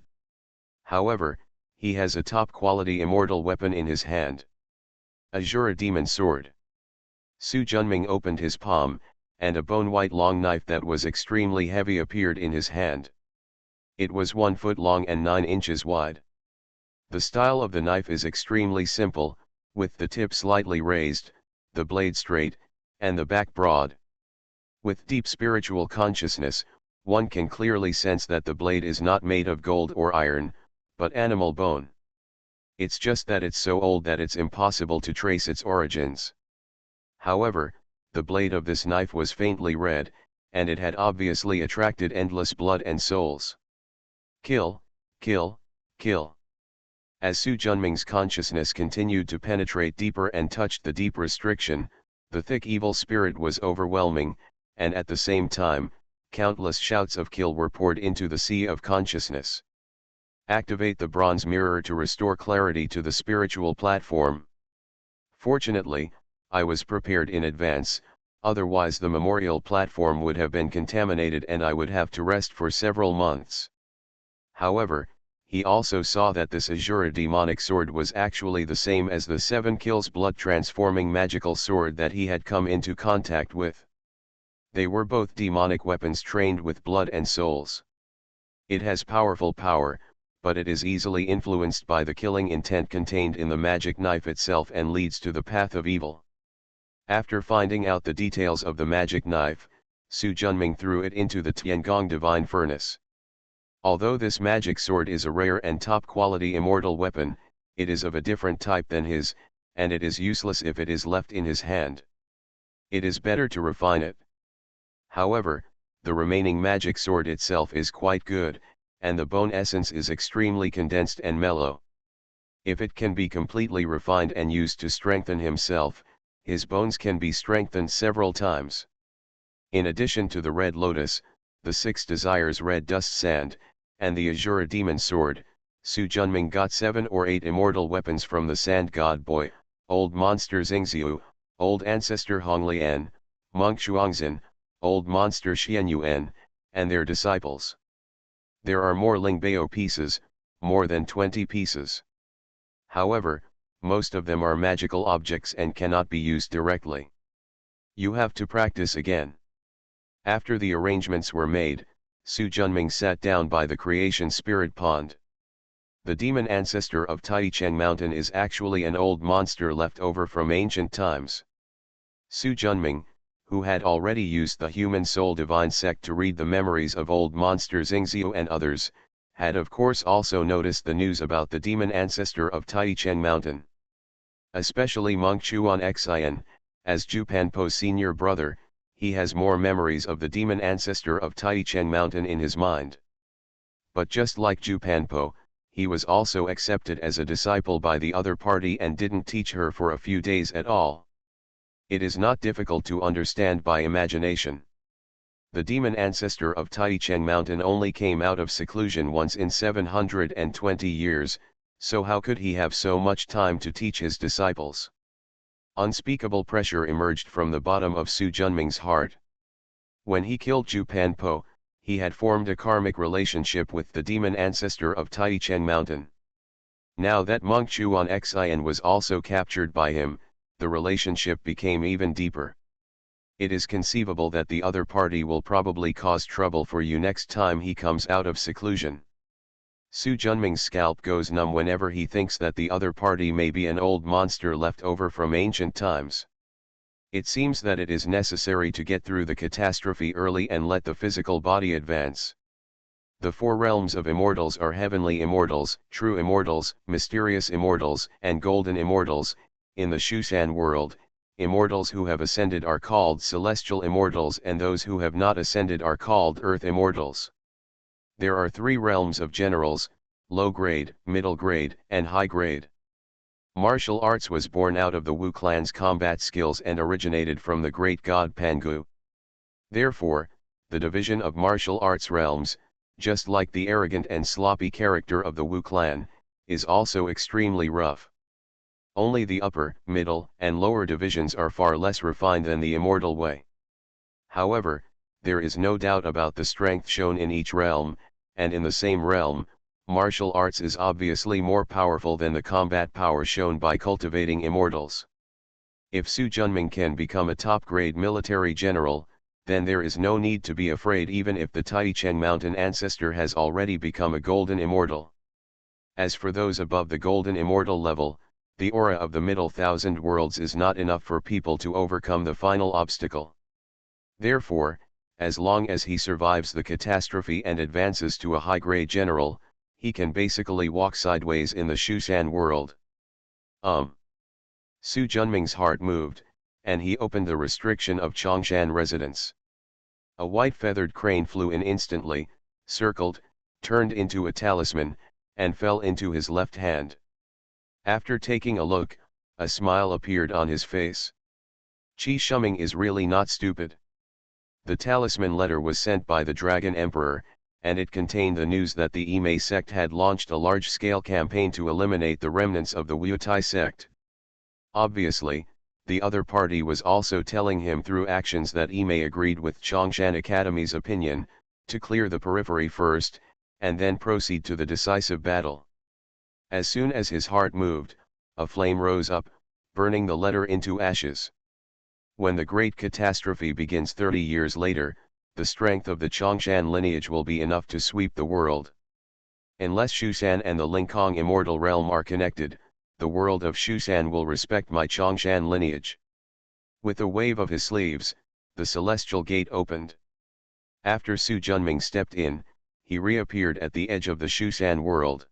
However, he has a top-quality immortal weapon in his hand. Azura Demon Sword. Su Junming opened his palm, and a bone-white long knife that was extremely heavy appeared in his hand. It was 1 foot long and 9 inches wide. The style of the knife is extremely simple, with the tip slightly raised, the blade straight, and the back broad. With deep spiritual consciousness, one can clearly sense that the blade is not made of gold or iron, but animal bone. It's just that it's so old that it's impossible to trace its origins. However, the blade of this knife was faintly red, and it had obviously attracted endless blood and souls. Kill, kill, kill. As Su Junming's consciousness continued to penetrate deeper and touched the deep restriction, the thick evil spirit was overwhelming, and at the same time, countless shouts of kill were poured into the sea of consciousness. Activate the bronze mirror to restore clarity to the spiritual platform. Fortunately, I was prepared in advance, otherwise the memorial platform would have been contaminated and I would have to rest for several months. However, he also saw that this Azura demonic sword was actually the same as the 7 kills blood transforming magical sword that he had come into contact with. They were both demonic weapons trained with blood and souls. It has powerful power, but it is easily influenced by the killing intent contained in the magic knife itself and leads to the path of evil. After finding out the details of the magic knife, Su Junming threw it into the Tiangong divine furnace. Although this magic sword is a rare and top-quality immortal weapon, it is of a different type than his, and it is useless if it is left in his hand. It is better to refine it. However, the remaining magic sword itself is quite good, and the bone essence is extremely condensed and mellow. If it can be completely refined and used to strengthen himself, his bones can be strengthened several times. In addition to the Red Lotus, the Six Desires Red Dust Sand, and the Azure Demon Sword, Su Junming got 7 or 8 immortal weapons from the Sand God Boy, Old Monster Xingziu, Old Ancestor Honglian, Monk Shuangzhen, Old Monster Xianyuan, and their disciples. There are more Lingbao pieces, more than 20 pieces. However, most of them are magical objects and cannot be used directly. You have to practice again. After the arrangements were made, Su Junming sat down by the creation spirit pond. The demon ancestor of Taicheng Mountain is actually an old monster left over from ancient times. Su Junming, who had already used the human soul divine sect to read the memories of old monster Xingziu and others, had of course also noticed the news about the demon ancestor of Taicheng Mountain. Especially Monk Chuan Xian, as Jupanpo's senior brother, he has more memories of the demon ancestor of Taicheng Mountain in his mind. But just like Jupanpo, he was also accepted as a disciple by the other party and didn't teach her for a few days at all. It is not difficult to understand by imagination. The demon ancestor of Taicheng Mountain only came out of seclusion once in 720 years, so how could he have so much time to teach his disciples? Unspeakable pressure emerged from the bottom of Su Junming's heart. When he killed Jupanpo, he had formed a karmic relationship with the demon ancestor of Taicheng Mountain. Now that Monk Chuan Xian was also captured by him, the relationship became even deeper. It is conceivable that the other party will probably cause trouble for you next time he comes out of seclusion. Su Junming's scalp goes numb whenever he thinks that the other party may be an old monster left over from ancient times. It seems that it is necessary to get through the catastrophe early and let the physical body advance. The 4 realms of immortals are heavenly immortals, true immortals, mysterious immortals, and golden immortals. In the Shushan world, immortals who have ascended are called celestial immortals and those who have not ascended are called earth immortals. There are 3 realms of generals, low grade, middle grade, and high grade. Martial arts was born out of the Wu clan's combat skills and originated from the great god Pangu. Therefore, the division of martial arts realms, just like the arrogant and sloppy character of the Wu clan, is also extremely rough. Only the upper, middle, and lower divisions are far less refined than the immortal way. However, there is no doubt about the strength shown in each realm, and in the same realm, martial arts is obviously more powerful than the combat power shown by cultivating immortals. If Su Junming can become a top-grade military general, then there is no need to be afraid even if the Taicheng Mountain ancestor has already become a golden immortal. As for those above the golden immortal level, the aura of the middle 1,000 worlds is not enough for people to overcome the final obstacle. Therefore, as long as he survives the catastrophe and advances to a high-grade general, he can basically walk sideways in the Shushan world. Su Junming's heart moved, and he opened the restriction of Chongshan residence. A white feathered crane flew in instantly, circled, turned into a talisman, and fell into his left hand. After taking a look, a smile appeared on his face. Qi Shuming is really not stupid. The talisman letter was sent by the Dragon Emperor, and it contained the news that the Yimei sect had launched a large-scale campaign to eliminate the remnants of the Wutai sect. Obviously, the other party was also telling him through actions that Yimei agreed with Chongshan Academy's opinion, to clear the periphery first, and then proceed to the decisive battle. As soon as his heart moved, a flame rose up, burning the letter into ashes. When the great catastrophe begins 30 years later, the strength of the Chongshan lineage will be enough to sweep the world. Unless Shushan and the Lingkong immortal realm are connected, the world of Shushan will respect my Chongshan lineage. With a wave of his sleeves, the celestial gate opened. After Su Junming stepped in, he reappeared at the edge of the Shushan world.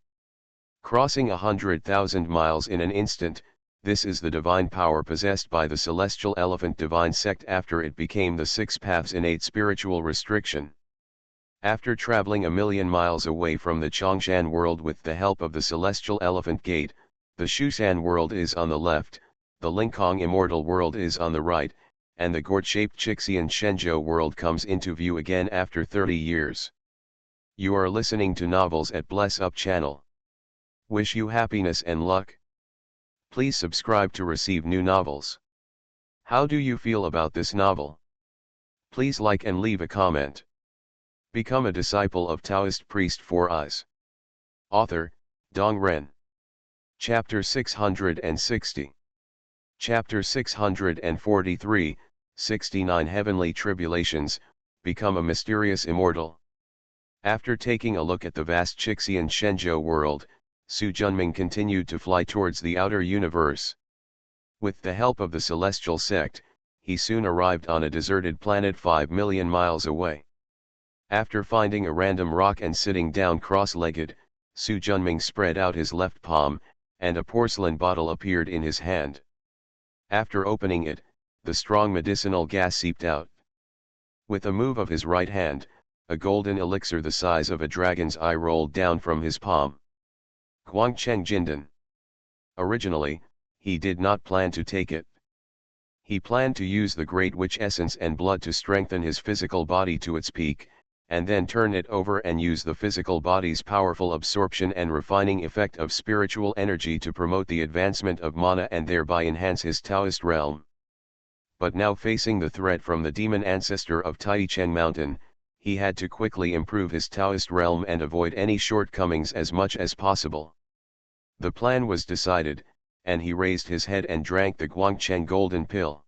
Crossing 100,000 miles in an instant, this is the divine power possessed by the celestial elephant divine sect after it became the Six Paths innate spiritual restriction. After traveling 1,000,000 miles away from the Chongshan world with the help of the celestial elephant gate, the Shushan world is on the left, the Lingkong immortal world is on the right, and the gourd-shaped Chixian Shenzhou world comes into view again after 30 years. You are listening to Novels at Bless Up channel. Wish you happiness and luck. Please subscribe to receive new novels. How do you feel about this novel? Please like and leave a comment. Become a disciple of Taoist priest for us. Author, Dong Ren. Chapter 660. Chapter 643, 69 Heavenly Tribulations, Become a Mysterious Immortal. After taking a look at the vast Chixian Shenzhou world, Su Junming continued to fly towards the outer universe. With the help of the celestial sect, he soon arrived on a deserted planet 5 million miles away. After finding a random rock and sitting down cross-legged, Su Junming spread out his left palm, and a porcelain bottle appeared in his hand. After opening it, the strong medicinal gas seeped out. With a move of his right hand, a golden elixir the size of a dragon's eye rolled down from his palm. Guangcheng Jindan. Originally, he did not plan to take it. He planned to use the Great Witch essence and blood to strengthen his physical body to its peak, and then turn it over and use the physical body's powerful absorption and refining effect of spiritual energy to promote the advancement of mana and thereby enhance his Taoist realm. But now facing the threat from the demon ancestor of Taicheng Mountain, he had to quickly improve his Taoist realm and avoid any shortcomings as much as possible. The plan was decided, and he raised his head and drank the Guangcheng golden pill.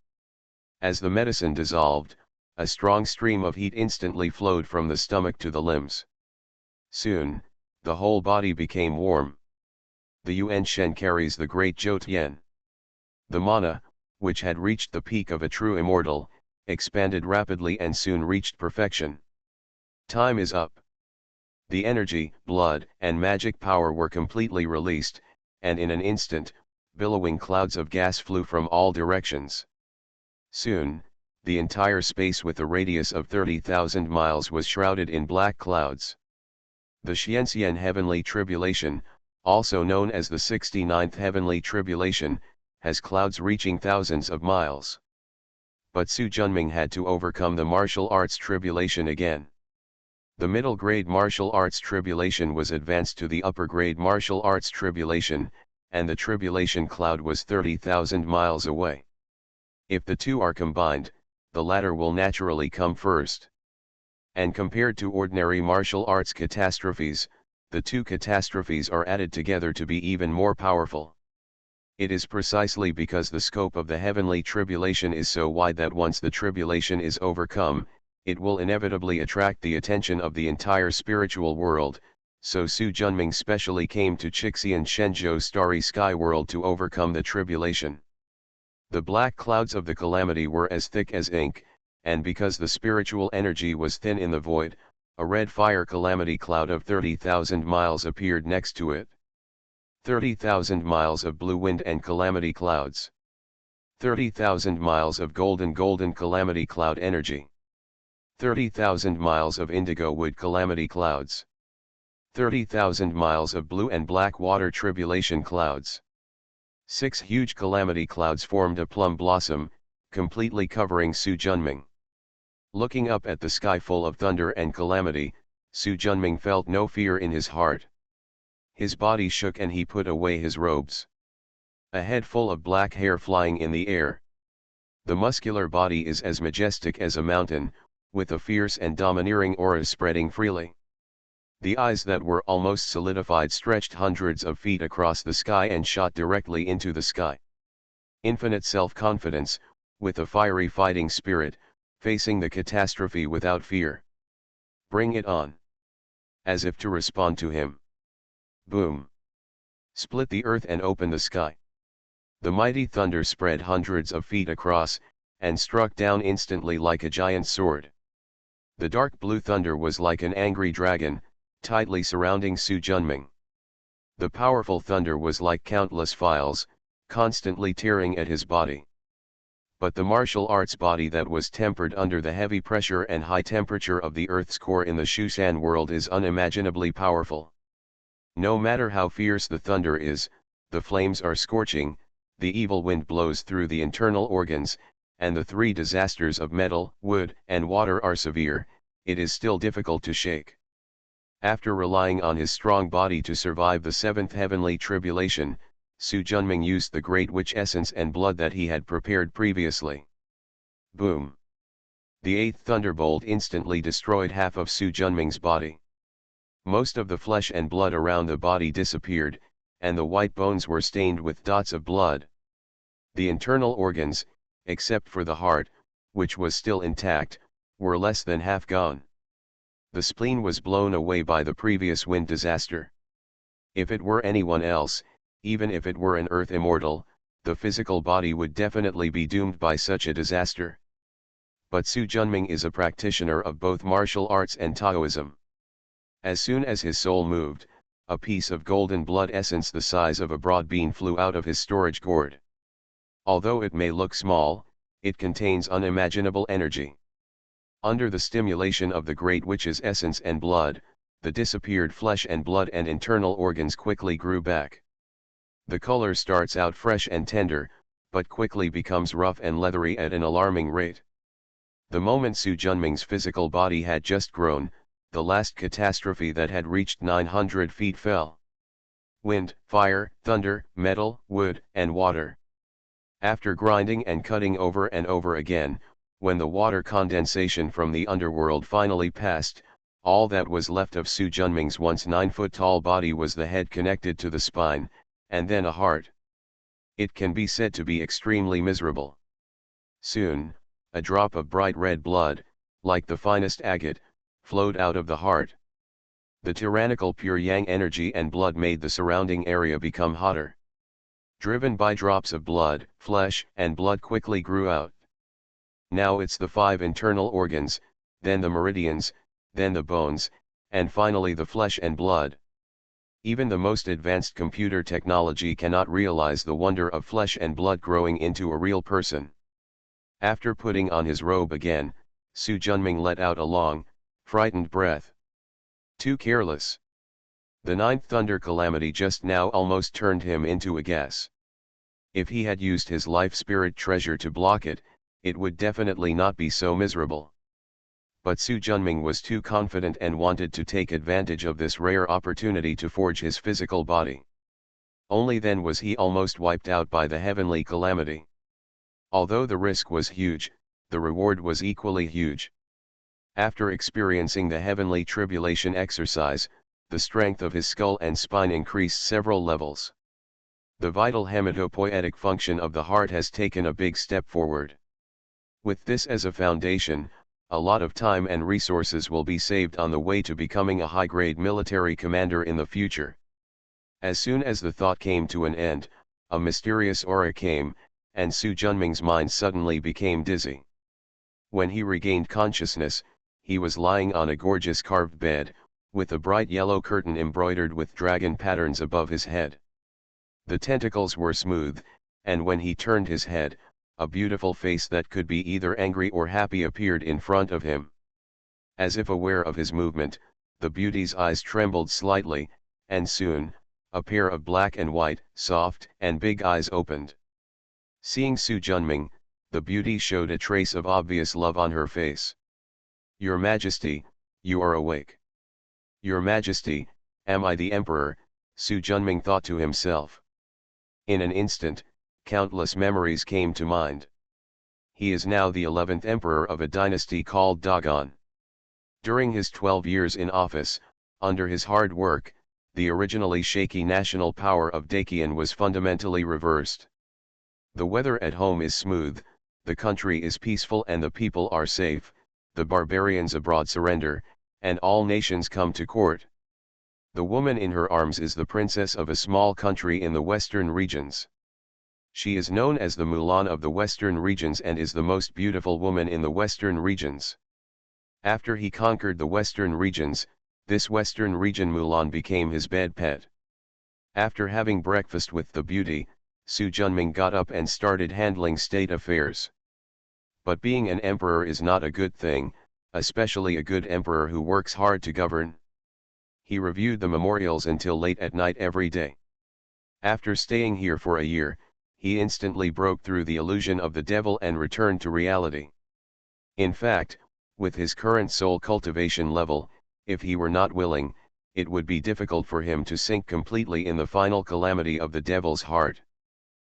As the medicine dissolved, a strong stream of heat instantly flowed from the stomach to the limbs. Soon, the whole body became warm. The Yuan Shen carries the great Zhou Tian. The mana, which had reached the peak of a true immortal, expanded rapidly and soon reached perfection. Time is up. The energy, blood, and magic power were completely released, and in an instant, billowing clouds of gas flew from all directions. Soon, the entire space with a radius of 30,000 miles was shrouded in black clouds. The Xianxian Heavenly Tribulation, also known as the 69th Heavenly Tribulation, has clouds reaching thousands of miles. But Su Junming had to overcome the martial arts tribulation again. The middle grade martial arts tribulation was advanced to the upper grade martial arts tribulation, and the tribulation cloud was 30,000 miles away. If the two are combined, the latter will naturally come first. And compared to ordinary martial arts catastrophes, the two catastrophes are added together to be even more powerful. It is precisely because the scope of the heavenly tribulation is so wide that once the tribulation is overcome, it will inevitably attract the attention of the entire spiritual world, so Su Junming specially came to Chixian Shenzhou Starry Sky World to overcome the tribulation. The black clouds of the calamity were as thick as ink, and because the spiritual energy was thin in the void, a red fire calamity cloud of 30,000 miles appeared next to it. 30,000 miles of blue wind and calamity clouds. 30,000 miles of golden calamity cloud energy. 30,000 miles of indigo wood calamity clouds. 30,000 miles of blue and black water tribulation clouds. 6 huge calamity clouds formed a plum blossom, completely covering Su Junming. Looking up at the sky full of thunder and calamity, Su Junming felt no fear in his heart. His body shook and he put away his robes. A head full of black hair flying in the air. The muscular body is as majestic as a mountain, with a fierce and domineering aura spreading freely. The eyes that were almost solidified stretched hundreds of feet across the sky and shot directly into the sky. Infinite self-confidence, with a fiery fighting spirit, facing the catastrophe without fear. Bring it on. As if to respond to him. Boom. Split the earth and open the sky. The mighty thunder spread hundreds of feet across, and struck down instantly like a giant sword. The dark blue thunder was like an angry dragon, tightly surrounding Su Junming. The powerful thunder was like countless files, constantly tearing at his body. But the martial arts body that was tempered under the heavy pressure and high temperature of the Earth's core in the Shushan world is unimaginably powerful. No matter how fierce the thunder is, the flames are scorching, the evil wind blows through the internal organs, and the three disasters of metal, wood, and water are severe, it is still difficult to shake. After relying on his strong body to survive the seventh heavenly tribulation, Su Junming used the great witch essence and blood that he had prepared previously. Boom! The eighth thunderbolt instantly destroyed half of Su Junming's body. Most of the flesh and blood around the body disappeared, and the white bones were stained with dots of blood. The internal organs, except for the heart, which was still intact, were less than half gone. The spleen was blown away by the previous wind disaster. If it were anyone else, even if it were an earth immortal, the physical body would definitely be doomed by such a disaster. But Su Junming is a practitioner of both martial arts and Taoism. As soon as his soul moved, a piece of golden blood essence the size of a broad bean flew out of his storage gourd. Although it may look small, it contains unimaginable energy. Under the stimulation of the great witch's essence and blood, the disappeared flesh and blood and internal organs quickly grew back. The color starts out fresh and tender, but quickly becomes rough and leathery at an alarming rate. The moment Su Junming's physical body had just grown, the last catastrophe that had reached 900 feet fell. Wind, fire, thunder, metal, wood, and water. After grinding and cutting over and over again, when the water condensation from the underworld finally passed, all that was left of Su Junming's once 9-foot-tall body was the head connected to the spine, and then a heart. It can be said to be extremely miserable. Soon, a drop of bright red blood, like the finest agate, flowed out of the heart. The tyrannical pure yang energy and blood made the surrounding area become hotter. Driven by drops of blood, flesh and blood quickly grew out. Now it's the 5 internal organs, then the meridians, then the bones, and finally the flesh and blood. Even the most advanced computer technology cannot realize the wonder of flesh and blood growing into a real person. After putting on his robe again, Su Junming let out a long, frightened breath. Too careless. The 9th thunder calamity just now almost turned him into a gas. If he had used his life spirit treasure to block it, it would definitely not be so miserable. But Su Junming was too confident and wanted to take advantage of this rare opportunity to forge his physical body. Only then was he almost wiped out by the heavenly calamity. Although the risk was huge, the reward was equally huge. After experiencing the heavenly tribulation exercise, the strength of his skull and spine increased several levels. The vital hematopoietic function of the heart has taken a big step forward. With this as a foundation, a lot of time and resources will be saved on the way to becoming a high-grade military commander in the future. As soon as the thought came to an end, a mysterious aura came, and Su Junming's mind suddenly became dizzy. When he regained consciousness, he was lying on a gorgeous carved bed, with a bright yellow curtain embroidered with dragon patterns above his head. The tentacles were smooth, and when he turned his head, a beautiful face that could be either angry or happy appeared in front of him. As if aware of his movement, the beauty's eyes trembled slightly, and soon, a pair of black and white, soft and big eyes opened. Seeing Su Junming, the beauty showed a trace of obvious love on her face. "Your Majesty, you are awake." "Your Majesty, am I the Emperor?" Su Junming thought to himself. In an instant, countless memories came to mind. He is now the 11th emperor of a dynasty called Dogon. During his 12 years in office, under his hard work, the originally shaky national power of Dakian was fundamentally reversed. The weather at home is smooth, the country is peaceful and the people are safe, the barbarians abroad surrender, and all nations come to court. The woman in her arms is the princess of a small country in the western regions. She is known as the Mulan of the Western regions and is the most beautiful woman in the Western regions. After he conquered the Western regions, this Western region Mulan became his bed pet. After having breakfast with the beauty, Su Junming got up and started handling state affairs. But being an emperor is not a good thing, especially a good emperor who works hard to govern. He reviewed the memorials until late at night every day. After staying here for a year, he instantly broke through the illusion of the devil and returned to reality. In fact, with his current soul cultivation level, if he were not willing, it would be difficult for him to sink completely in the final calamity of the devil's heart.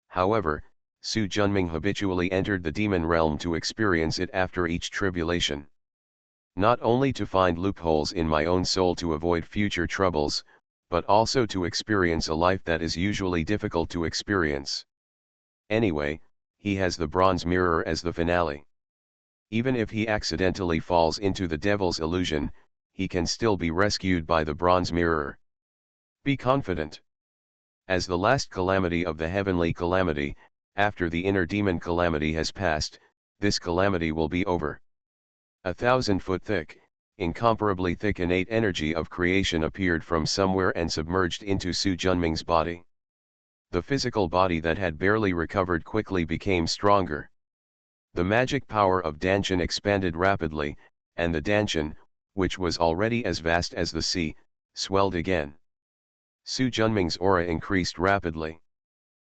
However, Su Junming habitually entered the demon realm to experience it after each tribulation. Not only to find loopholes in my own soul to avoid future troubles, but also to experience a life that is usually difficult to experience. Anyway, he has the bronze mirror as the finale. Even if he accidentally falls into the devil's illusion, he can still be rescued by the bronze mirror. Be confident. As the last calamity of the heavenly calamity, after the inner demon calamity has passed, this calamity will be over. 1,000 foot thick, incomparably thick innate energy of creation appeared from somewhere and submerged into Su Junming's body. The physical body that had barely recovered quickly became stronger. The magic power of Danshan expanded rapidly, and the Danshan, which was already as vast as the sea, swelled again. Su Junming's aura increased rapidly.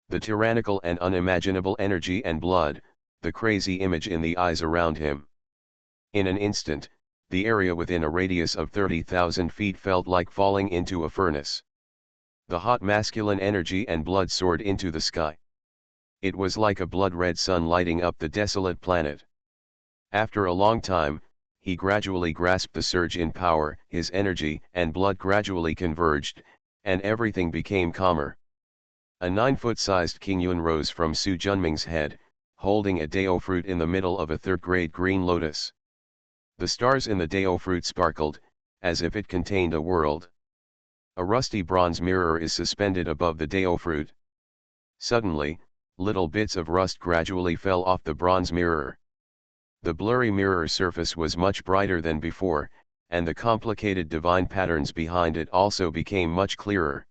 The tyrannical and unimaginable energy and blood, the crazy image in the eyes around him. In an instant, the area within a radius of 30,000 feet felt like falling into a furnace. The hot masculine energy and blood soared into the sky. It was like a blood-red sun lighting up the desolate planet. After a long time, he gradually grasped the surge in power, his energy and blood gradually converged, and everything became calmer. A 9-foot-sized Qingyuan rose from Su Junming's head, holding a Dao fruit in the middle of a third-grade green lotus. The stars in the Dao fruit sparkled, as if it contained a world. A rusty bronze mirror is suspended above the Dao fruit. Suddenly, little bits of rust gradually fell off the bronze mirror. The blurry mirror surface was much brighter than before, and the complicated divine patterns behind it also became much clearer.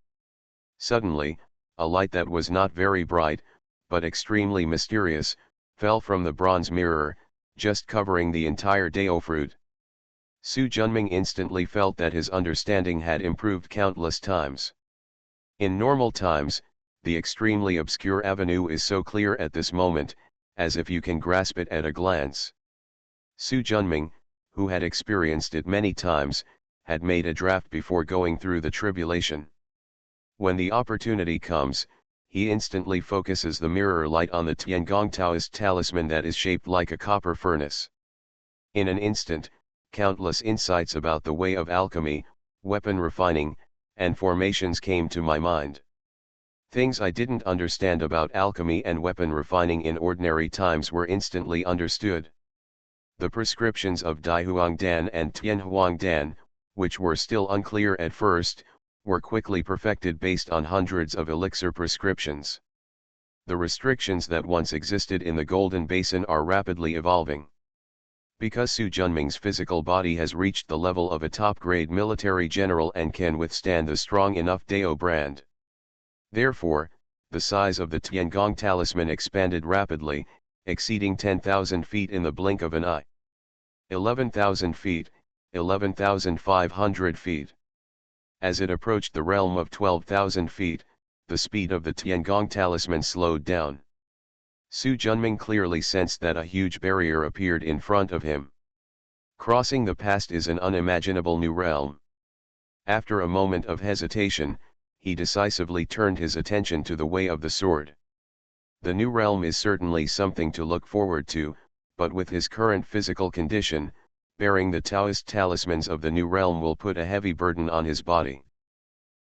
Suddenly, a light that was not very bright, but extremely mysterious, fell from the bronze mirror, just covering the entire Dao fruit. Su Junming instantly felt that his understanding had improved countless times. In normal times, the extremely obscure avenue is so clear at this moment, as if you can grasp it at a glance. Su Junming, who had experienced it many times, had made a draft before going through the tribulation. When the opportunity comes, he instantly focuses the mirror light on the Tiangong Taoist talisman that is shaped like a copper furnace. In an instant, countless insights about the way of alchemy, weapon refining, and formations came to my mind. Things I didn't understand about alchemy and weapon refining in ordinary times were instantly understood. The prescriptions of Daihuangdan and Tianhuangdan, which were still unclear at first, were quickly perfected based on hundreds of elixir prescriptions. The restrictions that once existed in the Golden Basin are rapidly evolving. Because Su Junming's physical body has reached the level of a top-grade military general and can withstand the strong enough Dao brand. Therefore, the size of the Tiangong talisman expanded rapidly, exceeding 10,000 feet in the blink of an eye. 11,000 feet, 11,500 feet. As it approached the realm of 12,000 feet, the speed of the Tiangong talisman slowed down. Su Junming clearly sensed that a huge barrier appeared in front of him. Crossing the past is an unimaginable new realm. After a moment of hesitation, he decisively turned his attention to the way of the sword. The new realm is certainly something to look forward to, but with his current physical condition, bearing the Taoist talismans of the new realm will put a heavy burden on his body.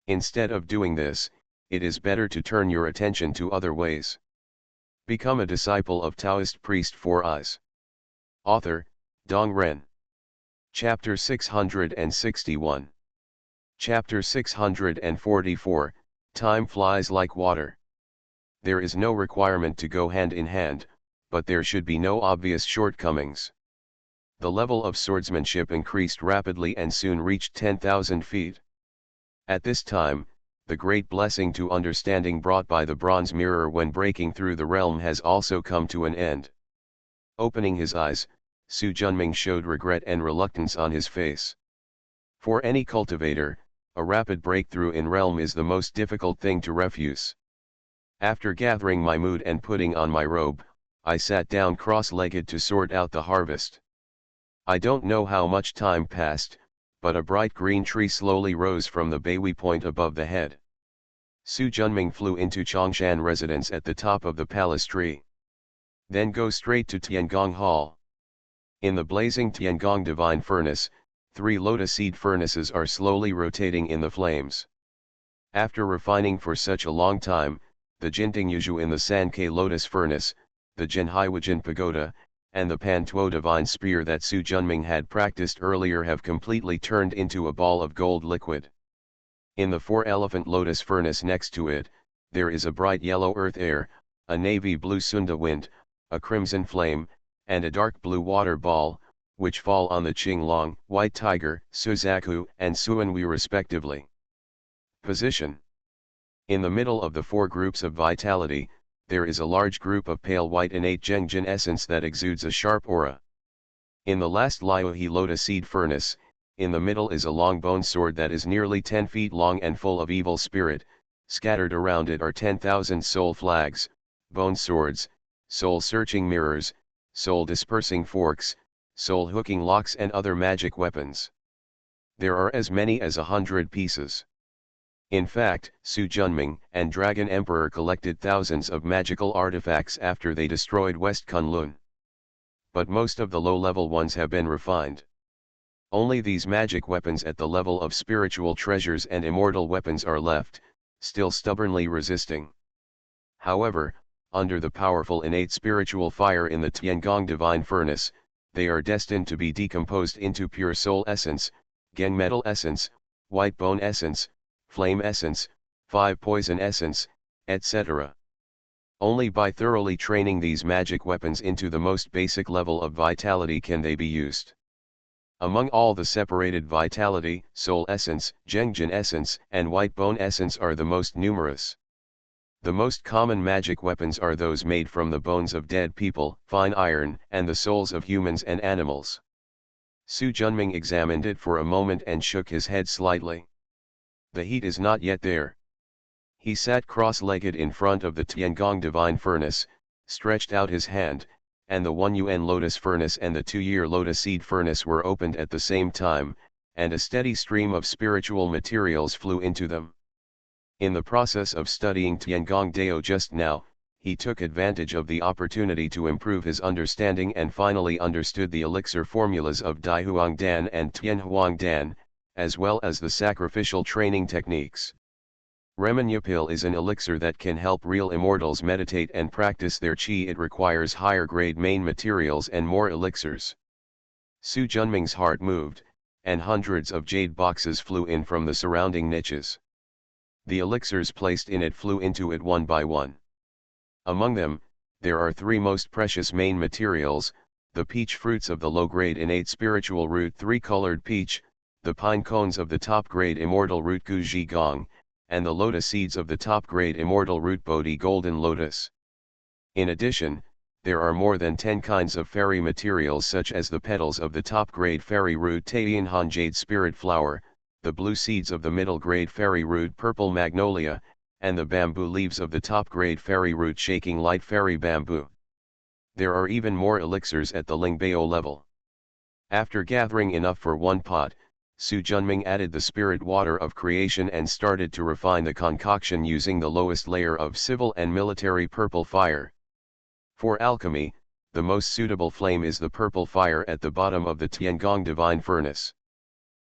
Instead of doing this, it is better to turn your attention to other ways. Become a disciple of Taoist priest Four Eyes. Author, Dong Ren. Chapter 661. Chapter 644, Time Flies Like Water. There is no requirement to go hand in hand, but there should be no obvious shortcomings. The level of swordsmanship increased rapidly and soon reached 10,000 feet. At this time, the great blessing to understanding brought by the bronze mirror when breaking through the realm has also come to an end. Opening his eyes, Su Junming showed regret and reluctance on his face. For any cultivator, a rapid breakthrough in realm is the most difficult thing to refuse. After gathering my mood and putting on my robe, I sat down cross-legged to sort out the harvest. I don't know how much time passed, but a bright green tree slowly rose from the Beihui point above the head. Su Junming flew into Chongshan residence at the top of the palace tree. Then go straight to Tiangong Hall. In the blazing Tiangong divine furnace, 3 lotus seed furnaces are slowly rotating in the flames. After refining for such a long time, the Jinting Yuzhu in the Sankei lotus furnace, the Jinhaiwujin pagoda, and the Pantuo divine spear that Su Junming had practiced earlier have completely turned into a ball of gold liquid. In the 4-elephant lotus furnace next to it, there is a bright yellow earth air, a navy blue Sunda wind, a crimson flame, and a dark blue water ball, which fall on the Qinglong, White Tiger, Suzaku, and Suanhui respectively. Position. In the middle of the 4 groups of vitality, there is a large group of pale white innate Zhengjin essence that exudes a sharp aura. In the last Liuhe lotus seed furnace, in the middle is a long bone sword that is nearly 10 feet long and full of evil spirit. Scattered around it are 10,000 soul flags, bone swords, soul-searching mirrors, soul-dispersing forks, soul-hooking locks and other magic weapons. There are as many as 100 pieces. In fact, Su Junming and Dragon Emperor collected thousands of magical artifacts after they destroyed West Kunlun. But most of the low-level ones have been refined. Only these magic weapons at the level of spiritual treasures and immortal weapons are left, still stubbornly resisting. However, under the powerful innate spiritual fire in the Tiangong divine furnace, they are destined to be decomposed into pure soul essence, Geng metal essence, white bone essence, flame essence, 5 poison essence, etc. Only by thoroughly training these magic weapons into the most basic level of vitality can they be used. Among all the separated vitality, soul essence, Zhengjin essence, and white bone essence are the most numerous. The most common magic weapons are those made from the bones of dead people, fine iron, and the souls of humans and animals. Su Junming examined it for a moment and shook his head slightly. The heat is not yet there. He sat cross-legged in front of the Tiangong divine furnace, stretched out his hand, and the 1 Yuan lotus furnace and the 2-year lotus seed furnace were opened at the same time, and a steady stream of spiritual materials flew into them. In the process of studying Tiangong Dao just now, he took advantage of the opportunity to improve his understanding and finally understood the elixir formulas of Daihuang Dan and Tianhuang Dan, as well as the sacrificial training techniques. Remenyapil is an elixir that can help real immortals meditate and practice their qi. It requires higher grade main materials and more elixirs. Su Junming's heart moved, and hundreds of jade boxes flew in from the surrounding niches. The elixirs placed in it flew into it one by one. Among them, there are 3 most precious main materials: the peach fruits of the low-grade innate spiritual root 3-colored peach, the pine cones of the top-grade immortal root Guji Gong, and the lotus seeds of the top-grade immortal root Bodhi golden lotus. In addition, there are more than 10 kinds of fairy materials such as the petals of the top-grade fairy root Taiyanhan jade spirit flower, the blue seeds of the middle-grade fairy root purple magnolia, and the bamboo leaves of the top-grade fairy root shaking light fairy bamboo. There are even more elixirs at the Lingbao level. After gathering enough for 1 pot, Su Junming added the spirit water of creation and started to refine the concoction using the lowest layer of civil and military purple fire. For alchemy, the most suitable flame is the purple fire at the bottom of the Tiangong divine furnace.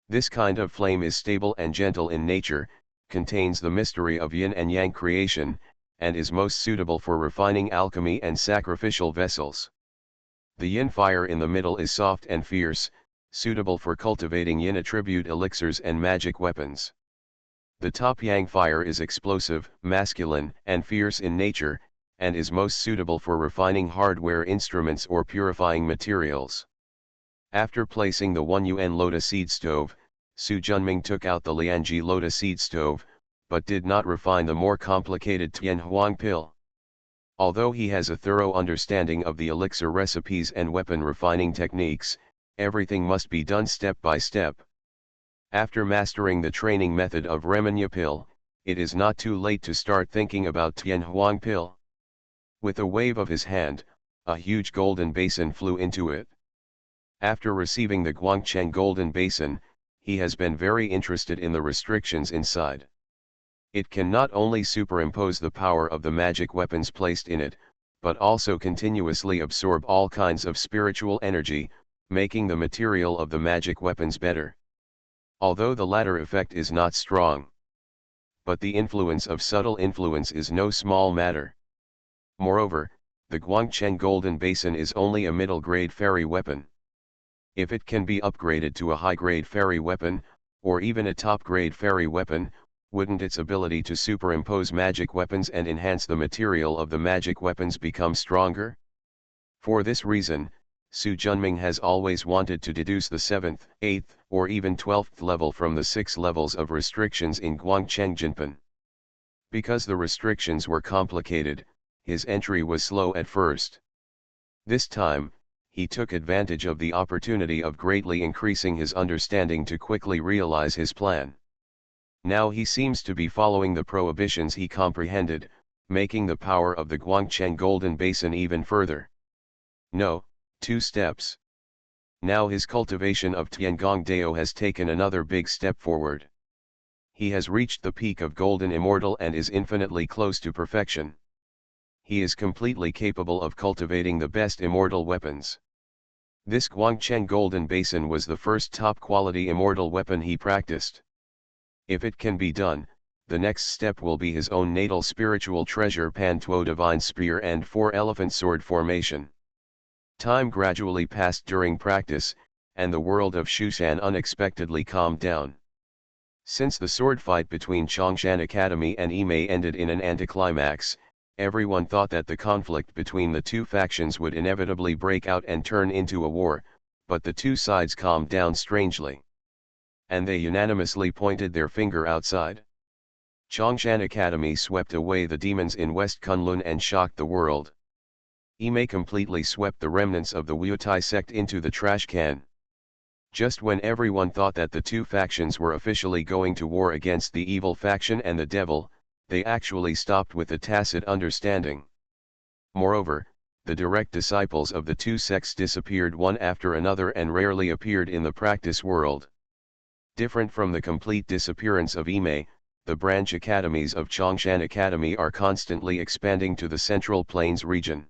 This kind of flame is stable and gentle in nature, contains the mystery of yin and yang creation, and is most suitable for refining alchemy and sacrificial vessels. The yin fire in the middle is soft and fierce, suitable for cultivating yin attribute elixirs and magic weapons. The top yang fire is explosive, masculine, and fierce in nature, and is most suitable for refining hardware instruments or purifying materials. After placing the 1 Lotus seed stove, Su Junming took out the Lianji Lotus seed stove, but did not refine the more complicated Tian Huang pill. Although he has a thorough understanding of the elixir recipes and weapon refining techniques, everything must be done step by step. After mastering the training method of Remenya pill, it is not too late to start thinking about Tian Huang pill. With a wave of his hand, a huge golden basin flew into it. After receiving the Guangcheng golden basin, he has been very interested in the restrictions inside. It can not only superimpose the power of the magic weapons placed in it, but also continuously absorb all kinds of spiritual energy, making the material of the magic weapons better. Although the latter effect is not strong. But the influence of subtle influence is no small matter. Moreover, the Guangcheng Golden Basin is only a middle-grade fairy weapon. If it can be upgraded to a high-grade fairy weapon, or even a top-grade fairy weapon, wouldn't its ability to superimpose magic weapons and enhance the material of the magic weapons become stronger? For this reason, Su Junming has always wanted to deduce the 7th, 8th, or even 12th level from the 6 levels of restrictions in Guangcheng Jinpan. Because the restrictions were complicated, his entry was slow at first. This time, he took advantage of the opportunity of greatly increasing his understanding to quickly realize his plan. Now he seems to be following the prohibitions he comprehended, making the power of the Guangcheng Golden Basin even further. No, 2 steps. Now his cultivation of Tiangong Dao has taken another big step forward. He has reached the peak of Golden Immortal and is infinitely close to perfection. He is completely capable of cultivating the best immortal weapons. This Guangcheng Golden Basin was the first top-quality immortal weapon he practiced. If it can be done, the next step will be his own natal spiritual treasure Pantuo Divine Spear and 4-elephant sword formation. Time gradually passed during practice, and the world of Shushan unexpectedly calmed down. Since the sword fight between Chongshan Academy and Imei ended in an anticlimax, everyone thought that the conflict between the two factions would inevitably break out and turn into a war, but the two sides calmed down strangely. And they unanimously pointed their finger outside. Chongshan Academy swept away the demons in West Kunlun and shocked the world. Imei completely swept the remnants of the Wutai sect into the trash can. Just when everyone thought that the two factions were officially going to war against the evil faction and the devil, they actually stopped with a tacit understanding. Moreover, the direct disciples of the two sects disappeared one after another and rarely appeared in the practice world. Different from the complete disappearance of Imei, the branch academies of Chongshan Academy are constantly expanding to the Central Plains region.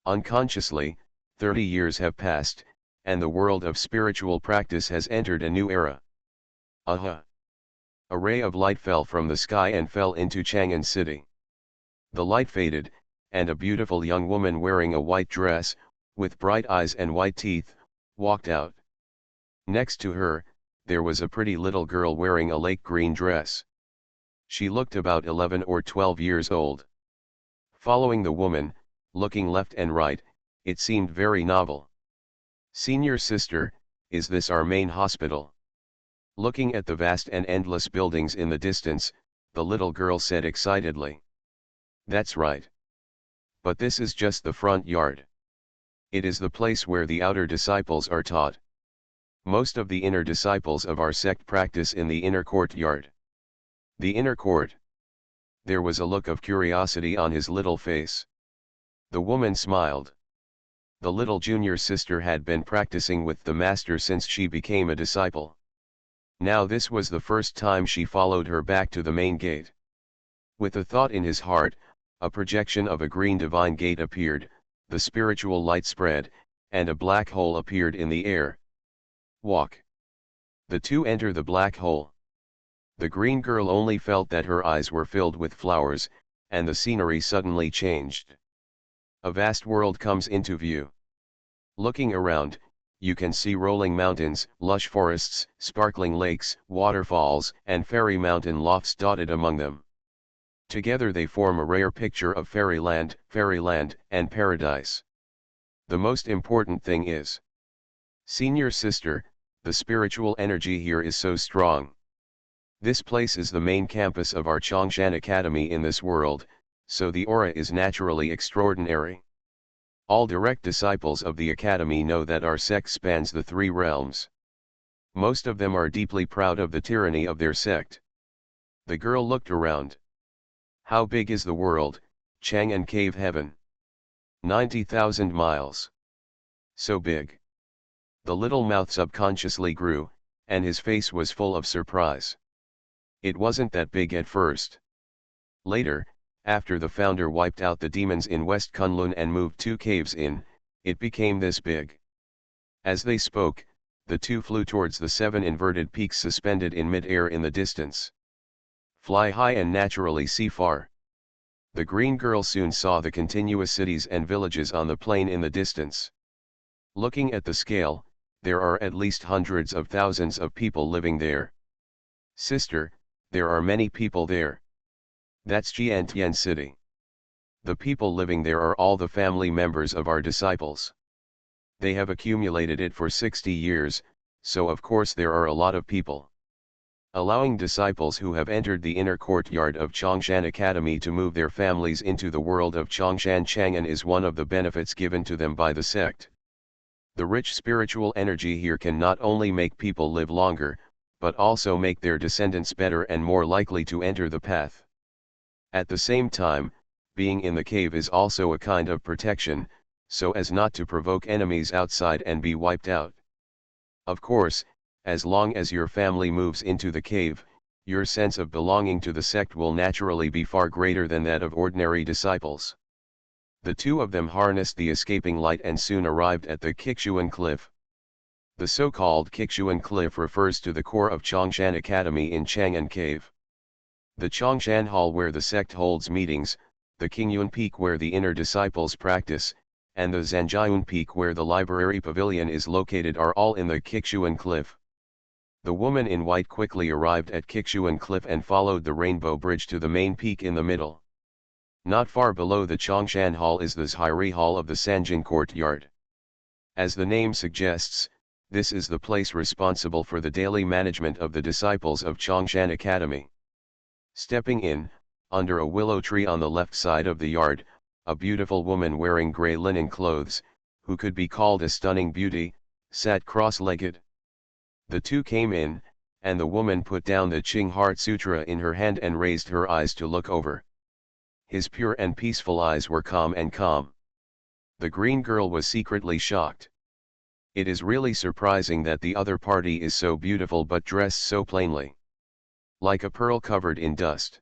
Unconsciously, 30 years have passed, and the world of spiritual practice has entered a new era. Aha! A ray of light fell from the sky and fell into Chang'an City. The light faded, and a beautiful young woman wearing a white dress, with bright eyes and white teeth, walked out. Next to her, there was a pretty little girl wearing a lake green dress. She looked about 11 or 12 years old. Following the woman, looking left and right, it seemed very novel. "Senior sister, is this our main hospital?" Looking at the vast and endless buildings in the distance, the little girl said excitedly. "That's right. But this is just the front yard. It is the place where the outer disciples are taught. Most of the inner disciples of our sect practice in the inner courtyard." The inner court. There was a look of curiosity on his little face. The woman smiled. The little junior sister had been practicing with the master since she became a disciple. Now this was the first time she followed her back to the main gate. With a thought in his heart, a projection of a green divine gate appeared, the spiritual light spread, and a black hole appeared in the air. Walk. The two enter the black hole. The green girl only felt that her eyes were filled with flowers, and the scenery suddenly changed. A vast world comes into view. Looking around, you can see rolling mountains, lush forests, sparkling lakes, waterfalls, and fairy mountain lofts dotted among them. Together they form a rare picture of fairyland, and paradise. The most important thing is, senior sister, the spiritual energy here is so strong. This place is the main campus of our Chongshan Academy in this world, so the aura is naturally extraordinary. All direct disciples of the Academy know that our sect spans the three realms. Most of them are deeply proud of the tyranny of their sect. The girl looked around. How big is the world, Chang'an Cave Heaven? 90,000 miles. So big. The little mouth subconsciously grew, and his face was full of surprise. It wasn't that big at first. Later, after the founder wiped out the demons in West Kunlun and moved 2 caves in, it became this big. As they spoke, the two flew towards the 7 inverted peaks suspended in mid-air in the distance. Fly high and naturally see far. The green girl soon saw the continuous cities and villages on the plain in the distance. Looking at the scale, there are at least hundreds of thousands of people living there. Sister, there are many people there. That's Jiantian City. The people living there are all the family members of our disciples. They have accumulated it for 60 years, so of course there are a lot of people. Allowing disciples who have entered the inner courtyard of Chongshan Academy to move their families into the world of Chongshan Chang'an is one of the benefits given to them by the sect. The rich spiritual energy here can not only make people live longer, but also make their descendants better and more likely to enter the path. At the same time, being in the cave is also a kind of protection, so as not to provoke enemies outside and be wiped out. Of course, as long as your family moves into the cave, your sense of belonging to the sect will naturally be far greater than that of ordinary disciples. The two of them harnessed the escaping light and soon arrived at the Kixuan Cliff. The so-called Kixuan Cliff refers to the core of Chongshan Academy in Chang'an Cave. The Chongshan Hall where the sect holds meetings, the Qingyun Peak where the inner disciples practice, and the Zhanjiun Peak where the library pavilion is located are all in the Kixuan Cliff. The woman in white quickly arrived at Kixuan Cliff and followed the rainbow bridge to the main peak in the middle. Not far below the Chongshan Hall is the Zhairi Hall of the Sanjing Courtyard. As the name suggests, this is the place responsible for the daily management of the disciples of Chongshan Academy. Stepping in, under a willow tree on the left side of the yard, a beautiful woman wearing grey linen clothes, who could be called a stunning beauty, sat cross-legged. The two came in, and the woman put down the Qing Heart Sutra in her hand and raised her eyes to look over. His pure and peaceful eyes were calm. The green girl was secretly shocked. It is really surprising that the other party is so beautiful but dressed so plainly. Like a pearl covered in dust.